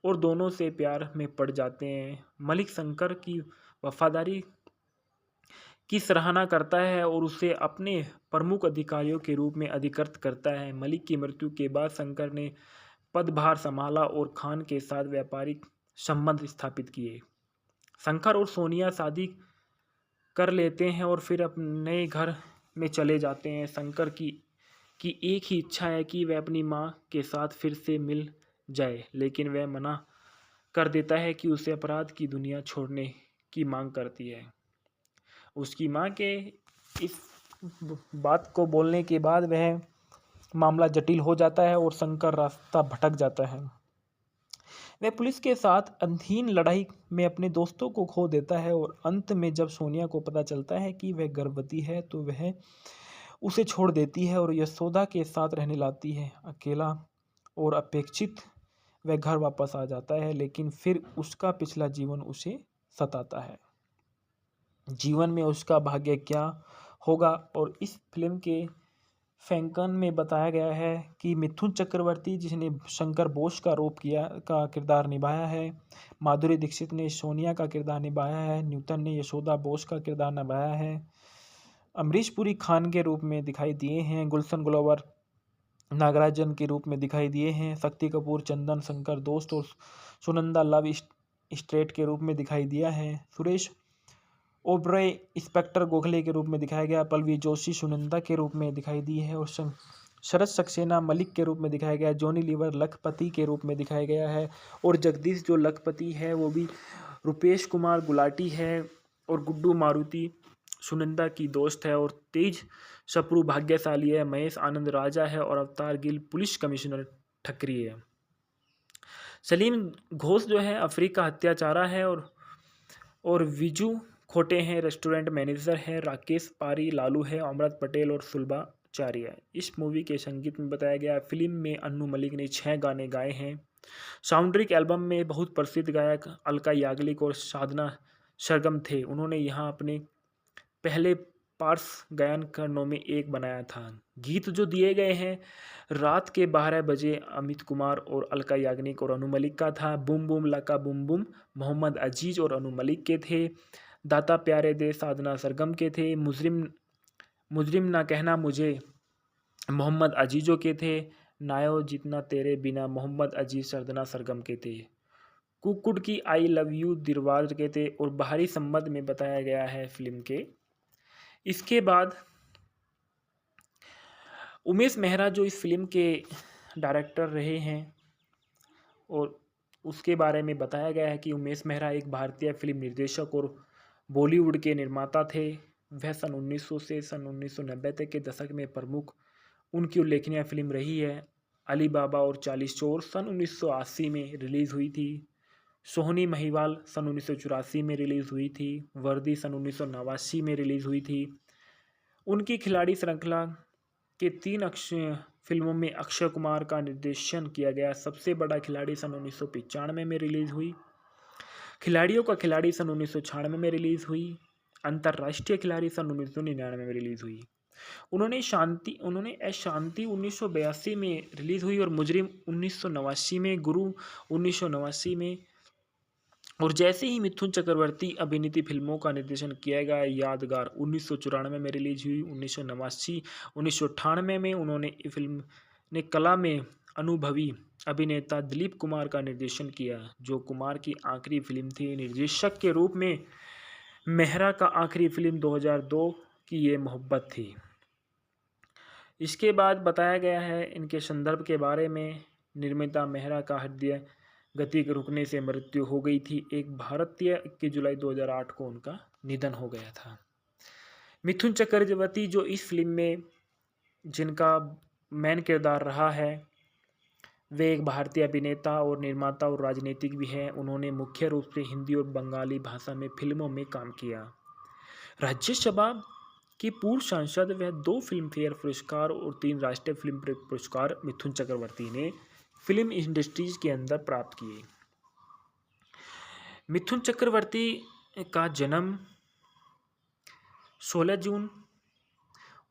A: और दोनों से प्यार में पड़ जाते हैं। मलिक शंकर की वफादारी की सराहना करता है और उसे अपने प्रमुख अधिकारियों के रूप में अधिकृत करता है। मलिक की मृत्यु के बाद शंकर ने पदभार संभाला और खान के साथ व्यापारिक संबंध स्थापित किए। शंकर और सोनिया शादी कर लेते हैं और फिर अपने नए घर में चले जाते हैं। शंकर की एक ही इच्छा है कि वह अपनी माँ के साथ फिर से मिल जाए, लेकिन वह मना कर देता है कि उसे अपराध की दुनिया छोड़ने की मांग करती है। उसकी माँ के इस बात को बोलने के बाद वह मामला जटिल हो जाता है और शंकर रास्ता भटक जाता है। वह पुलिस के साथ अधीन लड़ाई में अपने दोस्तों को खो देता है और अंत में जब सोनिया को पता चलता है कि वह गर्भवती है तो वह उसे छोड़ देती है और यशोदा के साथ रहने लगती है। अकेला और अपेक्षित वह घर वापस आ जाता है, लेकिन फिर उसका पिछला जीवन उसे सताता है। जीवन में उसका भाग्य क्या होगा। और इस फिल्म के फैंकन में बताया गया है कि मिथुन चक्रवर्ती जिसने शंकर बोस का किरदार निभाया है, माधुरी दीक्षित ने सोनिया का किरदार निभाया है, न्यूटन ने यशोदा बोस का किरदार निभाया है, अमरीश पुरी खान के रूप में दिखाई दिए हैं, गुलशन ग्लोवर नागराजन के रूप में दिखाई दिए हैं, शक्ति कपूर चंदन शंकर दोस्त और सुनंदा लव स्ट्रेट के रूप में दिखाई दिया है, सुरेश ओबरॉय इंस्पेक्टर गोखले के रूप में दिखाया गया, पल्लवी जोशी सुनंदा के रूप में दिखाई दी है और शरद सक्सेना मलिक के रूप में दिखाया गया, जॉनी लीवर लखपति के रूप में दिखाया गया है और जगदीश जो लखपति है वो भी रुपेश कुमार गुलाटी है और गुड्डू मारुति सुनंदा की दोस्त है और तेज सप्रू भाग्यशाली है, महेश आनंद राजा है और अवतार गिल पुलिस कमिश्नर ठकरी है। सलीम घोष जो है अफ्रीका हत्याचारा है और विजू खोटे हैं रेस्टोरेंट मैनेजर हैं, राकेश पारी लालू है, अमृत पटेल और सुलभा चारिया। इस मूवी के संगीत में बताया गया फिल्म में अन्नू मलिक ने 6 गाने गाए हैं। साउंड्रिक एल्बम में बहुत प्रसिद्ध गायक अलका याग्निक और साधना सरगम थे। उन्होंने यहाँ अपने पहले पार्श्व गायन करनों में एक बनाया था। गीत जो दिए गए हैं रात के 12 बजे अमित कुमार और अलका याग्निक और अनु मलिक का था। बूम बूम लका बूम बूम मोहम्मद अजीज और अनु मलिक के थे। दाता प्यारे दे साधना सरगम के थे। मुजरिम ना कहना मुझे मोहम्मद अजीजों के थे। नायो जितना तेरे बिना मोहम्मद अजीज साधना सरगम के थे। कुकुड की आई लव यू दिलवार के थे और बाहरी संबंध में बताया गया है फिल्म के। इसके बाद उमेश मेहरा जो इस फिल्म के डायरेक्टर रहे हैं और उसके बारे में बताया गया है कि उमेश मेहरा एक भारतीय फिल्म निर्देशक और बॉलीवुड के निर्माता थे। वह सन 1900 से सन 1990 तक के दशक में प्रमुख उनकी उल्लेखनीय फिल्म रही है। अली बाबा और 40 चोर सन 1980 में रिलीज़ हुई थी। सोहनी महिवाल सन 1984 में रिलीज़ हुई थी। वर्दी सन 1989 में रिलीज़ हुई थी। उनकी खिलाड़ी श्रृंखला के 3 फिल्मों में अक्षय कुमार का निर्देशन किया गया। सबसे बड़ा खिलाड़ी सन 1995 में रिलीज़ हुई। खिलाड़ियों का खिलाड़ी सन 1996 में रिलीज़ हुई। अंतर्राष्ट्रीय खिलाड़ी सन 1999 में रिलीज़ हुई। उन्होंने शांति 1982 में रिलीज़ हुई और मुजरिम 1989 में, गुरु 1989 में और जैसे ही मिथुन चक्रवर्ती अभिनीत फिल्मों का निर्देशन किया गया, यादगार 1994 में रिलीज हुई, 1989 1998 में उन्होंने फिल्म ने कला में अनुभवी अभिनेता दिलीप कुमार का निर्देशन किया, जो कुमार की आखिरी फिल्म थी। निर्देशक के रूप में मेहरा का आखिरी फिल्म 2002 की ये मोहब्बत थी। इसके बाद बताया गया है इनके संदर्भ के बारे में। निर्मिता मेहरा का हृदय गति के रुकने से मृत्यु हो गई थी। एक भारतीय 21 जुलाई 2008 को उनका निधन हो गया था। मिथुन चक्रवर्ती जो इस फिल्म में जिनका मेन किरदार रहा है, वे एक भारतीय अभिनेता और निर्माता और राजनीतिक भी हैं। उन्होंने मुख्य रूप से हिंदी और बंगाली भाषा में फिल्मों में काम किया। राज्यसभा के पूर्व सांसद व 2 फिल्म फेयर पुरस्कार और 3 राष्ट्रीय फिल्म पुरस्कार मिथुन चक्रवर्ती ने फिल्म इंडस्ट्रीज के अंदर प्राप्त किए। मिथुन चक्रवर्ती का जन्म 16 जून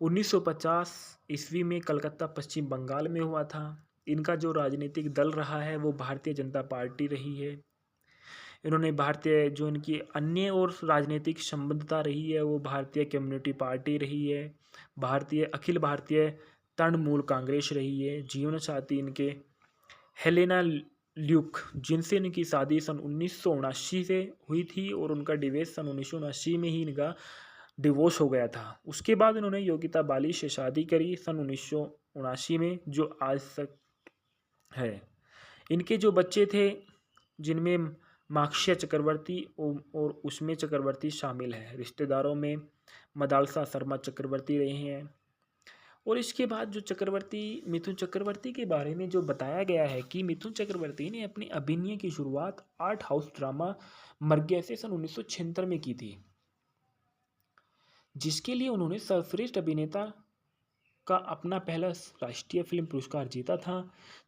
A: 1950 ईस्वी में कलकत्ता पश्चिम बंगाल में हुआ था। इनका जो राजनीतिक दल रहा है वो भारतीय जनता पार्टी रही है। इन्होंने भारतीय जो इनकी अन्य और राजनीतिक संबद्धता रही है वो भारतीय कम्युनिटी पार्टी रही है, भारतीय अखिल भारतीय तृणमूल कांग्रेस रही है। जीवन साथी इनके हेलेना ल्यूक, जिनसे इनकी शादी सन 1979 से हुई थी और उनका डिवोर्स सन 1979 में ही इनका डिवोर्स हो गया था। उसके बाद इन्होंने योगिता बाली से शादी करी सन 1979 में, जो आज तक है। इनके जो बच्चे थे जिनमें माक्षय चक्रवर्ती और उसमें चक्रवर्ती शामिल है। रिश्तेदारों में मदालसा शर्मा चक्रवर्ती रहे हैं। और इसके बाद जो मिथुन चक्रवर्ती के बारे में जो बताया गया है कि मिथुन चक्रवर्ती ने अपनी अभिनय की शुरुआत आर्ट हाउस ड्रामा मर्ग्या से सन 1976 में की थी, जिसके लिए उन्होंने सर्वश्रेष्ठ अभिनेता का अपना पहला राष्ट्रीय फिल्म पुरस्कार जीता था।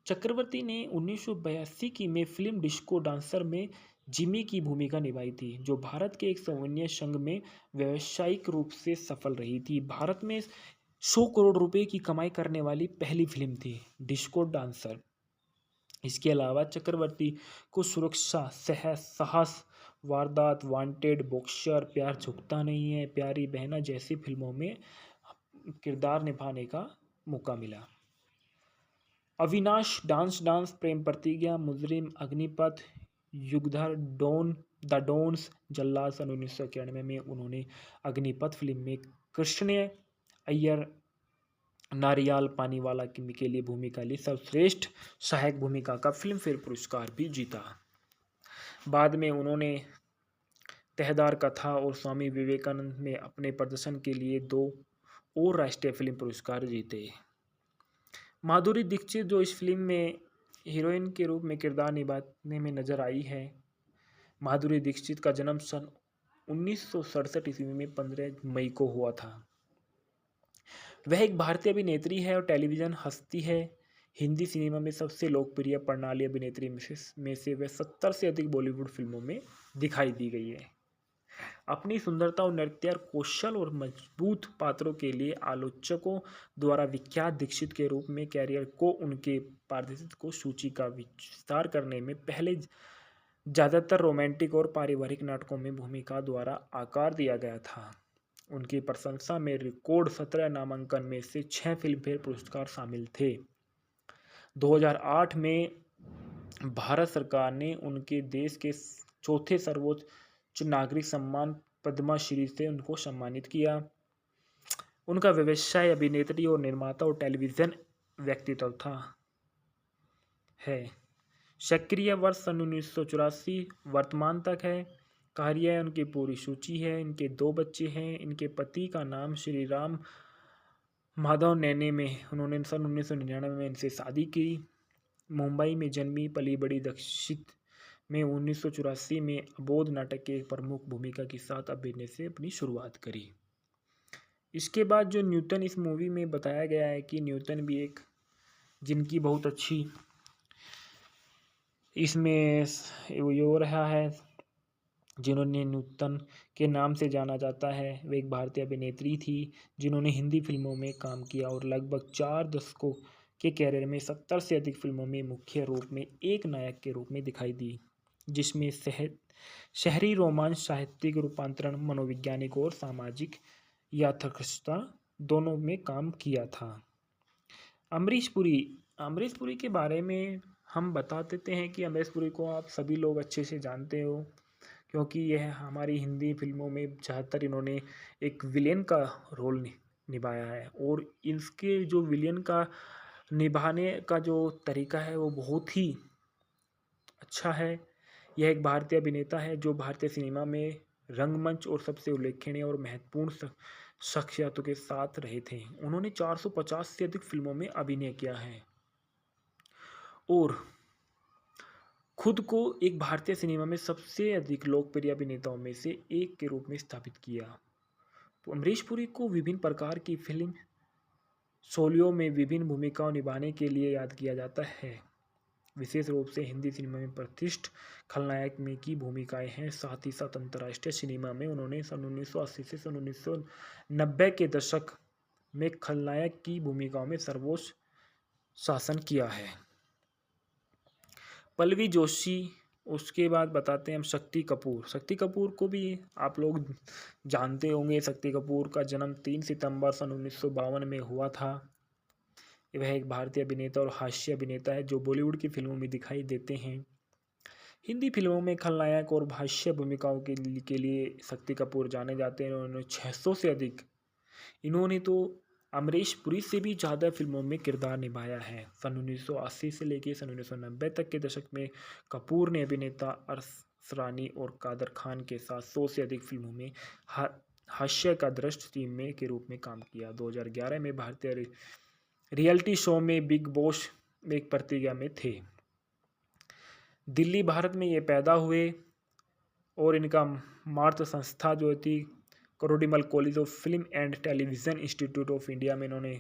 A: चक्रवर्ती ने 1982 की में फिल्म डिस्को डांसर में जिमी की भूमिका निभाई थी, जो भारत के एक सैन्य संघ में व्यावसायिक रूप से सफल रही थी। भारत में 100 करोड़ रुपए की कमाई करने वाली पहली फिल्म थी डिस्को डांसर। इसके अलावा चक्रवर्ती को सुरक्षा, साहस, वारदात, वांटेड, बॉक्सर, प्यार झुकता नहीं है, प्यारी बहना जैसी फिल्मों में किरदार निभाने का मौका मिला। अविनाश, डांस, प्रेम प्रतिज्ञा, मुजरिम, अग्निपथ, युगधर, द डॉन्स, जल्लाद सन 1991 में उन्होंने अग्निपथ फिल्म में कृष्ण अय्यर नारियाल पानीवाला के लिए भूमिका ली। सर्वश्रेष्ठ सहायक भूमिका का फिल्म फेयर पुरस्कार भी जीता। बाद में उन्होंने तहदार कथा और स्वामी विवेकानंद में अपने प्रदर्शन के लिए 2 और राष्ट्रीय फिल्म पुरस्कार जीते। माधुरी दीक्षित जो इस फिल्म में हीरोइन के रूप में किरदार निभाने में नजर आई है। माधुरी दीक्षित का जन्म सन 1967 ईस्वी में 15 मई को हुआ था। वह एक भारतीय अभिनेत्री है और टेलीविज़न हस्ती है। हिंदी सिनेमा में सबसे लोकप्रिय प्रणाली अभिनेत्री में से वह 70 से अधिक बॉलीवुड फिल्मों में दिखाई दी गई है। अपनी सुंदरता और नृत्य कौशल और मजबूत पात्रों के लिए आलोचकों द्वारा विख्यात दीक्षित के रूप में कैरियर को उनके पारदर्शिता को सूची का विस्तार करने में पहले ज़्यादातर रोमांटिक और पारिवारिक नाटकों में भूमिका द्वारा आकार दिया गया था। उनकी प्रशंसा में रिकॉर्ड 17 नामांकन में से 6 फिल्मफेयर पुरस्कार शामिल थे। 2008 में भारत सरकार ने उनके देश के चौथे सर्वोच्च नागरिक सम्मान पद्मा श्री से उनको सम्मानित किया। उनका व्यवसाय अभिनेत्री और निर्माता और टेलीविज़न व्यक्तित्व था है। सक्रिय वर्ष सन 1984 वर्तमान तक है। कार्य उनकी पूरी सूची है। इनके 2 बच्चे हैं। इनके पति का नाम श्री राम माधव नैने में उन्होंने सन 1999 में इनसे शादी की। मुंबई में जन्मी, पली बड़ी। दक्षित में 1984 में अबोध नाटक के एक प्रमुख भूमिका के साथ अभिनय से अपनी शुरुआत करी। इसके बाद जो न्यूटन इस मूवी में बताया गया है कि न्यूटन भी एक जिनकी बहुत अच्छी इसमें वो रहा है, जिन्होंने न्यूटन के नाम से जाना जाता है। वे एक भारतीय अभिनेत्री थी जिन्होंने हिंदी फिल्मों में काम किया और लगभग 4 दशकों के कैरियर में 70 से अधिक फिल्मों में मुख्य रूप में एक नायक के रूप में दिखाई दी, जिसमें शहरी रोमांच, साहित्यिक रूपांतरण, मनोवैज्ञानिक और सामाजिक यथार्थता दोनों में काम किया था। अमरीश पुरी। अमरीश पुरी के बारे में हम बता देते हैं कि अमरीश पुरी को आप सभी लोग अच्छे से जानते हो, क्योंकि यह हमारी हिंदी फिल्मों में ज़्यादातर इन्होंने एक विलेन का रोल निभाया है, और इसके जो विलेन का निभाने का जो तरीका है वो बहुत ही अच्छा है। यह एक भारतीय अभिनेता है जो भारतीय सिनेमा में रंगमंच और सबसे उल्लेखनीय और महत्वपूर्ण शख्सियतों के साथ रहे थे। उन्होंने 450 से अधिक फिल्मों में अभिनय किया है और खुद को एक भारतीय सिनेमा में सबसे अधिक लोकप्रिय अभिनेताओं में से एक के रूप में स्थापित किया। तो अमरीश पुरी को विभिन्न प्रकार की फिल्म शैलियों में विभिन्न भूमिकाओं निभाने के लिए याद किया जाता है। विशेष रूप से हिंदी सिनेमा में प्रतिष्ठित खलनायक में की भूमिकाएं हैं। साथ ही साथ अंतर्राष्ट्रीय सिनेमा में उन्होंने सन 1980 से सन 1990 के दशक में खलनायक की भूमिकाओं में सर्वोच्च शासन किया है। पल्लवी जोशी। उसके बाद बताते हैं हम शक्ति कपूर। शक्ति कपूर को भी आप लोग जानते होंगे। शक्ति कपूर का जन्म 3 सितंबर सन 1952 में हुआ था। वह एक भारतीय अभिनेता और हास्य अभिनेता है जो बॉलीवुड की फिल्मों में दिखाई देते हैं। हिंदी फिल्मों में खलनायक और हास्य भूमिकाओं के लिए शक्ति कपूर जाने जाते हैं। उन्होंने 600 से अधिक, इन्होंने तो अमरीश पुरी से भी ज़्यादा फिल्मों में किरदार निभाया है। सन 1980 से लेकर सन 1990 तक के दशक में कपूर ने अभिनेता अरश रानी और कादर खान के साथ 100 से अधिक फिल्मों में हास्य का दृष्ट टीम में के रूप में काम किया। 2011 में भारतीय रियलिटी शो में बिग बॉस में एक प्रतियोगिता में थे। दिल्ली भारत में ये पैदा हुए और इनका मातृ संस्था जो थी Kirorimal College of Film and Television Institute of India में इन्होंने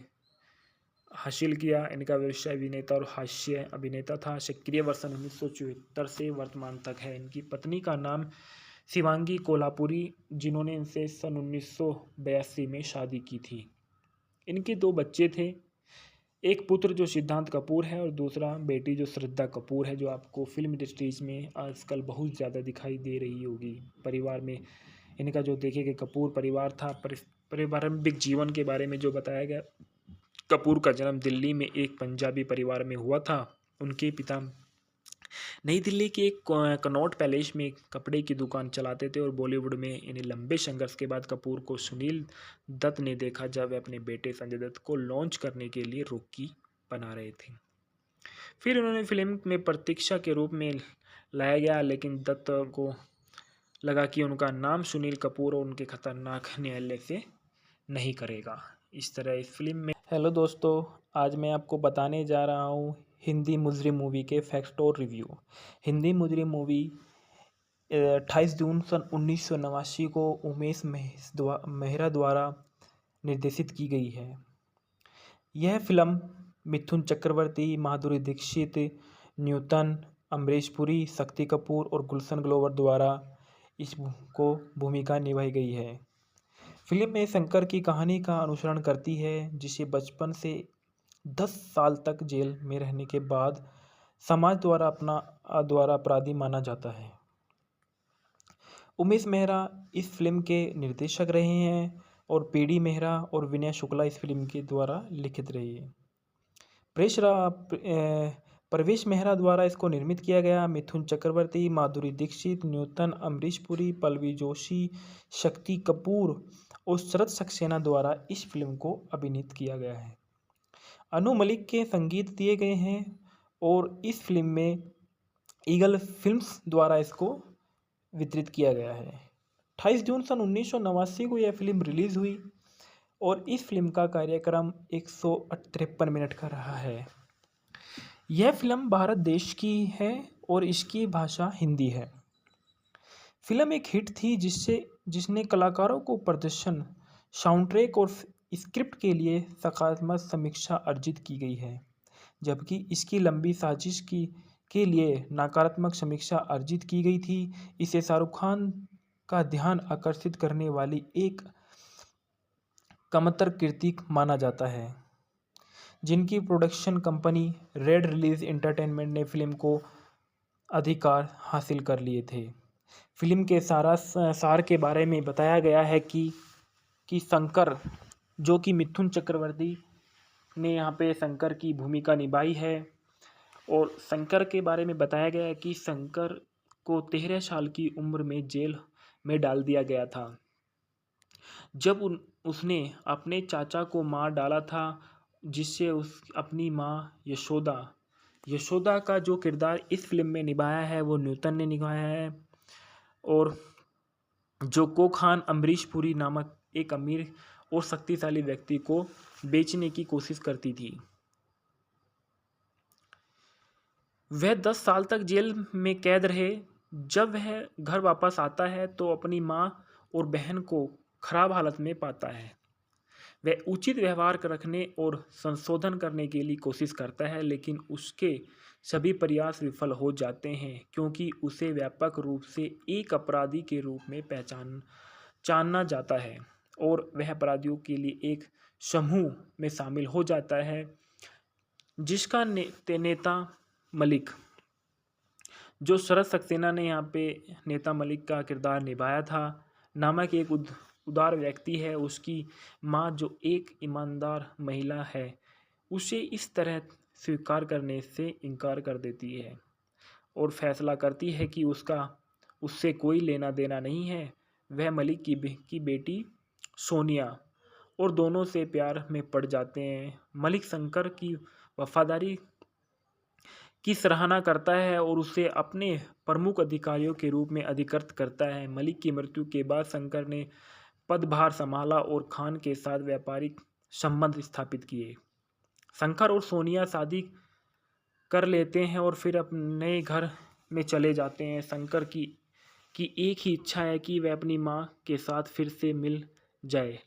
A: हासिल किया। इनका व्यवसाय अभिनेता और हास्य अभिनेता था। सक्रिय वर्ष 1974 से वर्तमान तक है। इनकी पत्नी का नाम शिवांगी कोल्हापुरी, जिन्होंने इनसे सन 1982 में शादी की थी। इनके 2 बच्चे थे, एक पुत्र जो सिद्धांत कपूर है और दूसरा बेटी जो श्रद्धा कपूर है, जो आपको फिल्म इंडस्ट्रीज में आजकल बहुत ज़्यादा दिखाई दे रही होगी। परिवार में इनका जो देखेंगे कपूर परिवार था। पारंपरिक जीवन के बारे में जो बताया गया, कपूर का जन्म दिल्ली में एक पंजाबी परिवार में हुआ था। उनके पिता नई दिल्ली के एक कनॉट पैलेस में कपड़े की दुकान चलाते थे और बॉलीवुड में इन्हें लंबे संघर्ष के बाद कपूर को सुनील दत्त ने देखा जब वे अपने बेटे संजय दत्त को लॉन्च करने के लिए रॉकी बना रहे थे। फिर उन्होंने फिल्म में प्रतीक्षा के रूप में लाया गया, लेकिन दत्त को लगा कि उनका नाम सुनील कपूर और उनके खतरनाक न्यायालय से नहीं करेगा। इस तरह इस फिल्म में। हेलो दोस्तों, आज मैं आपको बताने जा रहा हूँ हिंदी मुजरिम मूवी के फैक्ट और रिव्यू। हिंदी मुजरिम मूवी 28 जून सन 1989 को उमेश मेहरा द्वारा निर्देशित की गई है। यह फिल्म मिथुन चक्रवर्ती, माधुरी दीक्षित, न्यूटन, अमरीश पुरी, शक्ति कपूर और गुलशन ग्रोवर द्वारा इसको भूमिका निभाई गई है। फिल्म में शंकर की कहानी का अनुसरण करती है, जिसे बचपन से 10 साल तक जेल में रहने के बाद समाज द्वारा अपराधी माना जाता है। उमेश मेहरा इस फिल्म के निर्देशक रहे हैं और पीडी मेहरा और विनय शुक्ला इस फिल्म के द्वारा लिखित रही है। प्रवेश मेहरा द्वारा इसको निर्मित किया गया। मिथुन चक्रवर्ती, माधुरी दीक्षित, न्यूटन, अमरीश पुरी, पल्लवी जोशी, शक्ति कपूर और शरद सक्सेना द्वारा इस फिल्म को अभिनीत किया गया है। अनु मलिक के संगीत दिए गए हैं और इस फिल्म में ईगल फिल्म्स द्वारा इसको वितरित किया गया है। 28 जून सन 1989 को यह फिल्म रिलीज़ हुई और इस फिल्म का कार्यक्रम 153 मिनट का रहा है। यह फिल्म भारत देश की है और इसकी भाषा हिंदी है। फिल्म एक हिट थी जिसने कलाकारों को प्रदर्शन, साउंड ट्रैक और स्क्रिप्ट के लिए सकारात्मक समीक्षा अर्जित की गई है, जबकि इसकी लंबी साजिश के लिए नकारात्मक समीक्षा अर्जित की गई थी। इसे शाहरुख खान का ध्यान आकर्षित करने वाली एक कमतर कृति माना जाता है, जिनकी production company red release entertainment ने फिल्म को अधिकार हासिल कर लिए थे। फिल्म के सार के बारे में बताया गया है कि शंकर, जो कि मिथुन चक्रवर्ती ने यहाँ पे शंकर की भूमिका निभाई है। और शंकर के बारे में बताया गया है कि शंकर को 13 साल की उम्र में जेल में डाल दिया गया था जब उसने अपने चाचा को मार डाला था, जिससे उस अपनी माँ यशोदा का जो किरदार इस फिल्म में निभाया है वो न्यूटन ने निभाया है। और जो कोखान अमरीश पुरी नामक एक अमीर और शक्तिशाली व्यक्ति को बेचने की कोशिश करती थी। वह 10 साल तक जेल में कैद रहे। जब वह घर वापस आता है तो अपनी माँ और बहन को खराब हालत में पाता है। वह उचित व्यवहार रखने और संशोधन करने के लिए कोशिश करता है, लेकिन उसके सभी प्रयास विफल हो जाते हैं क्योंकि उसे व्यापक रूप से एक अपराधी के रूप में जाना जाता है और वह अपराधियों के लिए एक समूह में शामिल हो जाता है जिसका नेता मलिक, जो शरद सक्सेना ने यहाँ पे नेता मलिक का किरदार निभाया था, नामक एक उदार व्यक्ति है। उसकी माँ, जो एक ईमानदार महिला है, उसे इस तरह स्वीकार करने से इनकार कर देती है और फैसला करती है कि उससे कोई लेना देना नहीं है। वह मलिक की बेटी सोनिया और दोनों से प्यार में पड़ जाते हैं। मलिक शंकर की वफादारी की सराहना करता है और उसे अपने प्रमुख अधिकारियों के रूप में अधिकृत करता है। मलिक की मृत्यु के बाद शंकर ने पदभार संभाला और खान के साथ व्यापारिक संबंध स्थापित किए। शंकर और सोनिया शादी कर लेते हैं और फिर अपने नए घर में चले जाते हैं। शंकर की एक ही इच्छा है कि वह अपनी माँ के साथ फिर से मिल जाए।